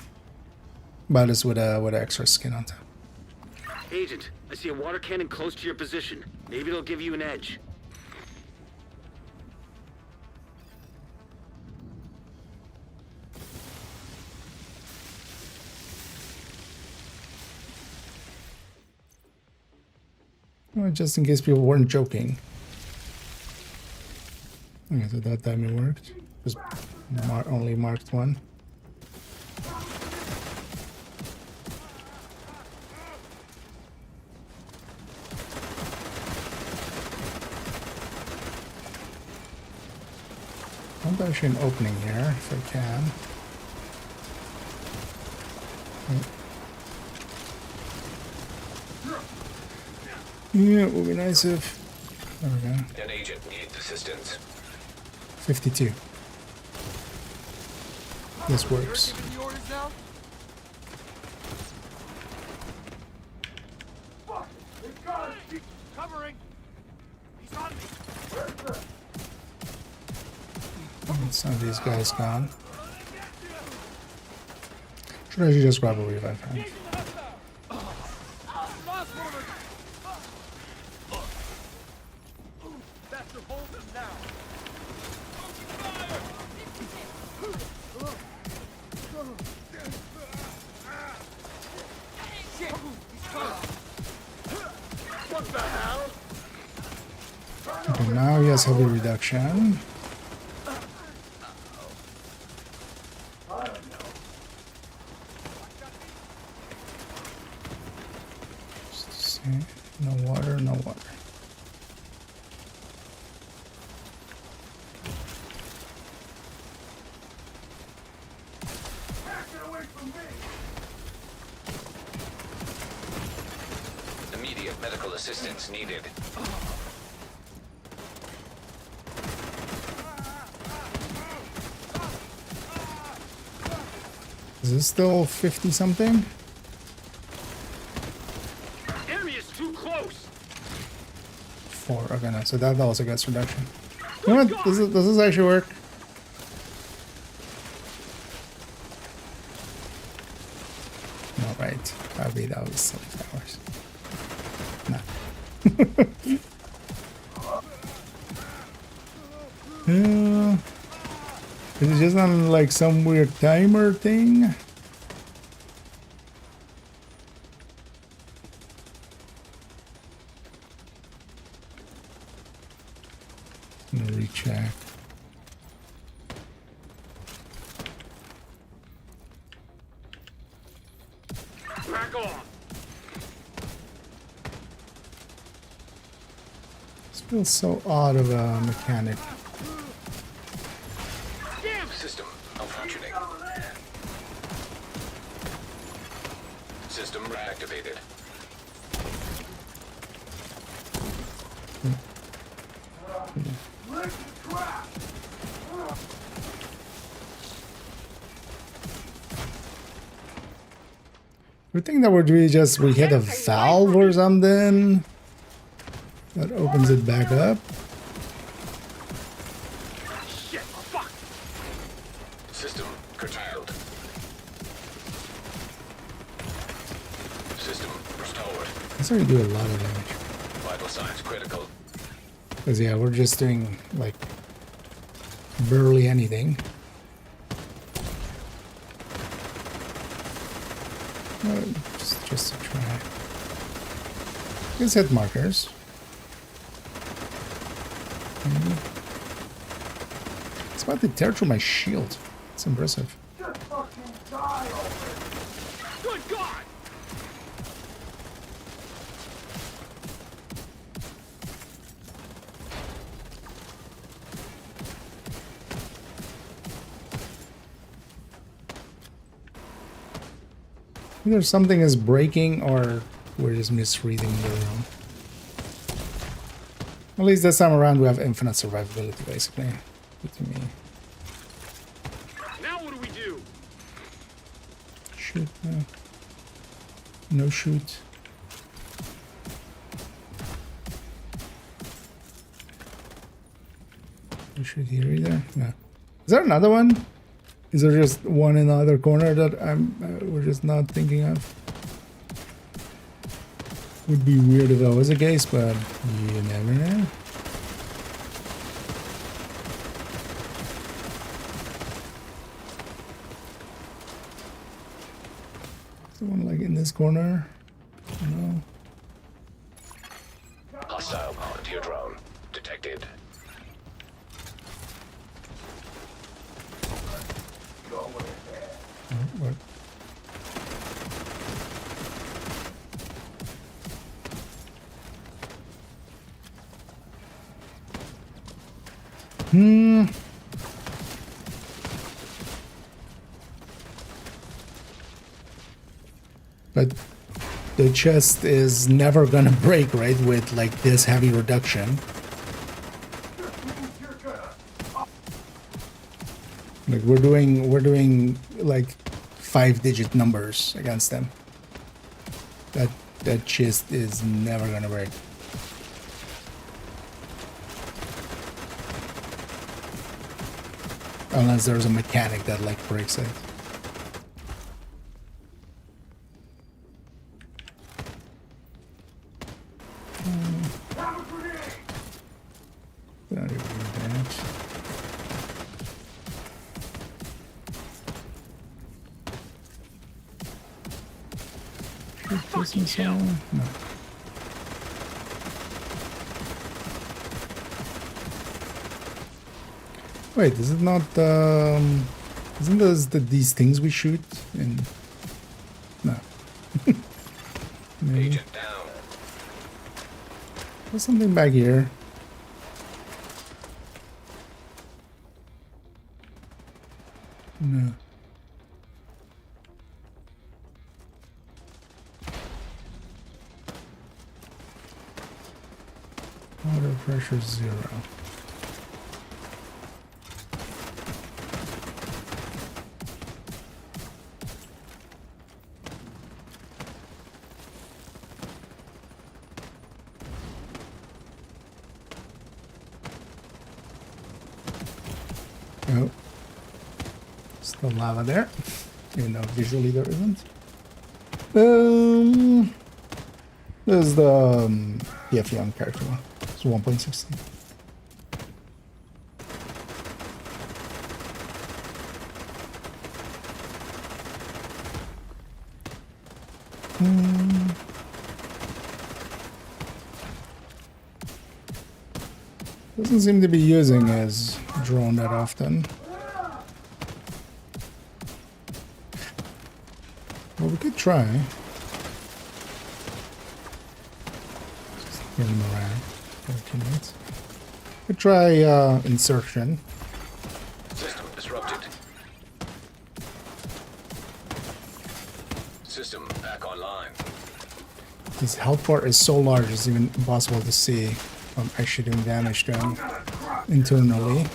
but it's with extra skin on top. Agent, I see a water cannon close to your position. Maybe it'll give you an edge. Well, just in case people weren't joking. Okay, so that time it worked. Just only marked one. I'm actually an opening here if I can. Yeah, it would be nice if... There we go. An agent needs assistance. 52. This works. Some of these guys gone. Should I just grab a revive hand? just heavy reduction. Just see. No water, no water. Immediate medical assistance needed. Is this still 50 something? Enemy is too close. 4. Okay, no, so that also gets reduction. You know what? Does this actually work? No, right. Probably that was 7 hours. No. Is it just on like some weird timer thing? I'm gonna recheck. Back on. This feels so odd of a mechanic. System malfunctioning. System reactivated. We think that would be just we hit a valve or something that opens it back up. Shit, fuck. System curtailed. System restored. That's how you do a lot of damage. Vital signs critical. Because yeah, we're just doing like barely anything. Just to try. Let's hit markers. It's about to tear through my shield. It's impressive. Just fucking die already. Good God. Either something is breaking or we're just misreading the room. At least this time around we have infinite survivability, basically. Good to me. Now what do we do? Shoot, no. No shoot. No shoot here either. No. Is there another one? Is there just one in the other corner that we're just not thinking of? Would be weird if that was the case, but you never know. Someone like in this corner? No. Hostile volunteer drone detected. What? But the chest is never gonna break, right? With like this heavy reduction. Like we're doing like 5-digit numbers against them. That chest is never gonna break. Unless there's a mechanic that like breaks it. Not even that. Fucking hell. No. Wait, is it not, isn't this these things we shoot in? No. Maybe. Agent down. There's something back here. No. Water pressure 0. Oh. Still lava there. Even though visually there isn't. There's the PF Young character one. It's 1.16. Doesn't seem to be using his drone that often. Well, we could try. Just turn him around. 13 minutes. Could try insertion. System disrupted. System back online. His health bar is so large it's even impossible to see if I'm actually doing damage to him internally.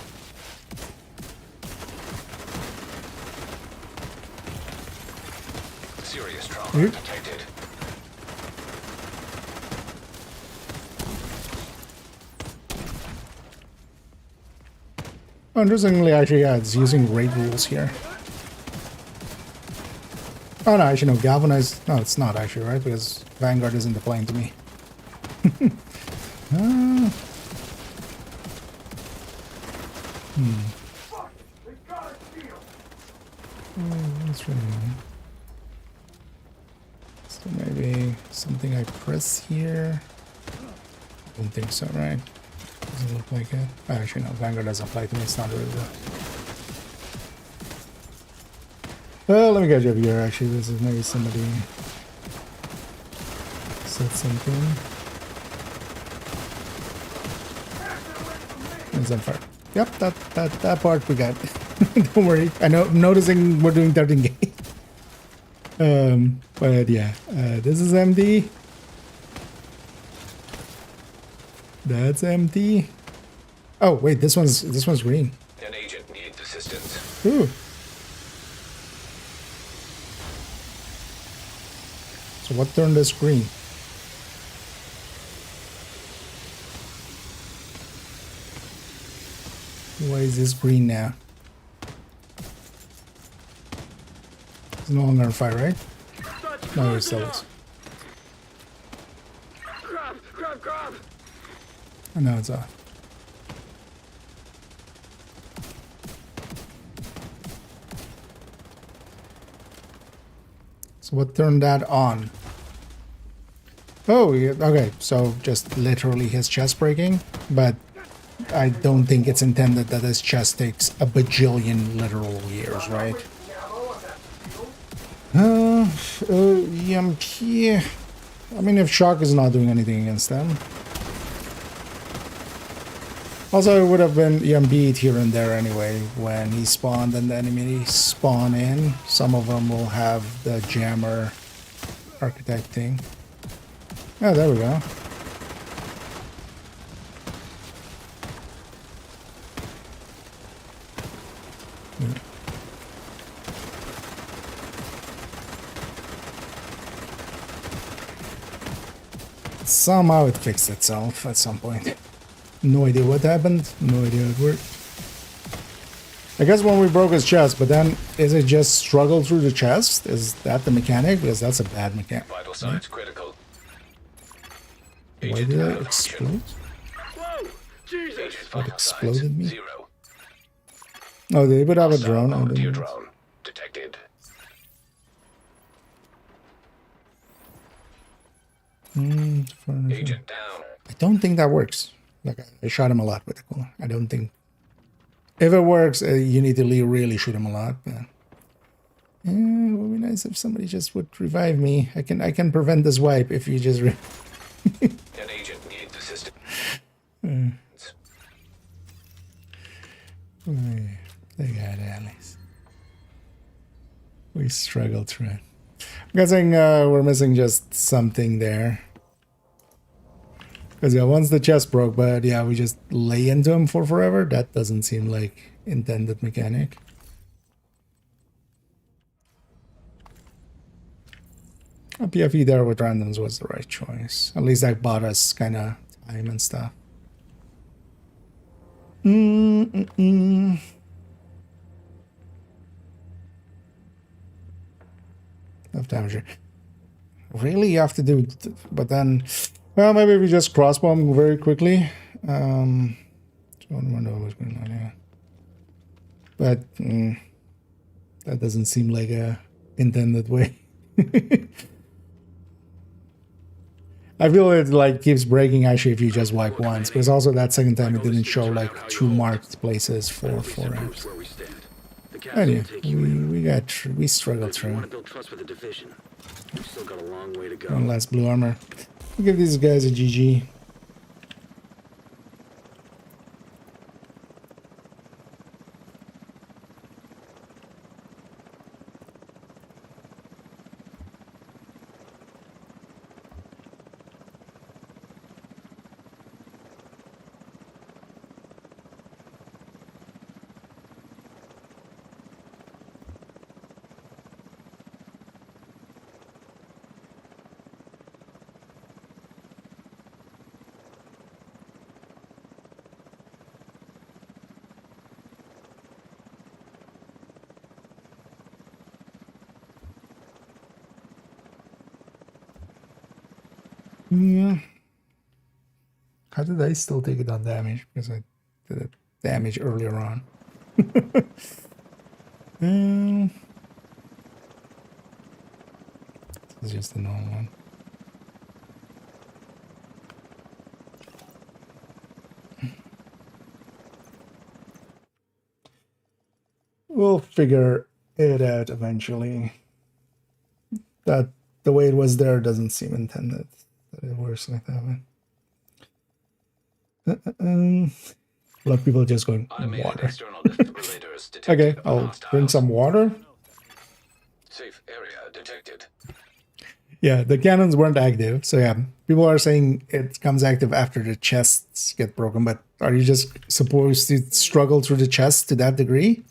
Serious trauma detected. Oh, interestingly, actually, yeah, it's using great rules here. Oh no, actually no, galvanized. No, it's not actually, right? Because Vanguard isn't applying to me. That's really annoying. So maybe something I press here. I don't think so, right? Doesn't look like it. Oh, actually, no, Vanguard doesn't apply to me. It's not really good. Well, let me get you over here. Actually, this is maybe somebody said something. It's on fire. Yep, that part we got. Don't worry. I know. I'm noticing we're doing 13 game. But yeah, this is empty. That's empty. Oh wait, this one's green. An agent needs assistance. Ooh. So what turned this green? Why is this green now? It's no longer on fire, right? No, it still is. Grab! Oh, no, it's off. So what turned that on? Oh, yeah, okay. So just literally his chest breaking, but I don't think it's intended that his chest takes a bajillion literal years, right? EMP. I mean, if shock is not doing anything against them. Also, it would have been EMP'd here and there anyway when he spawned and the enemy spawn in. Some of them will have the jammer archetype thing. Oh, there we go. Yeah. Somehow it fixed itself at some point. No idea what happened. No idea how it worked. I guess when we broke his chest, but then is it just struggle through the chest? Is that the mechanic? Because that's a bad mechanic. Vital signs critical. Why Agent did out it of explode? Whoa! Jesus! Agent What vital exploded signs me? 0. Oh, they would have a Hostile drone. I mode to your didn't- drone detected. Agent down. I don't think that works. Like I shot him a lot with the cooler. I don't think If it works, you need to really shoot him a lot. But yeah, it would be nice if somebody just would revive me. I can prevent this wipe if you just. An agent needs assistance. They got Alice. We struggled through it. I'm guessing we're missing just something there. Because yeah, once the chest broke, but yeah, we just lay into him for forever. That doesn't seem like intended mechanic. A PFE there with randoms was the right choice. At least that bought us kind of time and stuff. Enough damage. Really, you have to do, but then, well, maybe we just crossbow him very quickly. Don't wonder what's going on here. But that doesn't seem like a intended way. I feel it like keeps breaking actually if you just wipe once, because also that second time it didn't show like 2 marked places for it. Anyway, we struggled through. One last blue armor. I'll give these guys a GG. Yeah. How did I still take it on damage? Because I did it damage earlier on. This is just a normal one. We'll figure it out eventually. That the way it was there doesn't seem intended. That it works like that way. A lot of people just going water. Okay, I'll bring some water. Safe area detected. Yeah, the cannons weren't active, so yeah, people are saying it comes active after the chests get broken, but are you just supposed to struggle through the chest to that degree?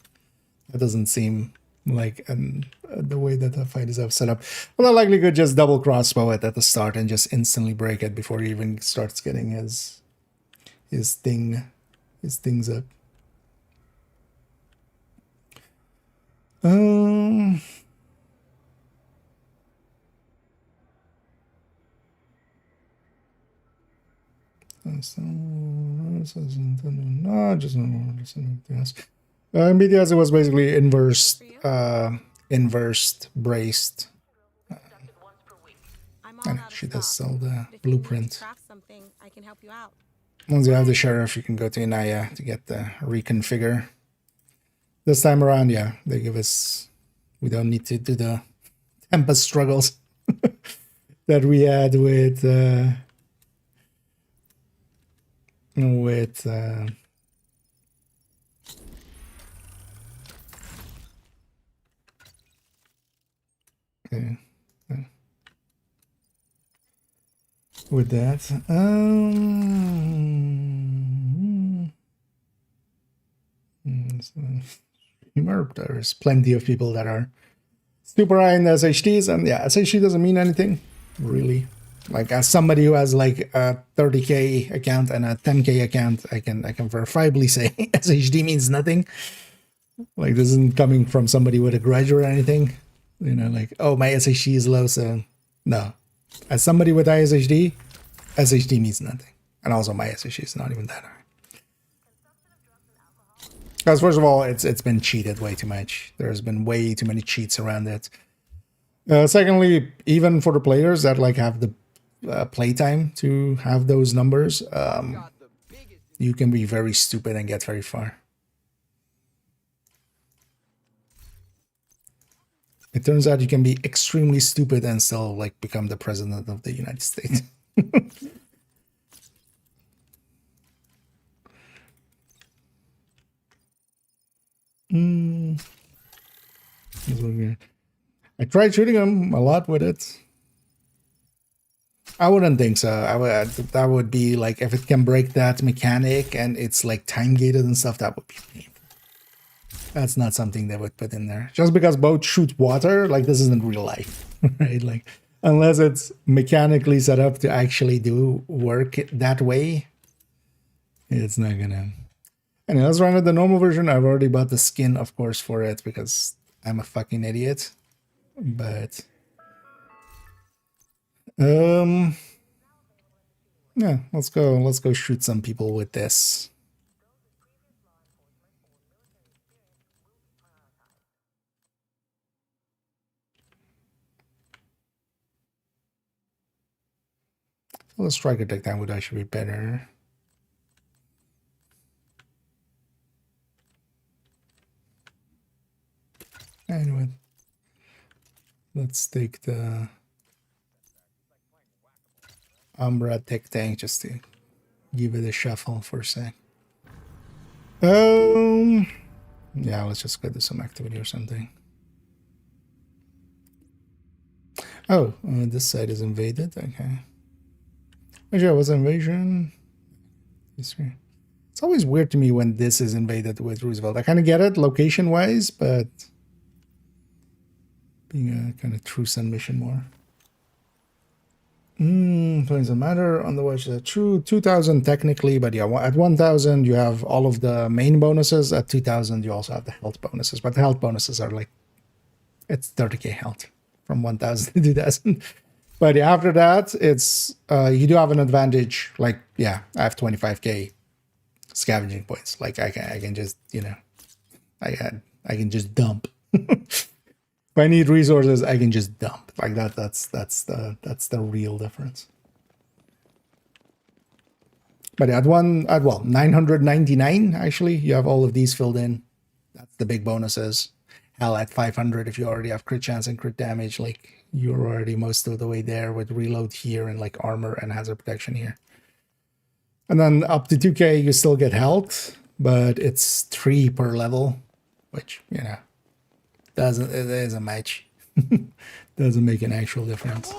That doesn't seem like the way that the fight is set up. Well, I likely could just double crossbow it at the start and just instantly break it before he even starts getting his things up. No, just anything else. BDS, it was basically inversed braced. And she does sell the blueprint. Once you have the sheriff, you can go to Inaya to get the reconfigure. This time around, yeah, they give us. We don't need to do the Tempest struggles that we had with. Okay. With that, there's plenty of people that are super high in the SHDs, and yeah, SHD doesn't mean anything, really. Like, as somebody who has like a 30k account and a 10k account, I can verifiably say SHD means nothing. Like, this isn't coming from somebody with a grudge or anything. You know, like, oh, my SHD is low, so no. As somebody with ISHD, SHD means nothing. And also my SHD is not even that high. Because first of all, it's been cheated way too much. There's been way too many cheats around it. Secondly, even for the players that like have the playtime to have those numbers, you can be very stupid and get very far. It turns out you can be extremely stupid and still like become the president of the United States. I tried shooting him a lot with it. I wouldn't think so. That would be like, if it can break that mechanic and it's like time gated and stuff, that would be painful. That's not something they would put in there. Just because boats shoot water, like this isn't real life, right? Like unless it's mechanically set up to actually do work that way, it's not gonna. Anyway, let's run it the normal version. I've already bought the skin, of course, for it because I'm a fucking idiot. But yeah, let's go shoot some people with this. Well, striker takedown would actually be better. Anyway, let's take the Umbra tech tank just to give it a shuffle for a sec. Yeah, let's just go do some activity or something. Oh, this side is invaded. Okay. Actually, was invasion. It's always weird to me when this is invaded with Roosevelt. I kind of get it location-wise, but being a kind of true sun mission more. Doesn't matter. On the watch, true 2,000 technically, but yeah, at 1,000 you have all of the main bonuses. At 2,000 you also have the health bonuses, but the health bonuses are like, it's 30k health from 1,000 to 2,000. But yeah, after that, it's you do have an advantage. Like, yeah, I have 25k scavenging points. Like I can just, you know, I can just dump. If I need resources, I can just dump. Like that's the real difference. But at 999 actually, you have all of these filled in. That's the big bonuses. Hell, at 500, if you already have crit chance and crit damage, like you're already most of the way there with reload here and like armor and hazard protection here. And then up to 2k, you still get health, but it's 3 per level, which, you know, it isn't much. Doesn't make an actual difference.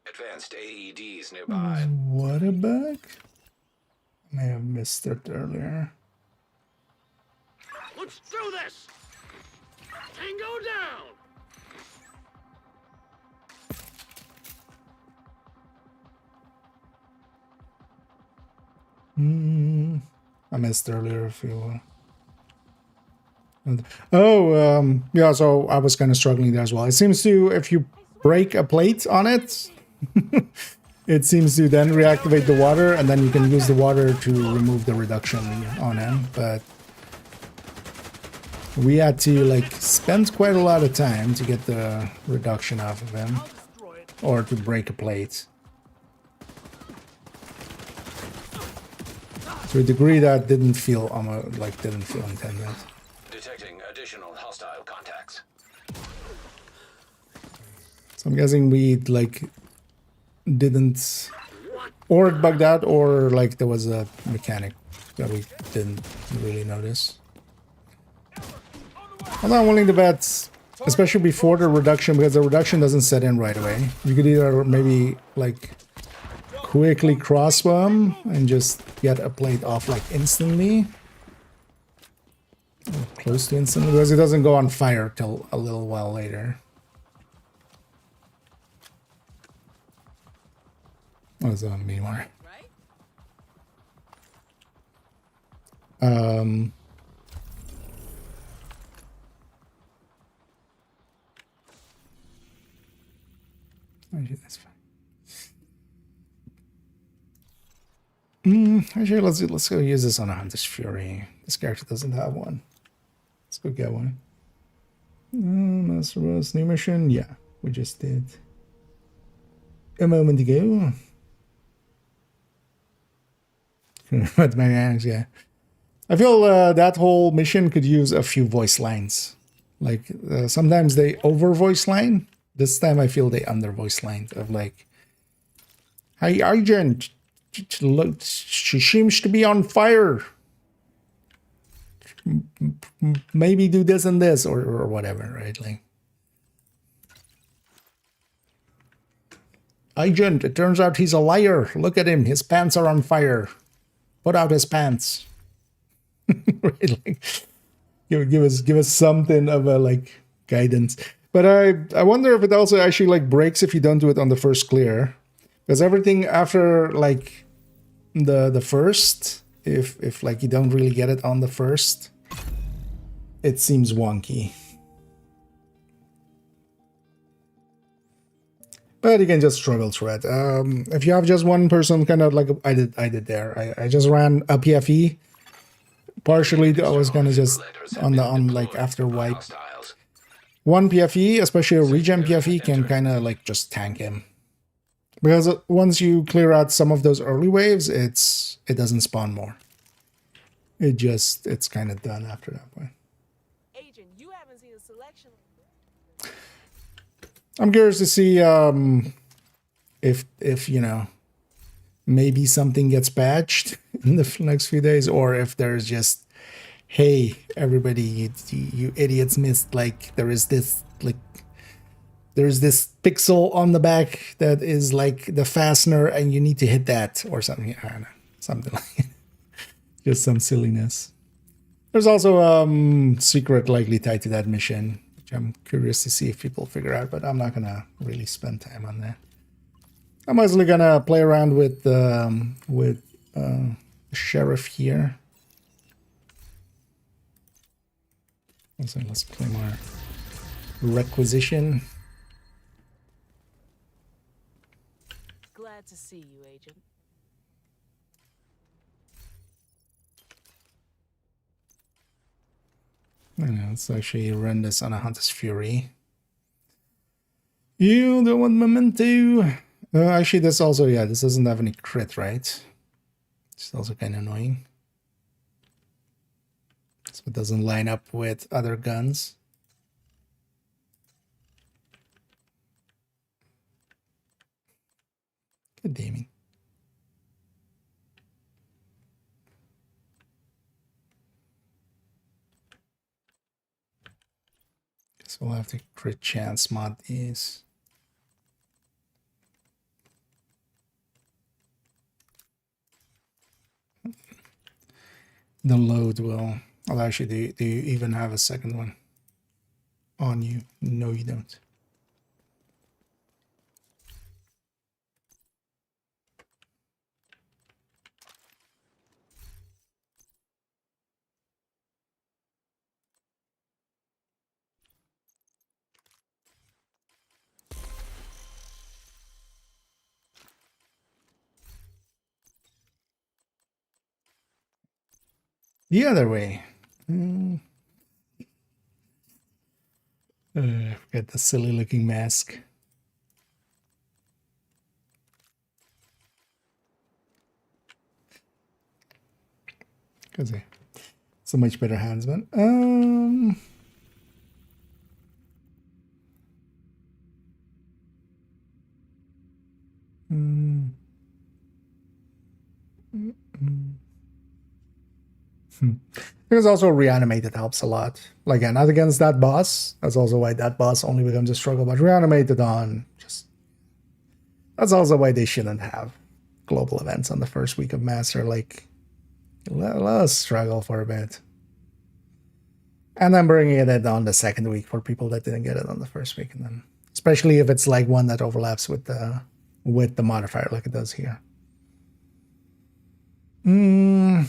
Advanced AEDs nearby. What a bug? I may have missed it earlier. Let's do this! Tango down! I missed earlier if you yeah, so I was kind of struggling there as well. It seems to, if you break a plate on it, it seems to then reactivate the water, and then you can use the water to remove the reduction on him. But we had to like spend quite a lot of time to get the reduction off of him, or to break a plate. To a degree that didn't feel intended. Detecting additional hostile contacts. So I'm guessing we like didn't, or it bugged out, or like there was a mechanic that we didn't really notice. I'm not willing to bet, especially before the reduction, because the reduction doesn't set in right away. You could either maybe like quickly crossbow him and just get a plate off like instantly, or close to instantly, because it doesn't go on fire till a little while later. What does that mean? More? Actually, that's fine. Actually, let's go use this on a Hunter's Fury. This character doesn't have one. Let's go get one. Master Boss new mission. Yeah, we just did a moment ago. But my hands, yeah. I feel that whole mission could use a few voice lines. Like sometimes they over voice line. This time I feel they under voice line of like, "Hey, agent, look, she seems to be on fire. Maybe do this and this or whatever," right? Like, "Agent, it turns out he's a liar. Look at him. His pants are on fire. Put out his pants." Right? Like, give us something of a like guidance. But I wonder if it also actually like breaks if you don't do it on the first clear, because everything after like the first, if like you don't really get it on the first, it seems wonky. But you can just struggle through it. If you have just one person, kind of like I did there. I just ran a PFE. Partially, I was gonna just on like after wipe. One PFE, especially a regen PFE, can kind of like just tank him, because once you clear out some of those early waves, it doesn't spawn more. It's kind of done after that point. Agent, you haven't seen a selection. I'm curious to see if you know, maybe something gets patched in the next few days, or if there's just, hey, everybody, you idiots missed, like there's this pixel on the back that is like the fastener and you need to hit that or something. I don't know, something like it. Just some silliness. There's also secret likely tied to that mission, which I'm curious to see if people figure out, but I'm not gonna really spend time on that. I'm mostly gonna play around with the sheriff here. So let's play more requisition. Glad to see you, Agent. Let's actually run this on a Hunter's Fury. You don't want memento. Actually, this also, yeah, this doesn't have any crit, right? It's also kind of annoying. So it doesn't line up with other guns. Good damning. Guess we'll have to crit chance mod these. The load will. Well, actually, do you even have a second one on you? No, you don't. The other way. Forget the silly looking mask. Because it's a much better handsman. Because also reanimated helps a lot. Like, again, not against that boss. That's also why that boss only becomes a struggle. But reanimated on just, that's also why they shouldn't have global events on the first week of Master. Like, let us struggle for a bit. And then bringing it on the second week for people that didn't get it on the first week. And then, especially if it's like one that overlaps with the modifier like it does here. I'm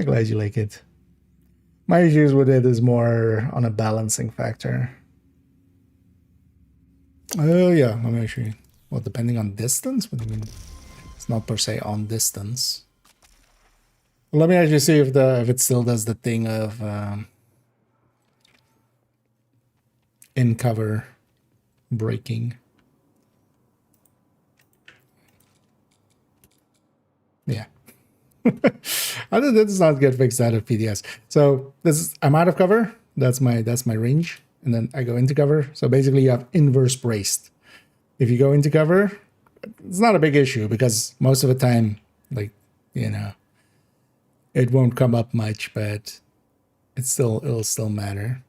glad you like it. My issues with it is more on a balancing factor. Oh yeah, I'm actually, well, depending on distance, what do you mean? It's not per se on distance. Let me actually see if it still does the thing of in cover breaking. Yeah. I think that does not get fixed out of PDS. So I'm out of cover. That's my range. And then I go into cover. So basically you have inverse braced. If you go into cover, it's not a big issue because most of the time, like, you know, it won't come up much, but it'll still matter.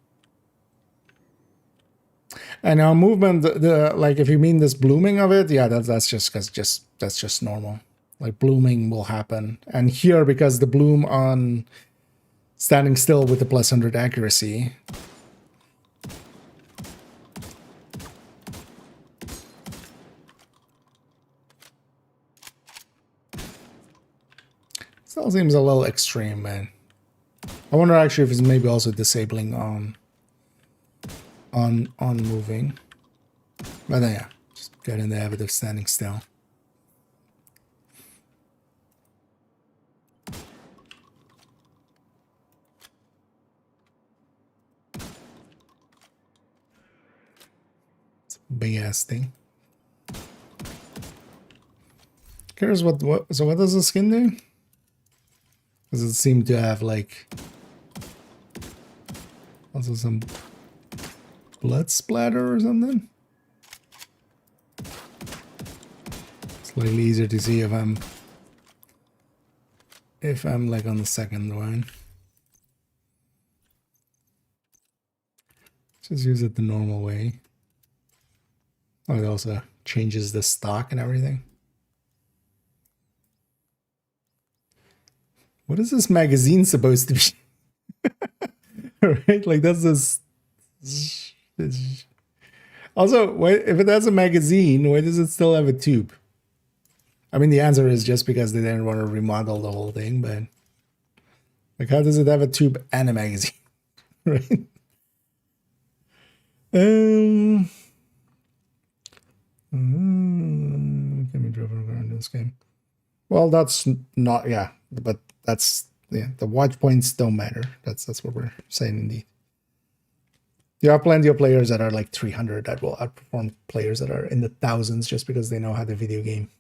And now movement, like if you mean this blooming of it, yeah, that's just normal. Like blooming will happen. And here, because the bloom on standing still with the +100 accuracy, still seems a little extreme, man. I wonder actually if it's maybe also disabling on moving. But then, yeah, just get in the habit of standing still. It's a big ass thing. Curious what does the skin do? Does it seem to have like also some blood splatter or something? Slightly easier to see if I'm like on the second one. Just use it the normal way. Oh, it also changes the stock and everything. What is this magazine supposed to be? Right? Like that's this. Also, if it has a magazine, why does it still have a tube? I mean, the answer is just because they didn't want to remodel the whole thing, but like, how does it have a tube and a magazine? Right? Can we drive around this game? Well, that's not, yeah, but that's, yeah, the watch points don't matter. That's what we're saying indeed. You have plenty of players that are like 300 that will outperform players that are in the thousands just because they know how to video game.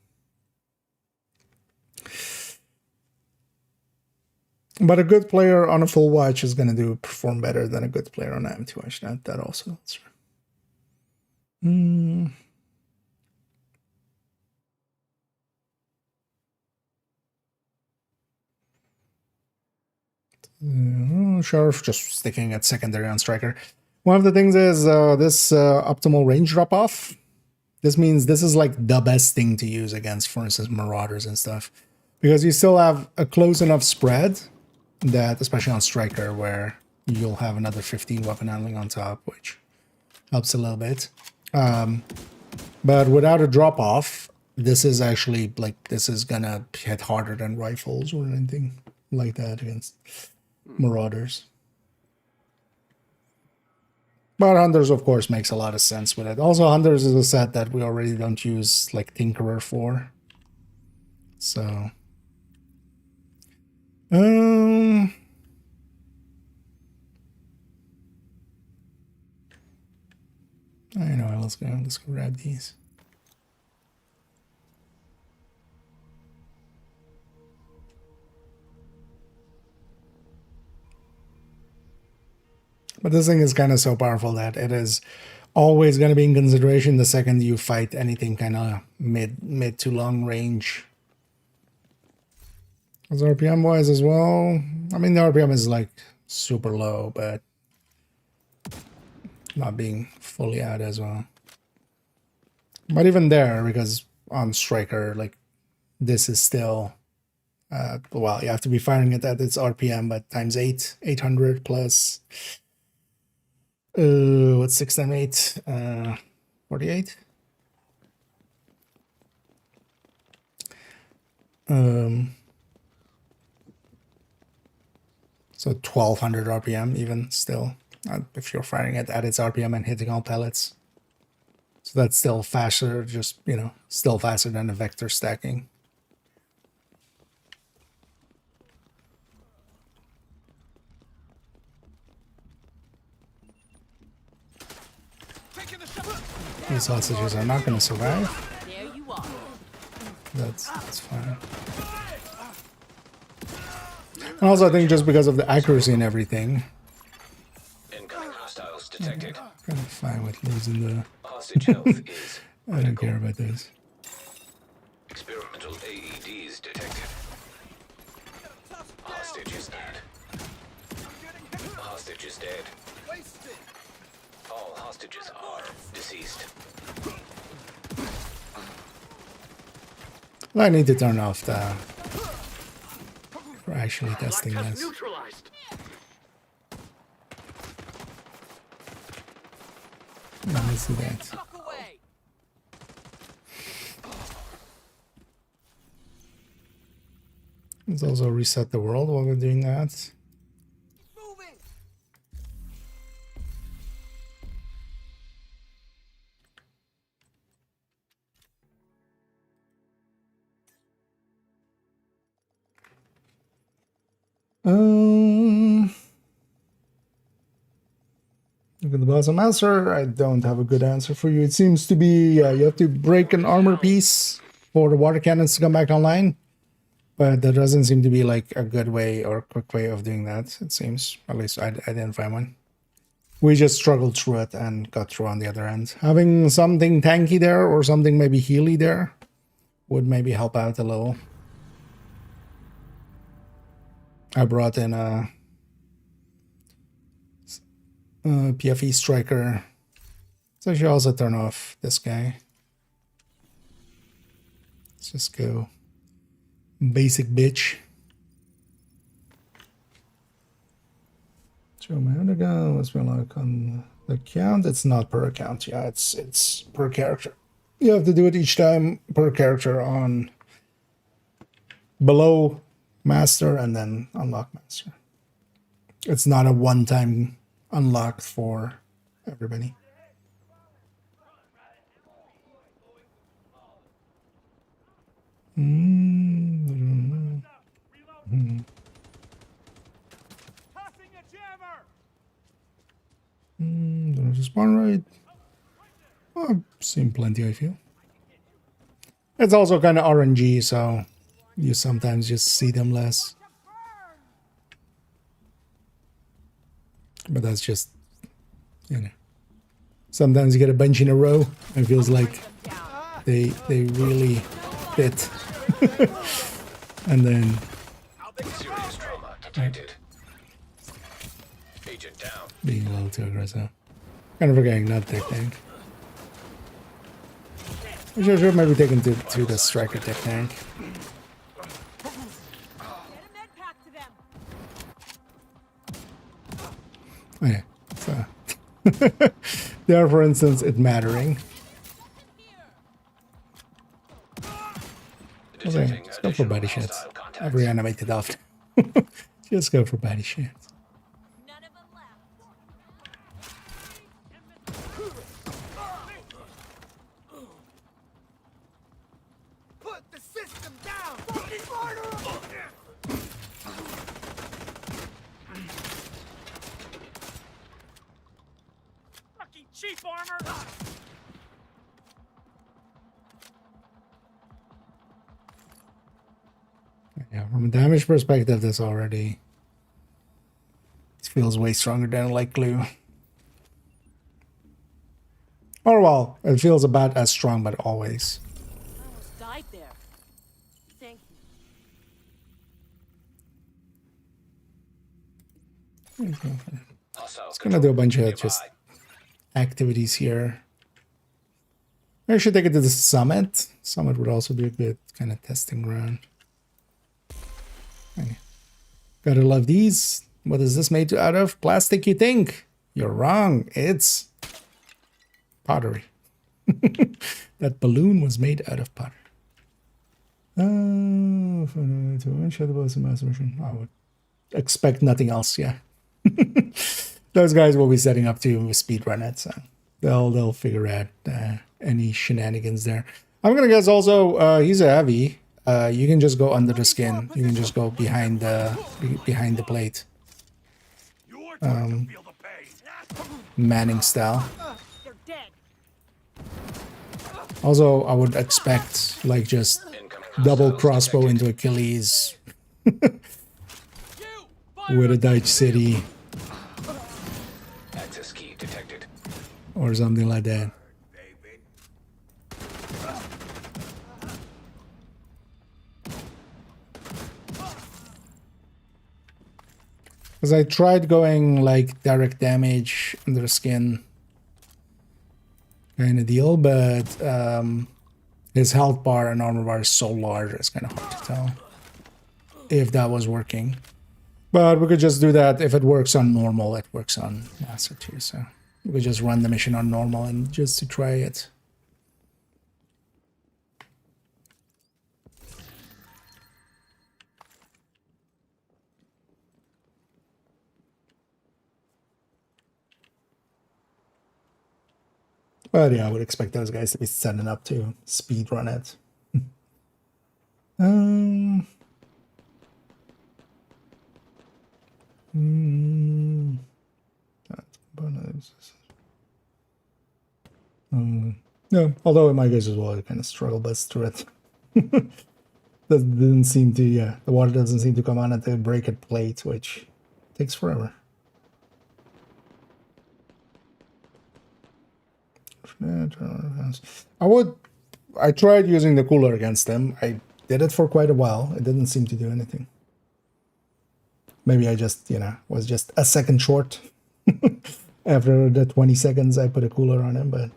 But a good player on a full watch is going to perform better than a good player on an empty watch. That also, that's true. Sheriff just sticking at secondary on striker. One of the things is this optimal range drop off. This means this is like the best thing to use against, for instance, marauders and stuff, because you still have a close enough spread that, especially on striker, where you'll have another 15 weapon handling on top, which helps a little bit. But without a drop off, this is actually like, this is gonna hit harder than rifles or anything like that against marauders. But Hunters, of course, makes a lot of sense with it. Also, Hunters is a set that we already don't use like Tinkerer for. So I know, let's go grab these. But this thing is kind of so powerful that it is always going to be in consideration the second you fight anything kind of mid to long range. As RPM wise as well, I mean the RPM is like super low, but not being fully out as well. But even there, because on striker, like this is still well, you have to be firing it at its RPM, but times 800 plus what's 6 times 8? 48. So 1200 RPM even still, if you're firing it at its RPM and hitting all pellets. So that's still faster, just, you know, still faster than the vector stacking. These hostages are not going to survive. There you are. That's fine. And also, I think just because of the accuracy and everything, Incoming hostiles detected. kind of fine with losing the. Hostage health is I don't care about this. experimental AEDs detected. Hostage is dead. Hostage is dead. All hostages are deceased. I need to turn off the. We're actually testing this. Neutralized. Let's do that. Fuck away. Let's also reset the world while we're doing that. Look at the boss master. I don't have a good answer for you. It seems to be you have to break an armor piece for the water cannons to come back online. But there doesn't seem to be like a good way or quick way of doing that, it seems. At least I didn't find one. We just struggled through it and got through on the other end. Having something tanky there or something maybe healy there would maybe help out a little. I brought in a PFE striker. So I should also turn off this guy. Let's just go basic bitch. Show me how to go. What's my like on the count? It's not per account. Yeah, it's per character. You have to do it each time per character on below master and then unlock master. It's not a one-time unlock for everybody. Don't have to spawn right. Well, I've seen plenty, I feel. It's also kind of RNG, so you sometimes just see them less. But that's just, you know. Sometimes you get a bunch in a row. It feels like they really fit. And then Serious trauma detected. Agent down. being a little too aggressive. Kind of forgetting that technique. I should maybe take him to the striker technique. Oh, yeah. So there, for instance, it mattering. Okay, let's go for body shots. I've reanimated often. Just go for body shots. Put the system down! Fucking cheap armor! Yeah, from a damage perspective, this already it feels way stronger than light glue. Or well, it feels about as strong, but always. I almost died there. Thank you. It's gonna do a bunch of just activities here. I should take it to the summit. Summit would also be a good kind of testing ground. Okay. Gotta love these. What is this made out of? Plastic, you think? You're wrong. It's pottery. That balloon was made out of pottery. To ensure the boss master mission. I would expect nothing else, yeah. Those guys will be setting up to speedrun it, so they'll figure out any shenanigans there. I'm gonna guess also he's a heavy. You can just go under the skin. You can just go behind the plate. Manning style. They're dead. Also, I would expect like just double crossbow into Achilles with a Dutch city Access key detected. or something like that. Because I tried going like direct damage under the skin kind of deal, but his health bar and armor bar is so large, it's kind of hard to tell if that was working. But we could just do that. If it works on normal, it works on master too. So we could just run the mission on normal and just to try it. But yeah, I would expect those guys to be setting up to speed run it. No, although in my case as well, I kind of struggle best through it. That didn't seem to, yeah, the water doesn't seem to come on at the break at plate, which takes forever. I tried using the cooler against them. I did it for quite a while. It didn't seem to do anything. Maybe I just, you know, was just a second short. After the 20 seconds, I put a cooler on him, but...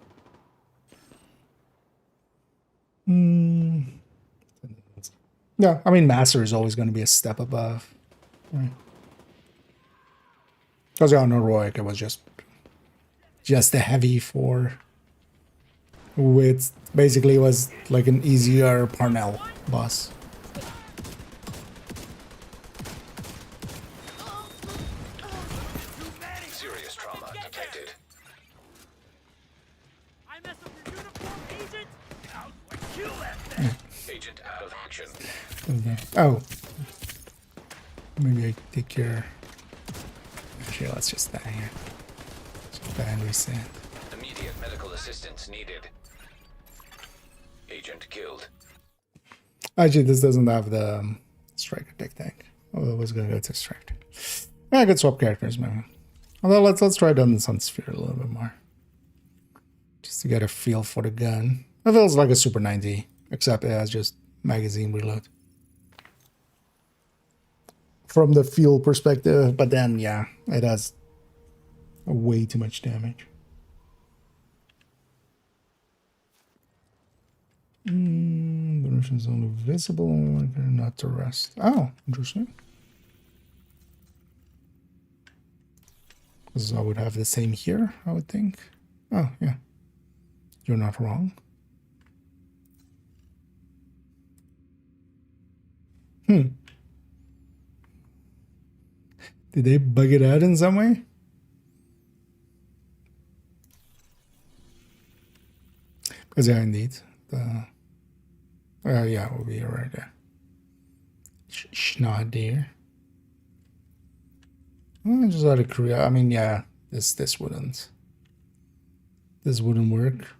Yeah, I mean, Master is always going to be a step above. Because on Heroic, it was just a heavy for... With basically was like an easier Parnell boss. Serious trauma detected. I messed up your uniform, Agent! I'll kill that thing! Agent out of action. Oh. Maybe I take care. Actually, let's just die here. Just die and reset. Immediate medical assistance needed. Agent killed. Actually, this doesn't have the striker tech tank. Oh, I was gonna go to striker. I could swap characters, maybe. Although let's try it on the Sun Sphere a little bit more, just to get a feel for the gun. It feels like a Super 90, except it has just magazine reload. From the feel perspective, but then yeah, it has way too much damage. The Russian is only visible, not to rest. Oh, interesting. Because I would have the same here, I would think. Oh, yeah. You're not wrong. Did they bug it out in some way? Because yeah, indeed. Yeah, it will be right there. Schnader. Just out of curiosity. I mean, yeah, this wouldn't work.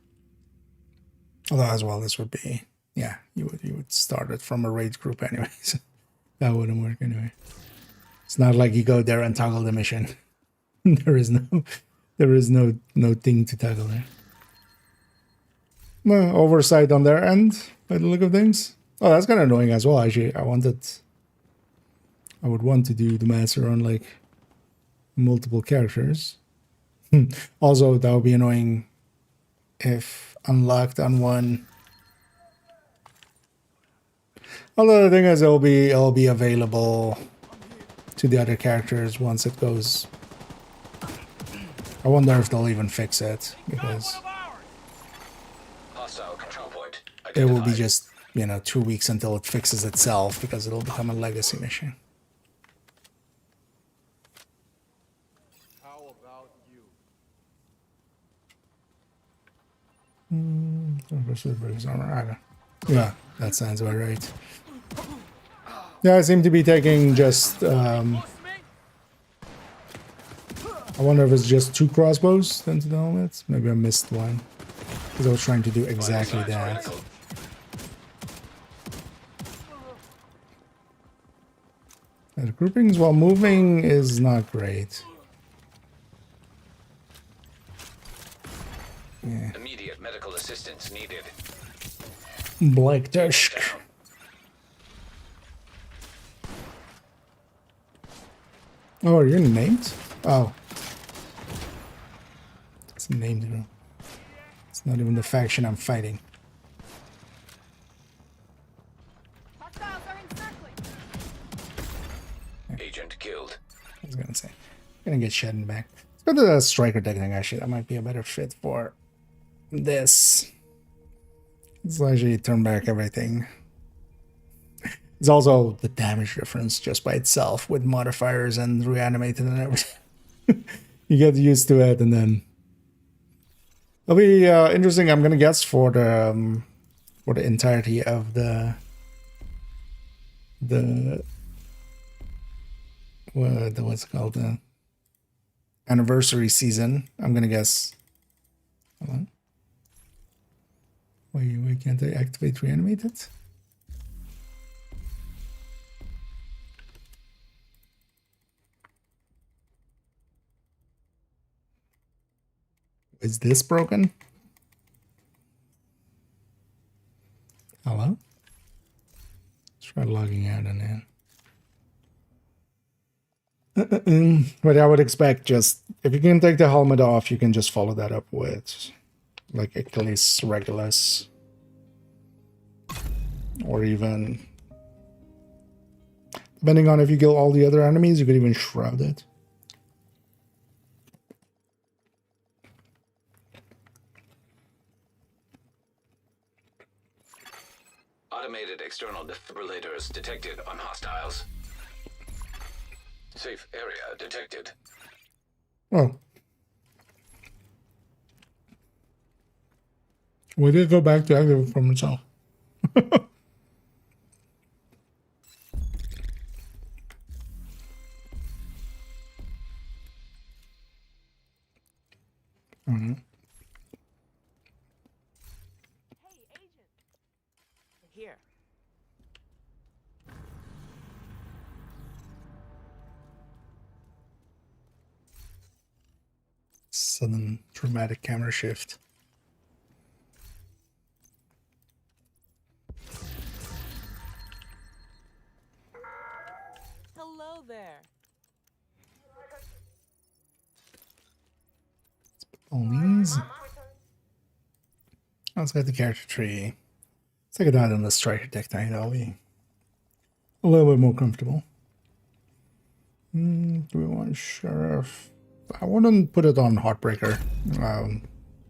Although as well, this would be, yeah, you would start it from a raid group anyway, so that wouldn't work anyway. It's not like you go there and toggle the mission. there is no thing to toggle there. No oversight on their end, by the look of things. Oh, that's kind of annoying as well, actually. I would want to do the master on, like, multiple characters. Also, that would be annoying if unlocked on one. Although the thing is, it'll be available to the other characters once it goes. I wonder if they'll even fix it, because it will be just, you know, 2 weeks until it fixes itself, because it'll become a legacy mission. How about you? Yeah, that sounds about right. Yeah, I seem to be taking just, I wonder if it's just 2 crossbows into the helmets. Maybe I missed one. Because I was trying to do exactly that. The groupings while moving is not great. Yeah. Immediate medical assistance needed. Black Tusk. Oh, are you named? Oh. It's named wrong. It's not even the faction I'm fighting. Agent killed. I was gonna say. Gonna get shot in the back. Let's go to the striker deck thing, actually. That might be a better fit for this. Let's actually turn back everything. It's also the damage difference just by itself with modifiers and reanimated and everything. You get used to it, and then it'll be interesting. I'm gonna guess for the entirety of the what's it called, the anniversary season. I'm gonna guess. Hold on. Why can't I activate reanimated? Is this broken? Hello? Let's try logging out and in. But I would expect just, if you can take the helmet off, you can just follow that up with like Achilles Regulus. Or even, depending on if you kill all the other enemies, you could even shroud it. Automated external defibrillators detected on hostiles. Safe area detected. Oh. We did go back to active from itself. Mm-hmm. Hey, agent. Here. Sudden dramatic camera shift. Hello there. All these. Let's get the character tree. Let's take it out on the striker deck tonight. That'll be a little bit more comfortable. Do we want sheriff? I wouldn't put it on Heartbreaker.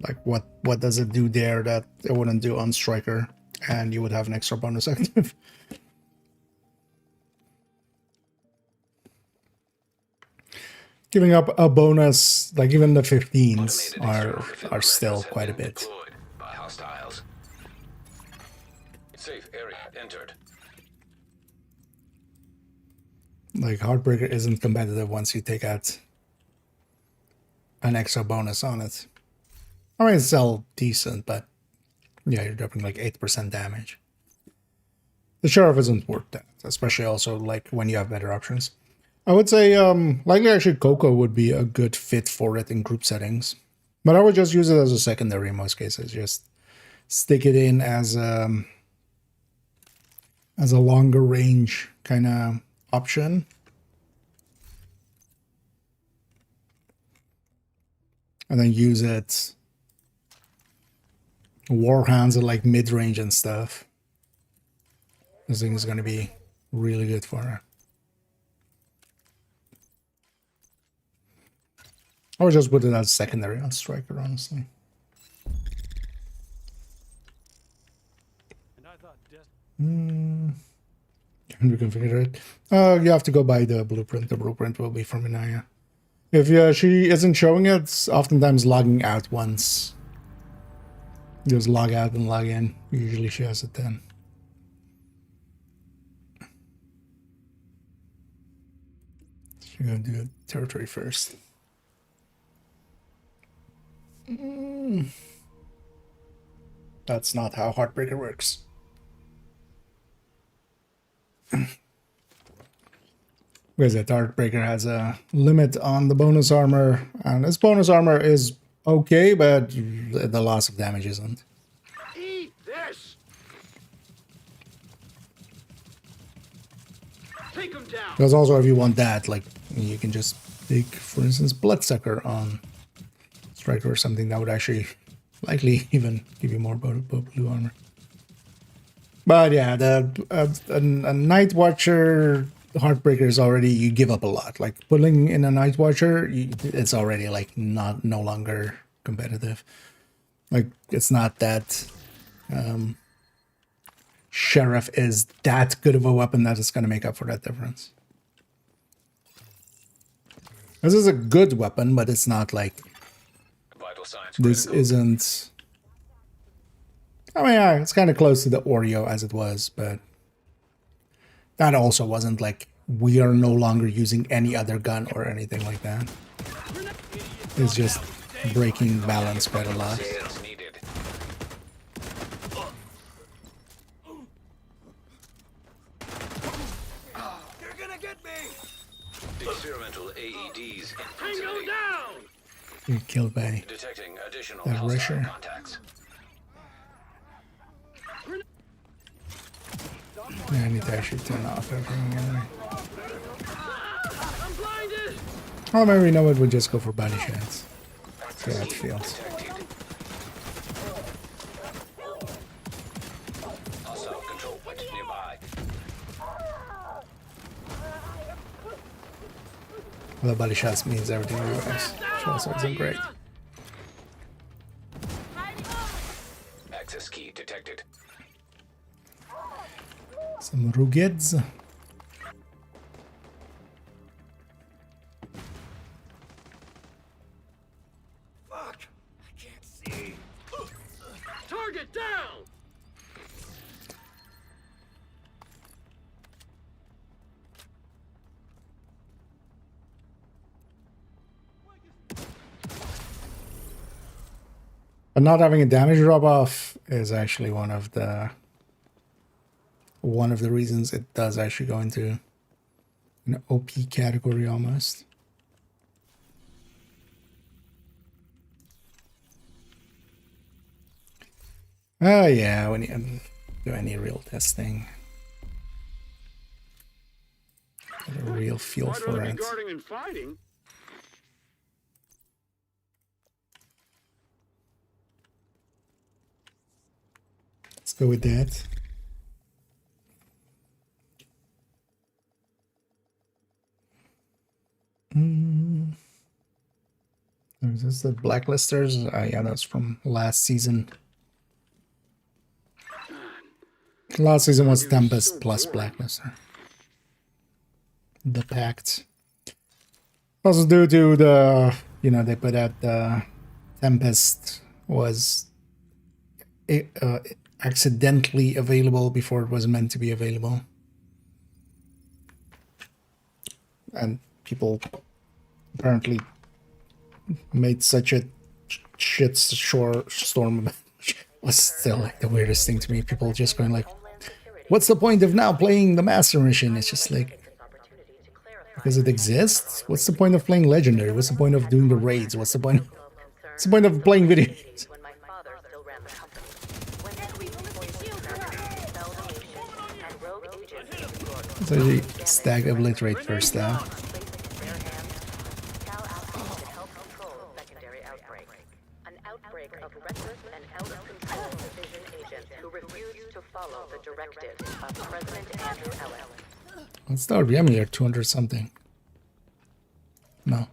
Like what does it do there that it wouldn't do on striker, and you would have an extra bonus active. Giving up a bonus, like even the 15s are still quite a bit. By hostiles. Safe area entered. Like Heartbreaker isn't competitive once you take out an extra bonus on it. I mean, it's still decent, but yeah, you're dropping like 8% damage. The sheriff isn't worth that, especially also like when you have better options. I would say likely actually Coco would be a good fit for it in group settings. But I would just use it as a secondary in most cases. Just stick it in as a longer range kind of option. And then use it war hands at like mid-range and stuff. This thing is going to be really good for her. I would just put it as secondary on striker, honestly. Can we configure it? You have to go by the blueprint. The blueprint will be from Inaya. If she isn't showing it, it's oftentimes logging out once. Just log out and log in. Usually she has it then. She's gonna do territory first. That's not how Heartbreaker works. Because the Heartbreaker has a limit on the bonus armor, and this bonus armor is okay, but the loss of damage isn't. Eat this! Take him down! Because also, if you want that, like, you can just take, for instance, Bloodsucker on Striker or something that would actually likely even give you more blue armor. But yeah, a Night Watcher Heartbreaker is already, you give up a lot. Like pulling in a Night Watcher, it's already like no longer competitive. Like it's not that Sheriff is that good of a weapon that is going to make up for that difference. This is a good weapon, but it's not like this isn't. I mean, yeah, it's kind of close to the Oreo as it was, but that also wasn't like we are no longer using any other gun or anything like that. It's just breaking balance quite a lot. You're gonna get me! Experimental AEDs in Tango down! You're killed by detecting additional that rusher. contacts. Yeah, I need to actually turn off everything anyway. I'm blinded! Oh, maybe you know what? We'll just go for body shots. See how it feels. Hostile control point nearby. Well, body shots means everything reverse. Which also isn't great. Access key detected. Some Rugids. Fuck! I can't see. Target down! But not having a damage drop off is actually one of the reasons it does actually go into an OP category almost. Oh yeah, when you do any real testing, get a real feel for it. Guarding and fighting. Let's go with that. Is this the Blacklisters? Yeah, that's from last season. Last season was Tempest plus Blacklister. The Pact. Also due to the, they put out the Tempest was accidentally available before it was meant to be available. And people apparently made such a shit storm about it. Was still like the weirdest thing to me. People just going like, what's the point of now playing the Master Mission? It's just like, because it exists? What's the point of playing Legendary? What's the point of doing the raids? What's the point of playing video games? So you stag obliterate first down. Let's start. I mean, you're 200 something. No.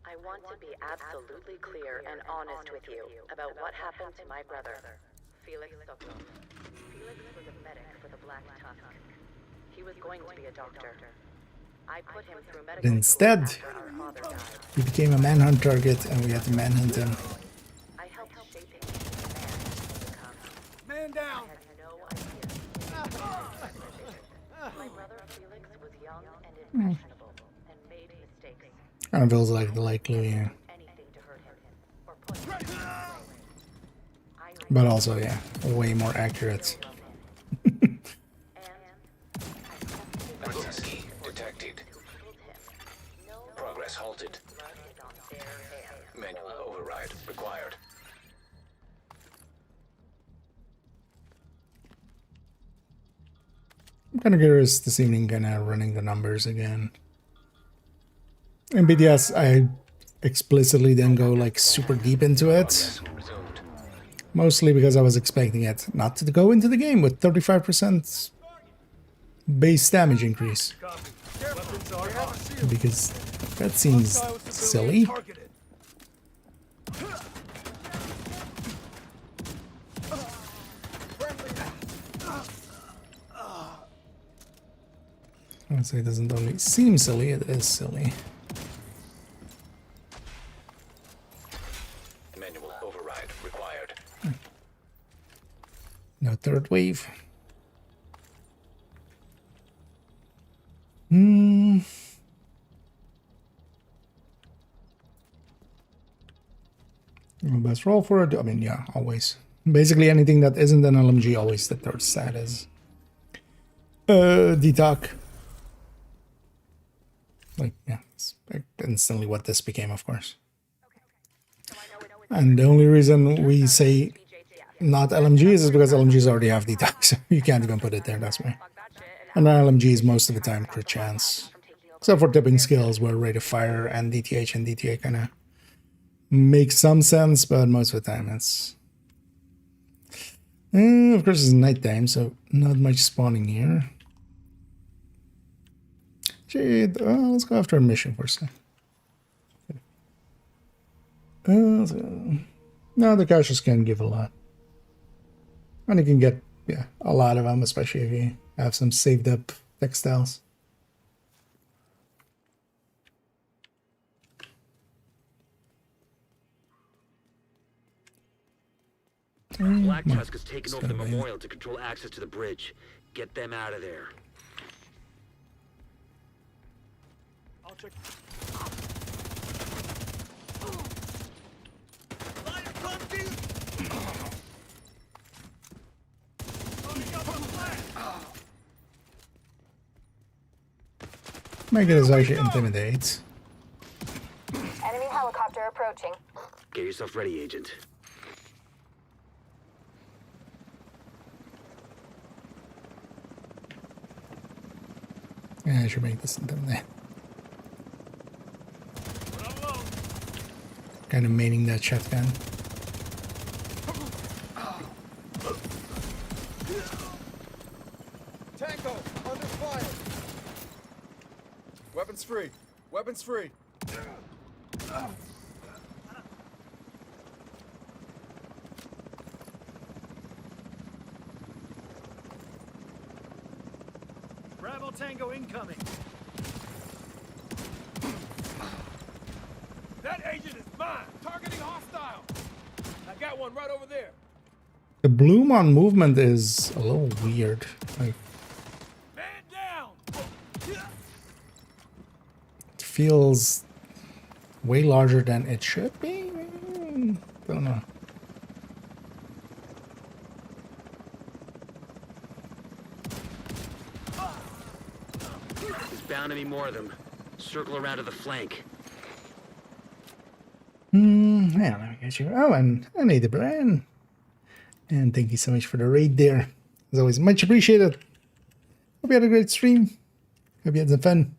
I want to be absolutely clear and honest with you about what happened to my brother. Felix Soto. Felix was a medic for the Black Tusk. He was going to be a doctor. I put him through But medical instead, school after our father died. he became a manhunt target and we had to manhunt him. I helped shape him into the man he become. Man down! I had no idea. My brother Felix was young and impressionable and made mistakes. Kind of feels like the likely, yeah. Anything to hurt him or put him in harm's way. But also, yeah, way more accurate. Emergency detected. Progress halted. Manual override required. I'm kind of curious this evening, kind of running the numbers again. In BDS, I explicitly didn't go like super deep into it. Mostly because I was expecting it not to go into the game with 35% base damage increase. Because that seems silly. I would say it doesn't only seem silly, it is silly. Manual override required. No third wave. Hmm. Best roll for it. I mean, yeah, always. Basically anything that isn't an LMG, always the third stat is. Detox. Like, yeah, it's instantly what this became, of course. And the only reason we say not LMGs is because LMGs already have detox. You can't even put it there, that's why. And LMGs most of the time crit chance. Except for tipping skills where rate of fire and DTA kind of make some sense, but most of the time it's... of course it's nighttime, so not much spawning here. Jade, let's go after a mission for a second. No, the caches can give a lot. And you can get, yeah, a lot of them, especially if you have some saved up textiles. Black Tusk has taken over the memorial to control access to the bridge. Get them out of there. I'll check. Make it as actually intimidates. Enemy helicopter approaching. Get yourself ready, Agent. Yeah, I should make this intimidate. Kind of maining that shotgun. Tango, under fire. Weapons free. Weapons free. Bravo Tango incoming. That agent is mine. Targeting hostile. I got one right over there. The bloom on movement is a little weird. Like, man down. it feels way larger than it should be. Don't know. There's bound to be more of them. Circle around to the flank. Yeah, let me get you. Oh, and I need the brand. And thank you so much for the raid there. As always, much appreciated. Hope you had a great stream. Hope you had some fun.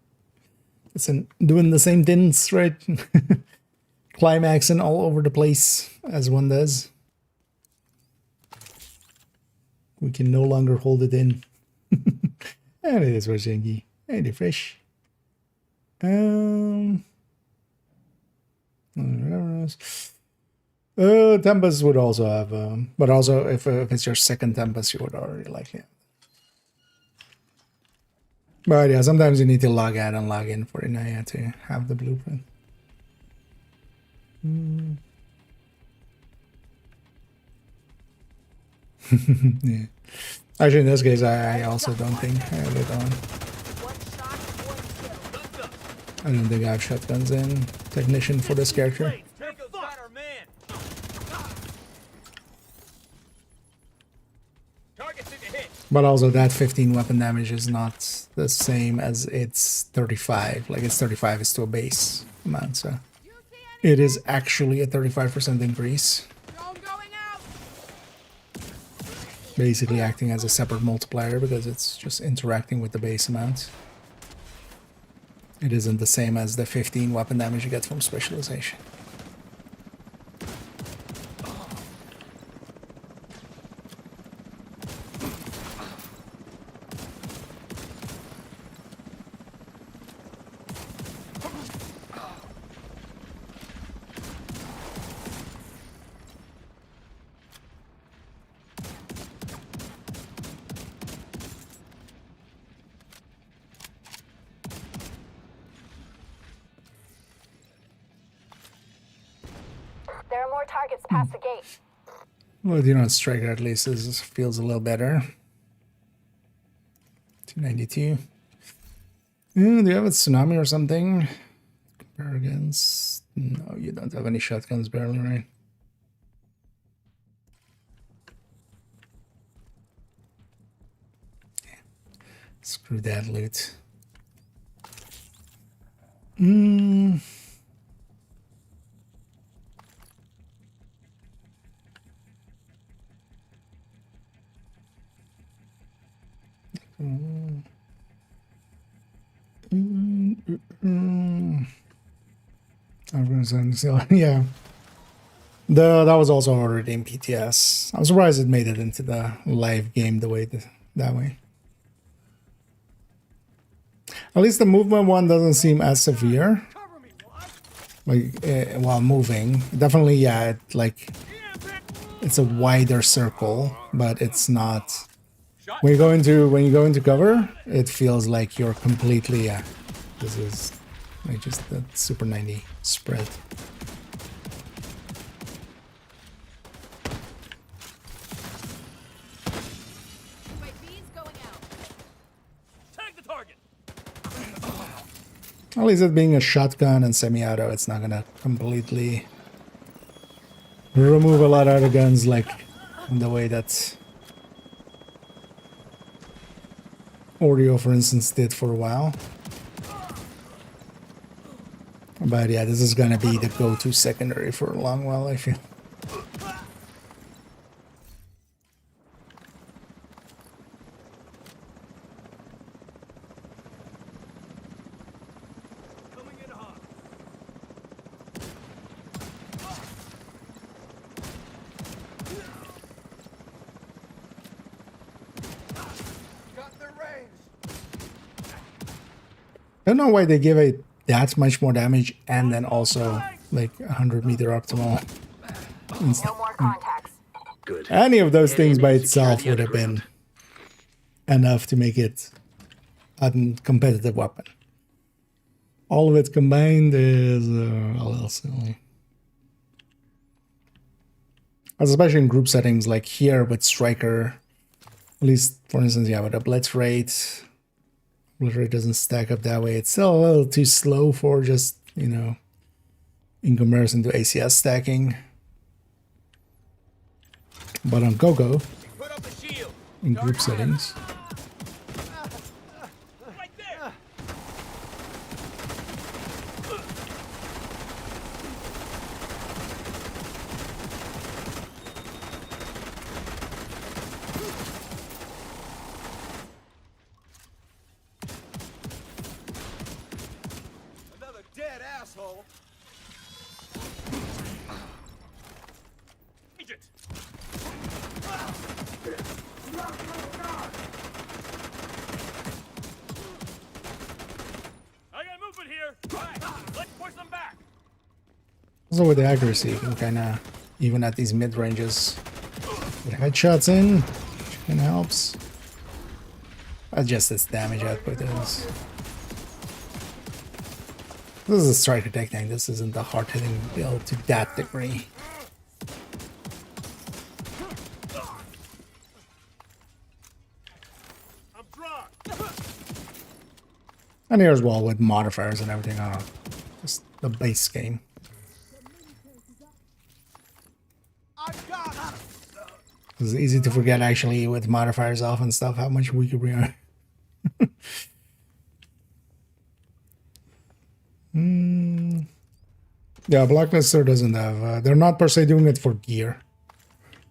Listen, doing the same things, right? Climaxing all over the place, as one does. We can no longer hold it in. And it is Rajengi. And the fresh. Tempest would also have, but also if it's your second Tempest, you would already like it. But yeah, sometimes you need to log out and log in for Inaya to have the blueprint. Yeah. Actually, in this case, I also don't think I have it on. I don't think I have shotguns in Technician for this character. But also that 15 weapon damage is not the same as its 35. Like its 35 is to a base amount, so it is actually a 35% increase. Basically acting as a separate multiplier because it's just interacting with the base amount. It isn't the same as the 15 weapon damage you get from specialization. There are more targets past the gate. Well, you know, Striker at least feels a little better. 292. Do you have a tsunami or something? Compare against. No, you don't have any shotguns, barely, right? Yeah. Screw that loot. So yeah, that was also ordered in PTS. I'm surprised it made it into the live game the way that way. At least the movement one doesn't seem as severe. Like while moving, definitely, yeah. It's a wider circle, but it's not. When you go into cover, it feels like you're completely. This is like just the Super 90 spread. At least it being a shotgun and semi-auto, it's not gonna completely remove a lot of other guns like in the way that Oreo, for instance, did for a while. But yeah, this is gonna be the go-to secondary for a long while, I feel. I don't know why they give it that much more damage and then also like 100-meter optimal. No more contacts. Good. Any of those things by itself would have been enough to make it a competitive weapon. All of it combined is a little silly. Especially in group settings like here with Striker. At least, for instance, yeah, with a blitz rate. Blitz rate doesn't stack up that way. It's still a little too slow for just, you know, in comparison to ACS stacking. But on Coco, in group settings, Another dead asshole. Agent. I got movement here. All right, let's push them back. also with the accuracy, you can kind of even at these mid ranges. Get headshots in, and helps. Adjust its damage output is. This is a striker technique. This isn't the hard hitting build to that degree. And here's well with modifiers and everything on just the base game. It's easy to forget actually with modifiers off and stuff how much weaker we are. Yeah, Blacklister doesn't have. They're not per se doing it for gear.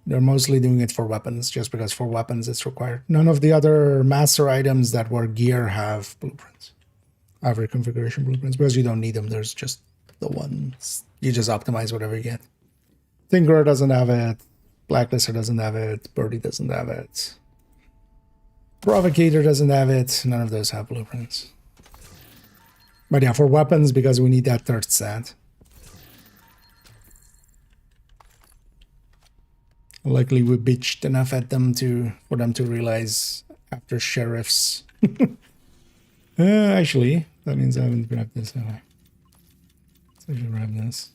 They're mostly doing it for weapons, just because for weapons it's required. None of the other master items that were gear have blueprints. Have reconfiguration blueprints, because you don't need them. There's just the ones. You just optimize whatever you get. Tinkerer doesn't have it. Blacklister doesn't have it. Birdie doesn't have it. Provocator doesn't have it. None of those have blueprints. But yeah, for weapons, because we need that third set. Luckily, we bitched enough at them for them to realize after sheriffs. Actually, that means I haven't grabbed this. So I should grab this.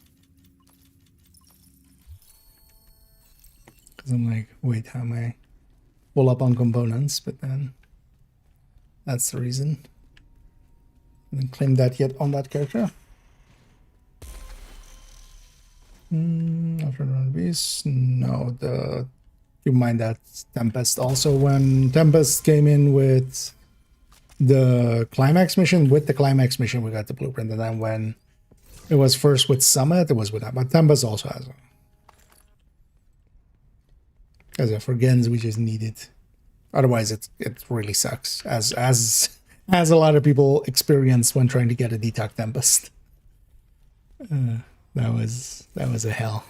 Because I'm like, wait, how am I full up on components? But then that's the reason. I didn't claim that yet on that character. After the beast, no. You mind that Tempest also, when Tempest came in with the climax mission, we got the blueprint, and then when it was first with Summit, it was with that. But Tempest also has one. Because for Gens, we just need it. Otherwise, it really sucks, as a lot of people experience when trying to get a Detox Tempest. That was a hell.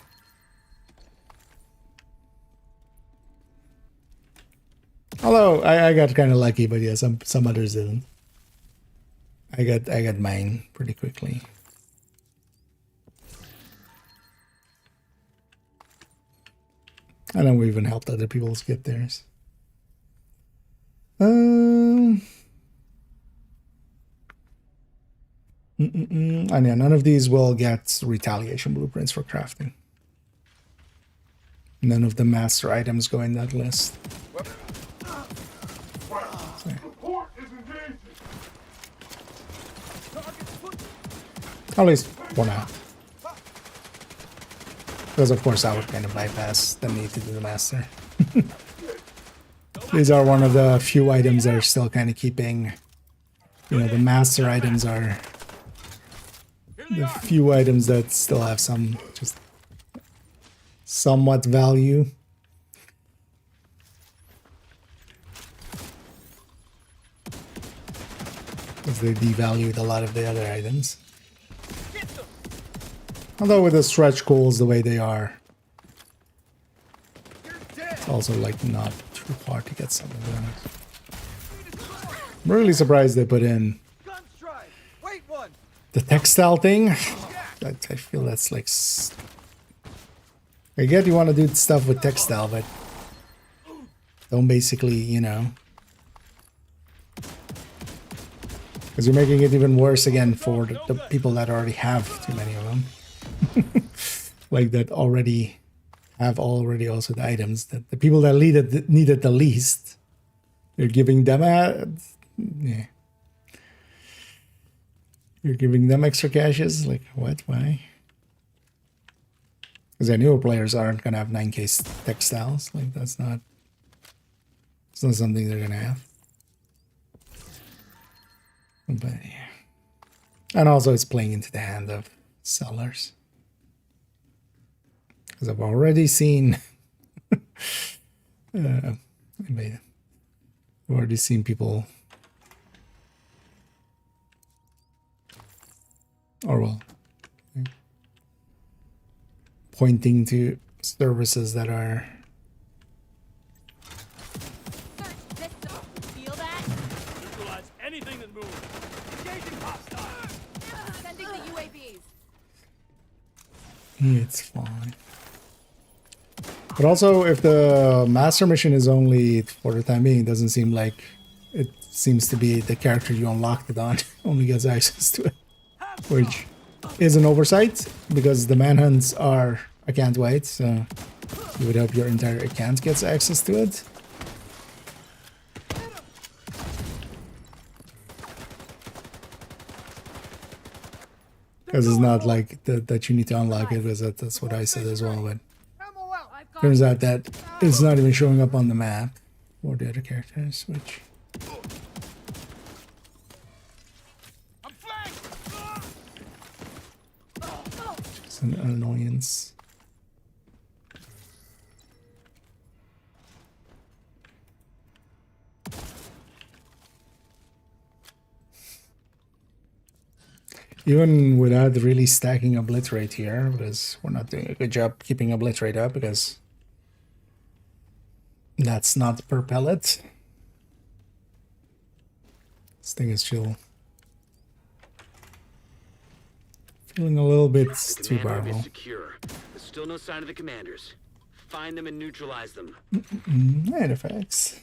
Although I got kind of lucky, but yeah, some others didn't. I got mine pretty quickly. And then we even helped other people get theirs. And yeah, none of these will get retaliation blueprints for crafting. None of the master items go in that list. At least for now. Because of course I would kind of bypass the need to do the master. These are one of the few items that are still kind of keeping, you know, the master items are the few items that still have some just somewhat value. Because they devalued a lot of the other items. Although with the stretch goals the way they are, it's also like not too hard to get some of them. I'm really surprised they put in the textile thing. I feel that's like... I get you want to do stuff with textile, but don't basically, you know... Because you're making it even worse again for the people that already have too many of them. Like that already have also the items that the people that needed the least, you're giving them yeah. You're giving them extra caches? Like what? Why? Because the newer players aren't gonna have 9k textiles. Like it's not something they're gonna have. But yeah. And also it's playing into the hand of sellers. Because I've already seen I've already seen people, or well, pointing to services that are Feel that? Neutralize anything that moves. Engaging hostile. Sending the UAVs. it's fine. But also, if the master mission is only for the time being, it doesn't seem like it seems to be the character you unlocked it on only gets access to it, which is an oversight because the manhunts are I can't wait. So you would hope your entire account gets access to it. Because it's not like that you need to unlock it, because that's what I said as well. But turns out that it's not even showing up on the map for the other characters, which is an annoyance. Even without really stacking a blitz rate here, because we're not doing a good job keeping a blitz rate up, because that's not per pellet. This thing is still feeling a little bit too powerful. Secure. There's still no sign of the commanders. Find them and neutralize them. And effects.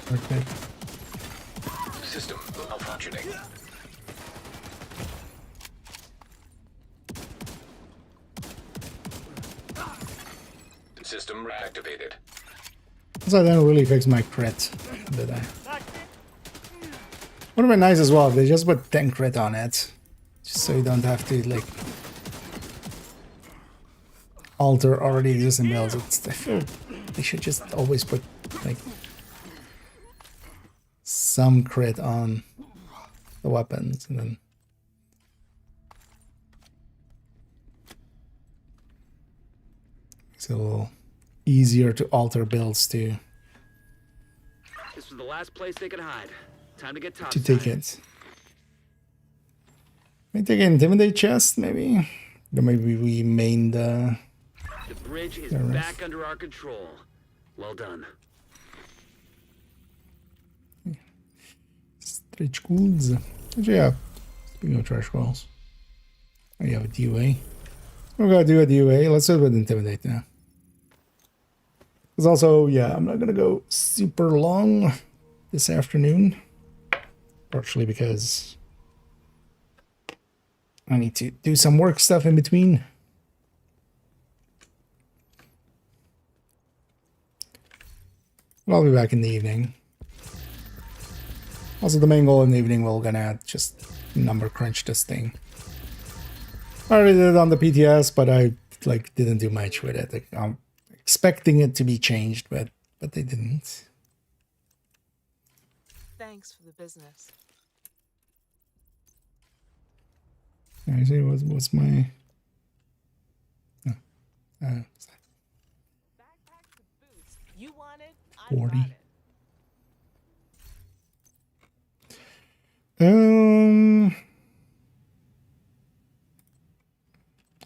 Perfect. System malfunctioning. System reactivated. So I didn't really fix my crit, did I? Would have been nice as well if they just put 10 crit on it. Just so you don't have to, like, alter already existing builds. I feel they should just always put, like, some crit on the weapons, and then it's a little easier to alter builds to This was the last place they could hide. Time to get top. to take it. Maybe take an intimidate chest, maybe. Or maybe we main the bridge is back under our control. Well done. Stretch goals. Actually, yeah. Speaking of trash walls, I have a DOA. We're gonna do a DOA. Let's do it with intimidate now. Because also, yeah, I'm not gonna go super long this afternoon. Partially because I need to do some work stuff in between. But I'll be back in the evening. Also, the main goal in the evening, we're gonna just number crunch this thing. I already did it on the PTS, but I didn't do much with it. I'm expecting it to be changed, but they didn't. Thanks for the business. I see what's my Backpacks with boots. You want it? I 40. got it.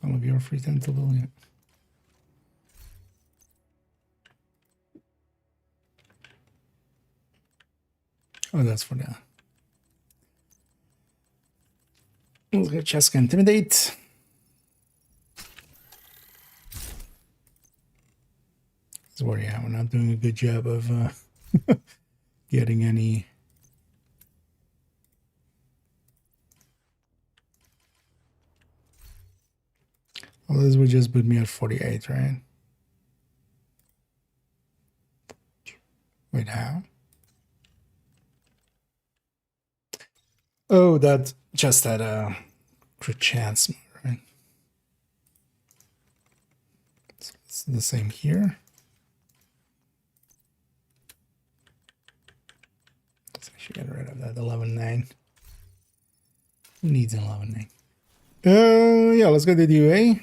All of your free tentable, yeah. Oh, that's for now. Let's get Cheska Intimidate. That's where, yeah, we're not doing a good job of getting any. Well, this would just put me at 48, right? Wait, how? Oh, that just had a crit chance, right? So it's the same here. Let's actually get rid of that 11-9. Who needs an 11-9? Yeah, let's go to the UA.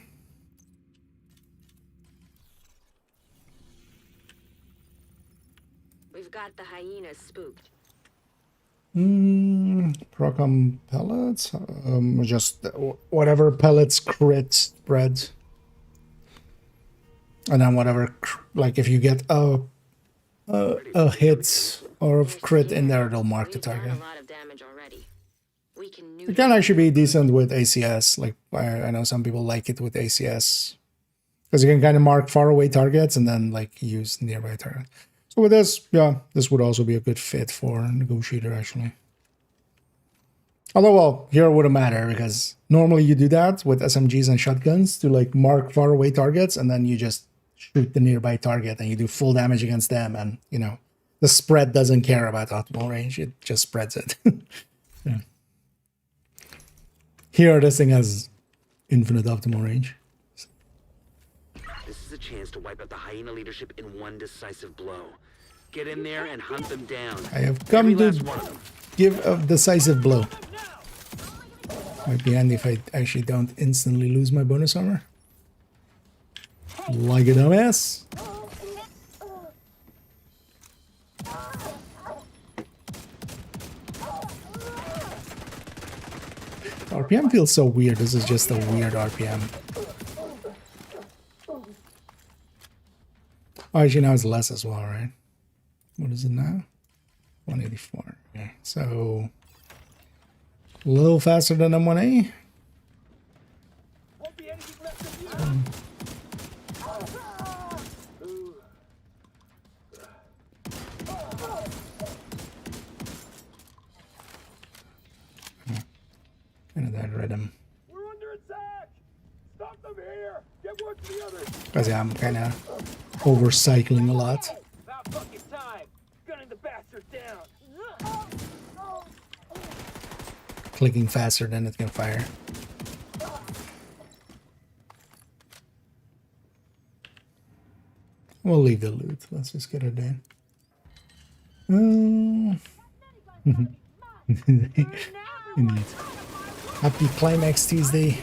We've got the hyenas spooked. Procom pellets, just whatever pellets crit spread, and then whatever, like if you get a a hit or a crit in there, it'll mark the target. It can actually be decent with ACS. Like I know some people like it with ACS because you can kind of mark far away targets and then like use nearby targets. So with this, yeah, this would also be a good fit for Negotiator actually. Although, well, here it wouldn't matter because normally you do that with SMGs and shotguns to like mark far away targets and then you just shoot the nearby target and you do full damage against them, and you know the spread doesn't care about optimal range, it just spreads it. Yeah. Here this thing has infinite optimal range. This is a chance to wipe out the hyena leadership in one decisive blow. Get in there and hunt them down. I have come to give a decisive blow. Might be handy if I actually don't instantly lose my bonus armor. Like a dumbass. RPM feels so weird. This is just a weird RPM. Oh, actually now it's less as well, right? What is it now? 184. Okay, so a little faster than M1A. Kind of that rhythm. We're under attack. Stop them here. Get work to the others. Because yeah, I'm kind of overcycling a lot. About fucking time. Gunning the bastard down. Clicking faster than it can fire. We'll leave the loot. Let's just get it in. Indeed. Happy Climax Tuesday.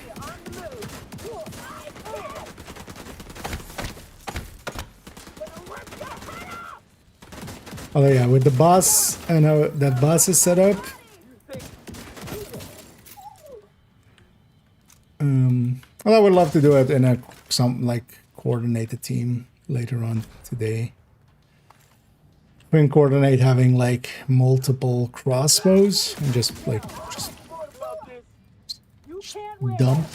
Oh yeah, with the boss and how that boss is set up. Well, I would love to do it in some like coordinated team later on today. We can coordinate having like multiple crossbows and just dump.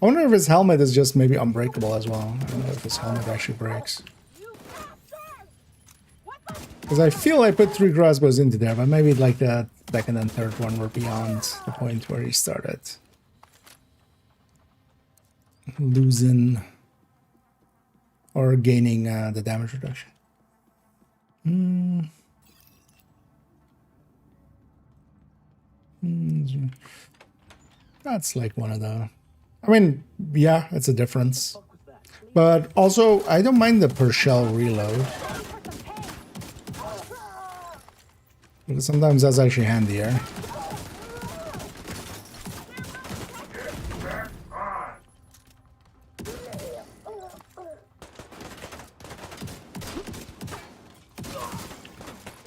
I wonder if his helmet is just maybe unbreakable as well. I don't know if his helmet actually breaks. Because I feel I put 3 crossbows into there, but maybe like the second and third one were beyond the point where he started losing or gaining the damage reduction. That's like one of the... I mean, yeah, it's a difference. But also, I don't mind the per shell reload. Because sometimes that's actually handier.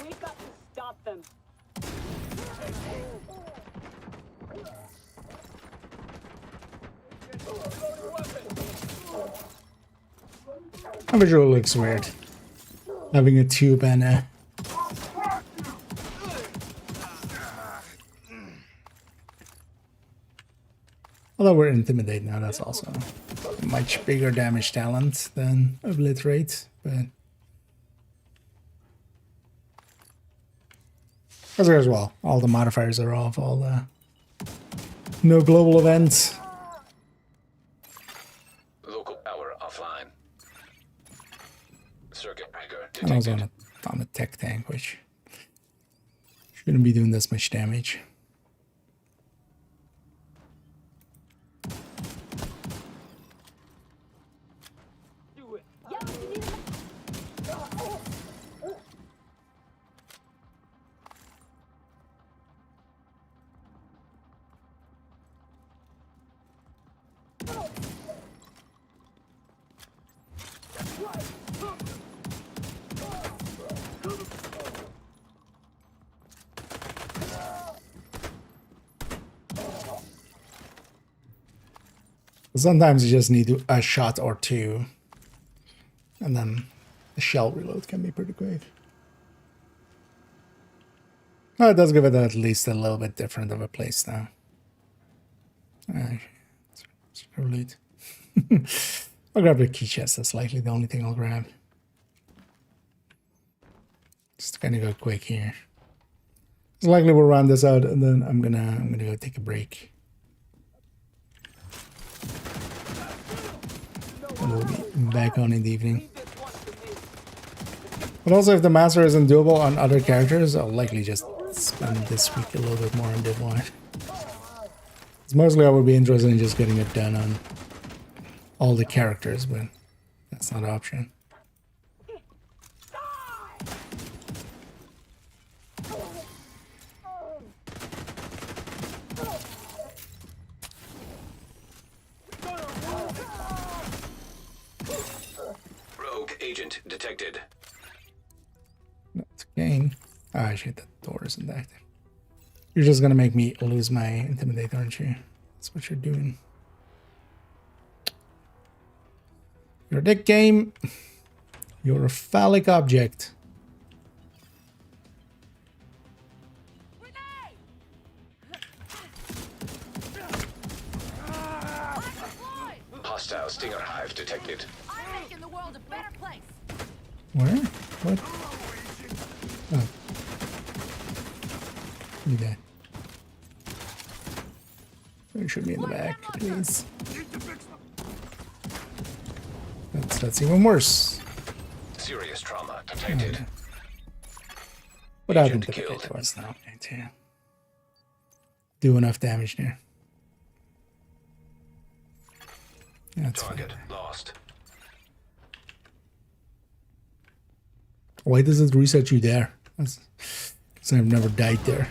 We've got to stop them. The visual looks weird. Having a tube and a... Although we're Intimidate now, that's also a much bigger damage talent than Obliterate, but... As well, all the modifiers are off, all the... No global events. Local power offline. Circuit breaker And I was detected. on a tech tank, which shouldn't be doing this much damage. Sometimes you just need a shot or two, and then The shell reload can be pretty quick. Oh, it does give it at least a little bit different of a place now. It's loot. I'll grab the key chest. That's likely the only thing I'll grab. Just kind of go quick here. It's likely we'll round this out, and then I'm gonna go take a break. And we'll be back on in the evening. But also, if the master isn't doable on other characters, I'll likely just spend this week a little bit more on Div 1. It's mostly I would be interested in just getting it done on all the characters, but that's not an option. Rogue agent detected. That's gain. Ah, shit, that door isn't active. You're just gonna make me lose my intimidate, aren't you? That's what you're doing. You're a dick game. You're a phallic object. Hostile Stinger Hive detected. I'm making the world a better place. Where? What? Oh. You dead. You should be in the back, please. That's even worse. Serious trauma detected. Without intimidate was not going to do enough damage there. That's Target lost. Why does it reset you there? That's, I've never died there.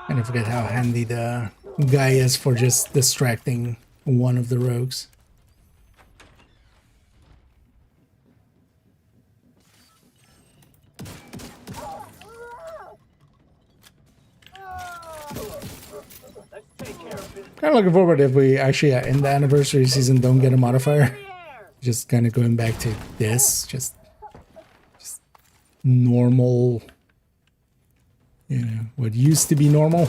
And I forget how handy the guy is for just distracting one of the rogues. Kind of looking forward if we actually in the anniversary season don't get a modifier. Just kind of going back to this, just normal, you know, what used to be normal.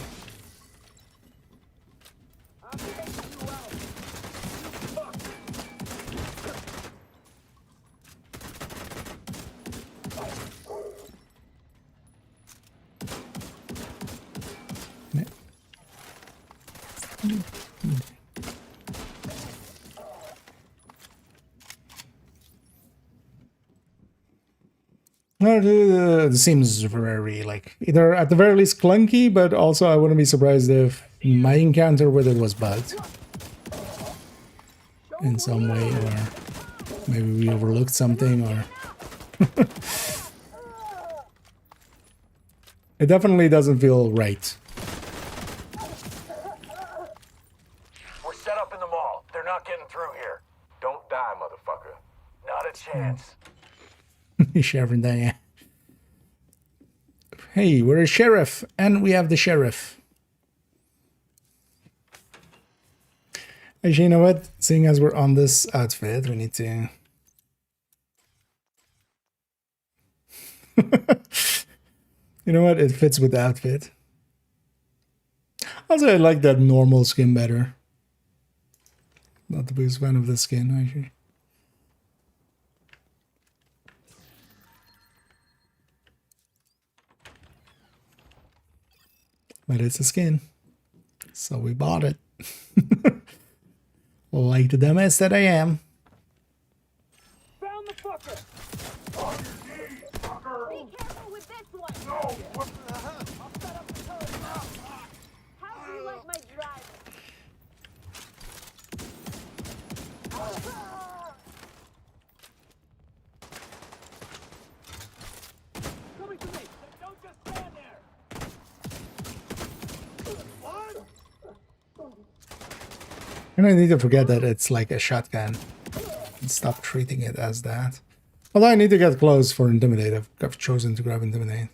It seems very, like, either at the very least clunky, but also I wouldn't be surprised if my encounter with it was bugged in some way, or maybe we overlooked something, or it definitely doesn't feel right. We're set up in the mall. They're not getting through here. Don't die, motherfucker. Not a chance. Sheriff Diane. Hey, we're a sheriff, and we have the sheriff. Actually, you know what? Seeing as we're on this outfit, we need to... You know what? It fits with the outfit. Also, I like that normal skin better. Not the biggest fan of the skin, actually. But it's a skin, so we bought it. Like the dumbass that I am. Found the fucker! Be careful with this one! I'll set up the turret now. How do you like my drive? Coming to me! Don't just stand there! And I need to forget that it's like a shotgun. stop treating it as that. Although I need to get close for Intimidate. I've chosen to grab Intimidate.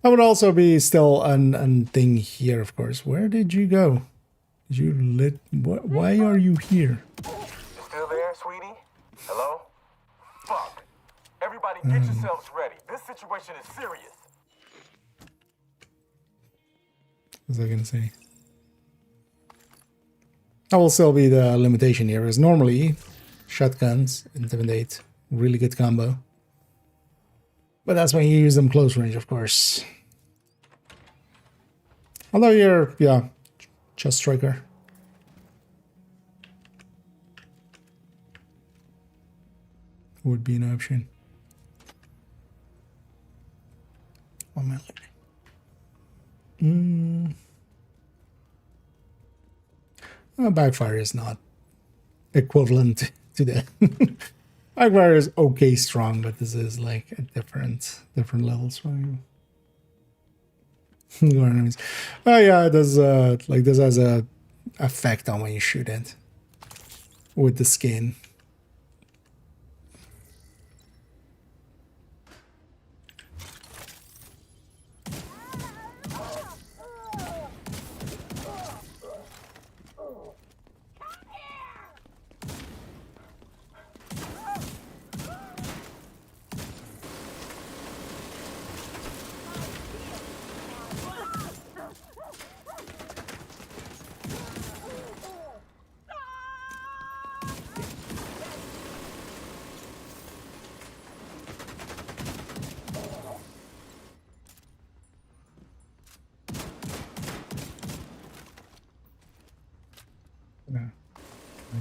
That would also be still an thing here, of course. Where did you go? Did you lit? What? Why are you here? You still there, sweetie? Hello? Fuck. Everybody get yourselves ready. This situation is serious. What was I gonna say? That will still be the limitation here, is normally shotguns, Intimidate, really good combo. But that's when you use them close range, of course. Although you're, yeah, just striker. Would be an option. One minute. Backfire is not equivalent to that. Backfire is okay strong, but this is like a different levels from your enemies. Oh yeah, it does like this has a effect on when you shoot it with the skin.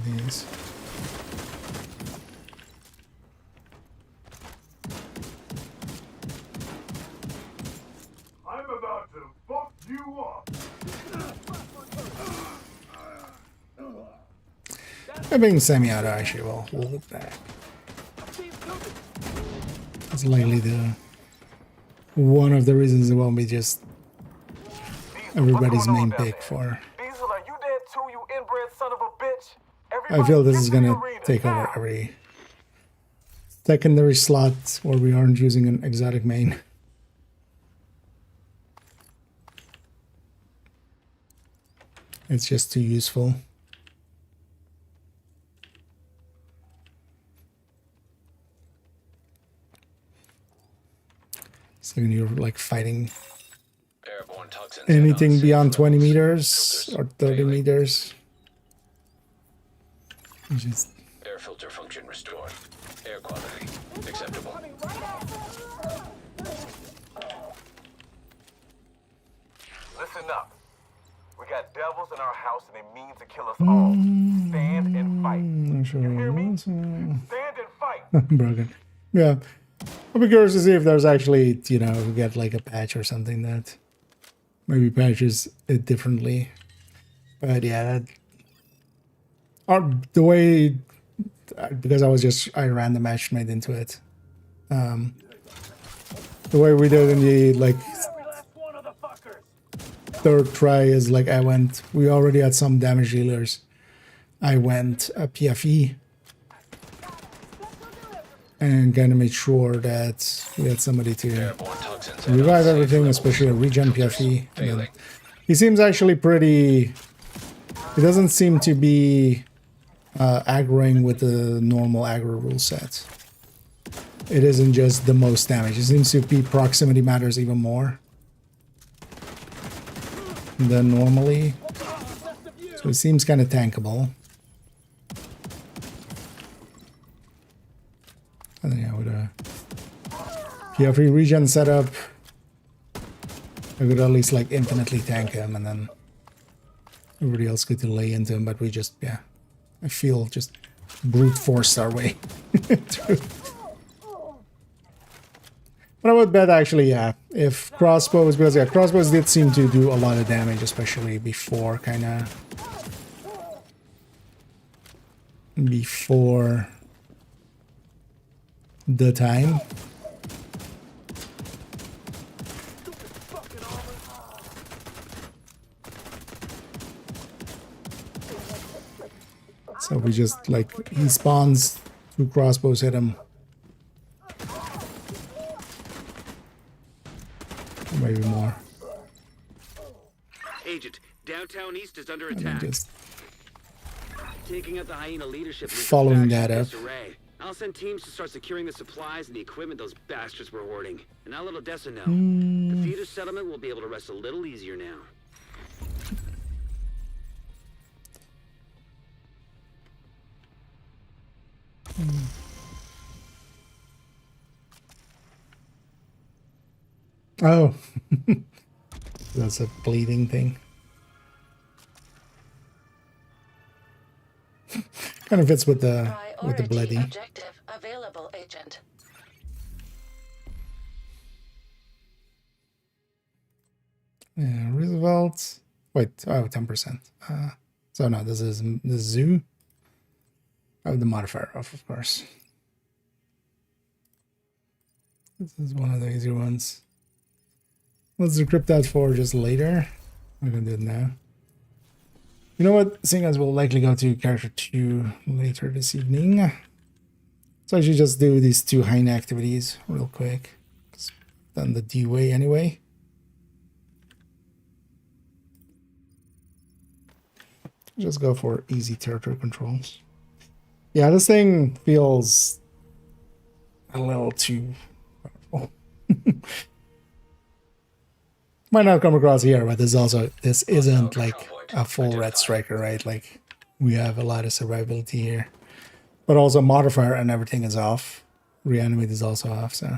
These. I'm about to fuck you up. Being semi-auto actually will hold back. It's likely the one of the reasons it won't be just everybody's main pick for. Diesel, are you dead too, you inbred son of a bitch? I feel this is gonna take over every secondary slot where we aren't using an exotic main. It's just too useful. So when you're like fighting anything beyond 20 meters or 30 meters. Just air filter function restored. Air quality acceptable. Listen up. We got devils in our house and they mean to kill us all. Stand and fight. Sure. You hear me? Stand and fight. Broken. Yeah. I'll be curious to see if there's actually, you know, we get like a patch or something that maybe patches it differently. But yeah, that, the way, because I ran the match made into it. The way we did in the like third try is like we already had some damage dealers. I went a PFE and kind of made sure that we had somebody to revive everything, especially a regen PFE. And then he seems actually pretty. He doesn't seem to be aggroing with the normal aggro rule set. It isn't just the most damage. It seems to be proximity matters even more than normally. So it seems kind of tankable. And then yeah, with a PFE regen setup, I could at least like infinitely tank him, and then everybody else could lay into him. But we just, yeah, I feel just brute forced our way through. But I would bet actually, yeah, if crossbows, because yeah, crossbows did seem to do a lot of damage, especially before before the time. So we just like, he spawns 2 crossbows hit him. Maybe more. Agent, downtown east is under And then attack. just Taking out the hyena leadership leads to following faction that up. disarray. I'll send teams to start securing the supplies and the equipment those bastards were hoarding. And I'll let Odessa know. The theater settlement will be able to rest a little easier now. Oh, that's a bleeding thing. Kind of fits with the bloody. Objective available, Agent. Yeah, Roosevelt. Wait, oh, 10%. So no, this is the zoo. I have the modifier off, of course. This is one of the easier ones. Let's decrypt that for just later. I'm gonna do it now. You know what? Seeing as we'll likely go to character 2 later this evening. So I should just do these 2 hyena activities real quick. It's done the D way anyway. Just go for easy territory controls. Yeah, this thing feels a little too powerful. Might not come across here, but this isn't like a full red striker, right? Like we have a lot of survivability here, but also modifier and everything is off. Reanimate is also off, so.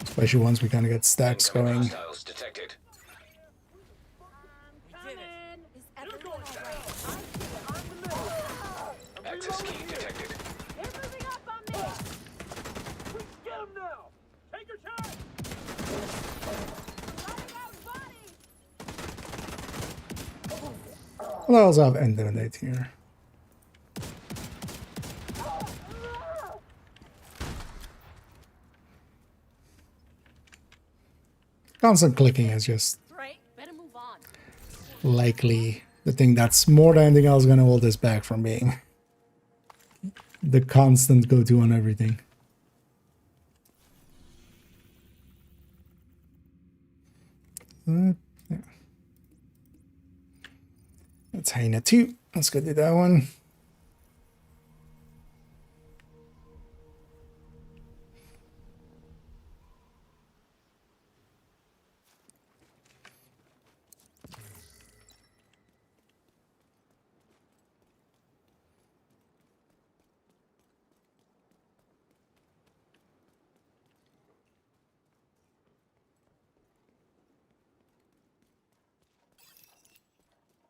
Especially once we kind of get stacks going. Detected. Access key detected. They're moving up on me. Get him now. Take your time. Well, I also have Intimidate here. Constant clicking is just likely the thing that's more than anything else going to hold us back from being the constant go-to on everything. Yeah. That's hyena 2. Let's go do that one.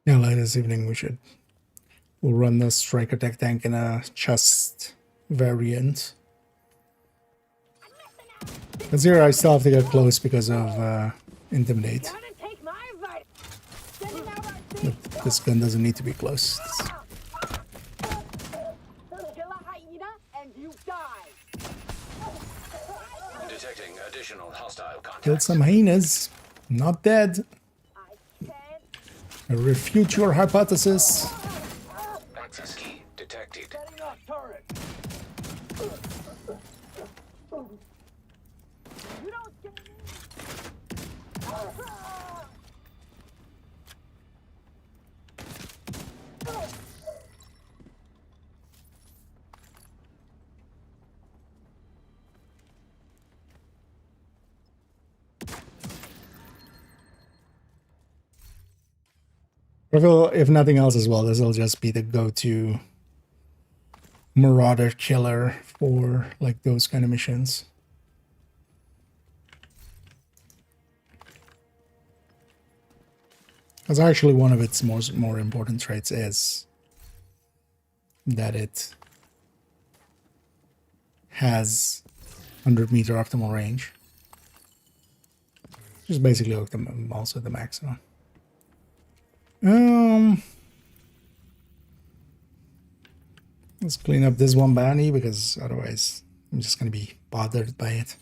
Yeah, later this evening we'll run the strike attack tank in a chest variant. Because here I still have to get close because of Intimidate. But this gun doesn't need to be close. Detecting additional hostile contact. Killed some hyenas. Not dead. I refute your hypothesis. Access key detected. I feel if nothing else as well, this will just be the go-to marauder killer for like those kind of missions. Because actually one of its more important traits is that it has 100-meter optimal range. Just basically also the maximum. Let's clean up this one bounty because otherwise I'm just going to be bothered by it.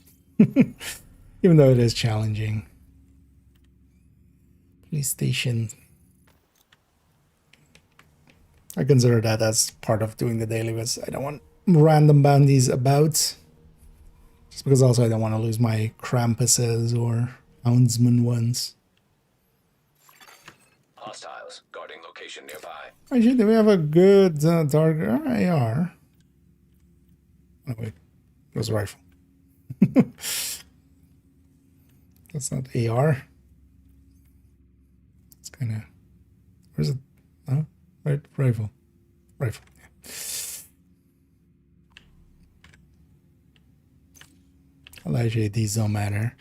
Even though it is challenging. Police station. I consider that as part of doing the daily, because I don't want random bounties about. Just because also I don't want to lose my Krampuses or Houndsman ones. Hostiles guarding location nearby. Actually, do we have a good target? AR. Oh wait, it was a rifle. That's not AR. It's kind of... Where's it? Oh, right, rifle. Rifle, yeah. Well, actually, these don't matter.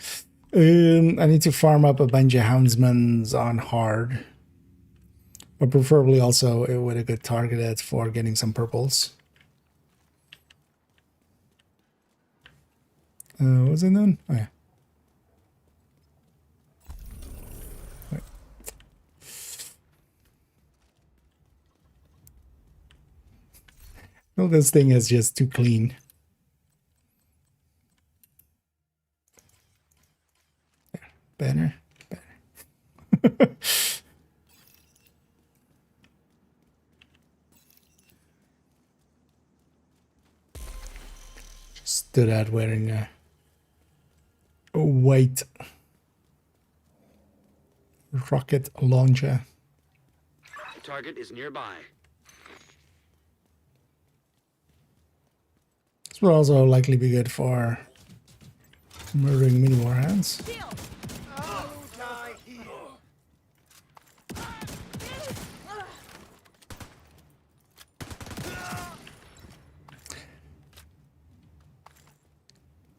I need to farm up a bunch of Houndsmans on hard. But preferably also with a good target for getting some purples. What's it doing? Oh yeah. Wait. Well, this thing is just too clean. Banner. Banner. Stood out wearing a white rocket launcher. The target is nearby. This will also likely be good for murdering mini warhounds.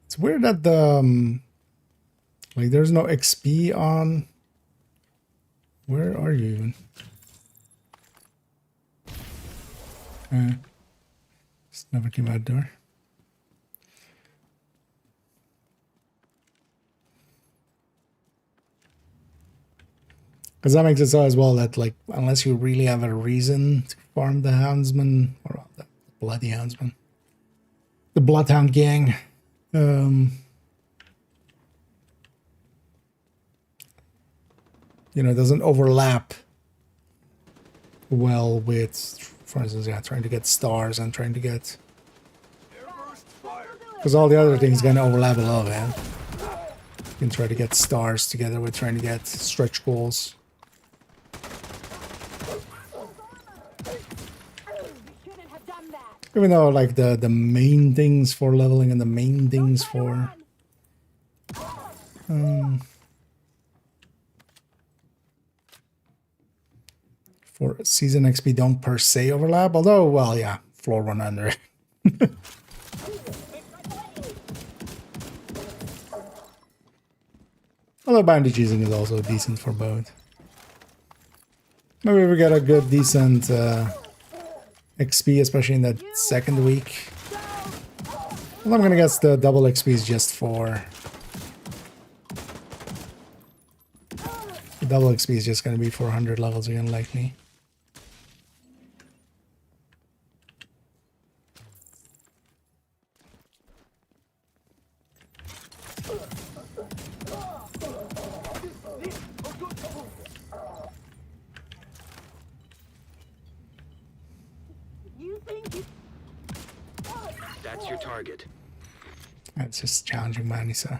It's weird that the like there's no XP on. Where are you even? Just never came out door. Because that makes it so as well that, like, unless you really have a reason to farm the Houndsman, or the Bloody Houndsman, the Bloodhound gang, you know, it doesn't overlap well with, for instance, yeah, trying to get stars and trying to get... Because all the other things going to overlap a little bit. You can try to get stars together with trying to get stretch goals. Even though, like, the main things for leveling and the main things for season XP don't per se overlap, although, well, yeah, floor 100. Although bounty cheesing is also decent for both. Maybe we get a good, decent XP, especially in that second week. Well, I'm gonna guess the double XP is just for... The double XP is just gonna be for 100 levels again, likely. That's your target. That's just challenging money, so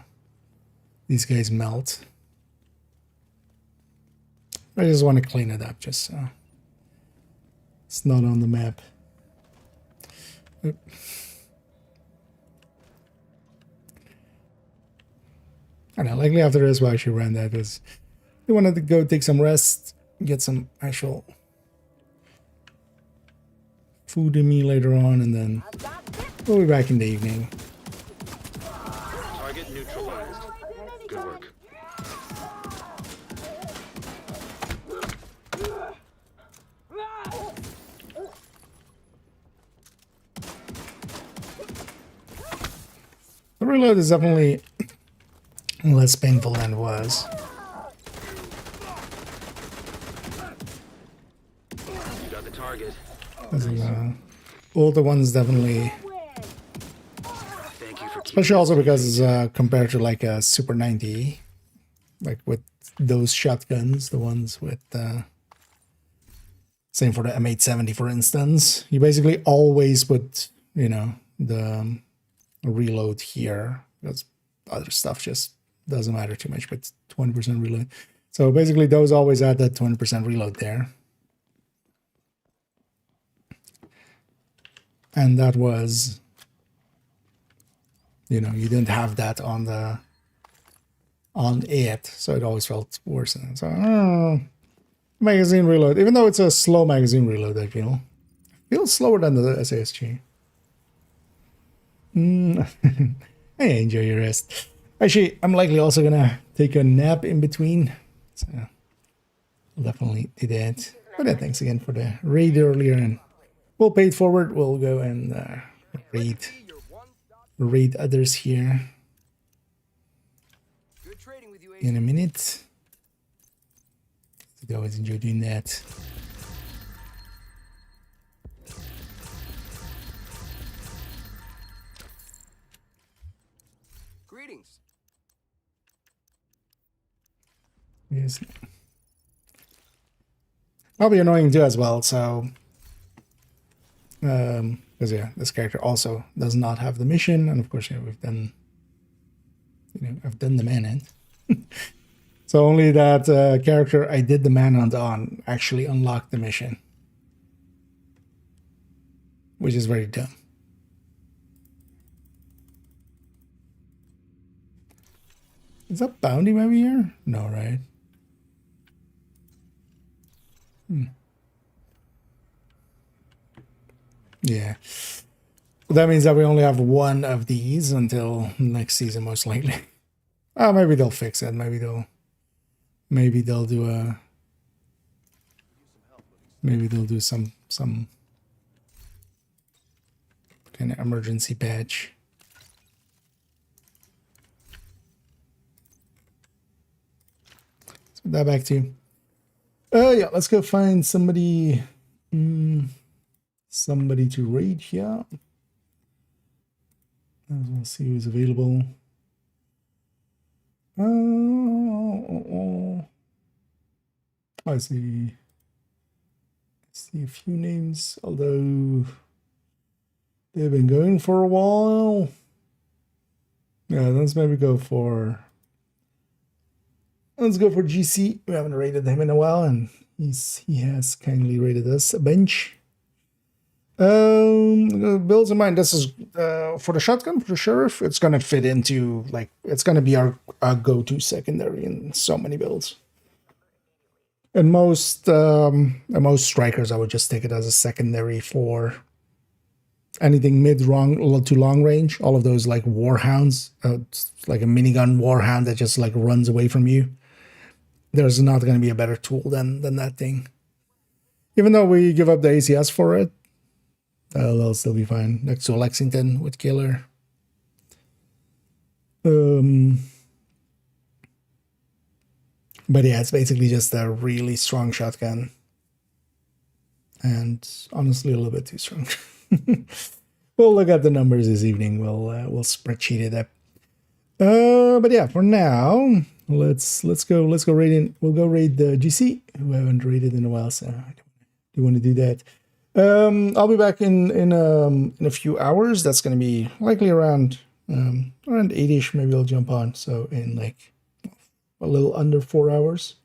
these guys melt. I just want to clean it up just so it's not on the map. Oop. I don't know, likely after this why I should run that, because they wanted to go take some rest, get some actual food in me later on, and then we'll be back in the evening. Target neutralized. Good work. The reload is definitely less painful than it was. You got the target. Doesn't older ones definitely, Thank you for especially also because compared to like a Super 90, like with those shotguns, the ones with same for the M870 for instance, you basically always put, you know, the reload here because other stuff just doesn't matter too much, but 20% reload. So basically those always had that 20% reload there. And that was, you know, you didn't have that on it, so it always felt worse. So magazine reload, even though it's a slow magazine reload, I feel feels slower than the SASG. Hey, enjoy your rest. Actually, I'm likely also gonna take a nap in between, so I'll definitely do that. But yeah, thanks again for the raid earlier, and we'll pay it forward. We'll go and raid others here in a minute. I always enjoy doing that. Greetings. Yes. Probably annoying too as well, so because yeah, this character also does not have the mission, and of course, yeah, we've done, you know, I've done the manhunt. So only that character I did the manhunt on actually unlocked the mission, which is very dumb. Is that bounty maybe here? No, right? Yeah. That means that we only have one of these until next season, most likely. Oh, maybe they'll fix it. Maybe they'll do a. Maybe they'll do some kind of emergency patch. So that back to you. Yeah, let's go find somebody. Somebody to raid here. We'll see who's available. I see a few names, although they've been going for a while. Yeah, let's maybe go for. Let's go for GC. We haven't raided him in a while, and he has kindly raided us a bunch. Builds in mind. This is for the shotgun, for the sheriff. It's gonna fit into, like, it's gonna be our go-to secondary in so many builds. And most strikers, I would just take it as a secondary for anything to long range. All of those like warhounds, it's like a minigun warhound that just like runs away from you. There's not going to be a better tool than that thing. Even though we give up the ACS for it, they'll still be fine. Next to Lexington with Killer. But yeah, it's basically just a really strong shotgun. And honestly, a little bit too strong. We'll look at the numbers this evening. We'll spreadsheet it up. But yeah, for now, let's go raid in. We'll go raid the GC, who I haven't raided in a while, so I do want to do that. I'll be back in a few hours. That's going to be likely around 8ish. Maybe I'll jump on. So in like a little under 4 hours.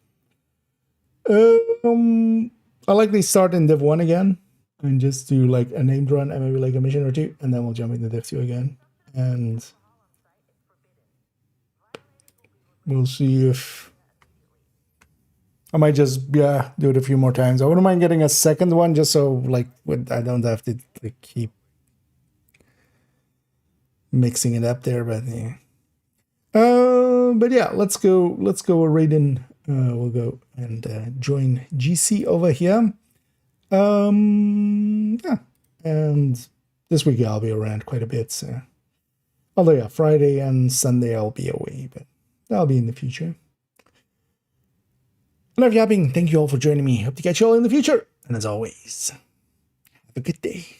I'll likely start in Div 1 again and just do like a named run and maybe like a mission or two, and then we'll jump into Div 2 again. And we'll see if I might just do it a few more times. I wouldn't mind getting a second one just so like I don't have to like keep mixing it up there, but yeah. But yeah, let's go raid in. We'll go and join GC over here. Yeah, and this week I'll be around quite a bit. So, although yeah, Friday and Sunday I'll be away, but that'll be in the future. Enough yapping. Thank you all for joining me. Hope to catch you all in the future. And as always, have a good day.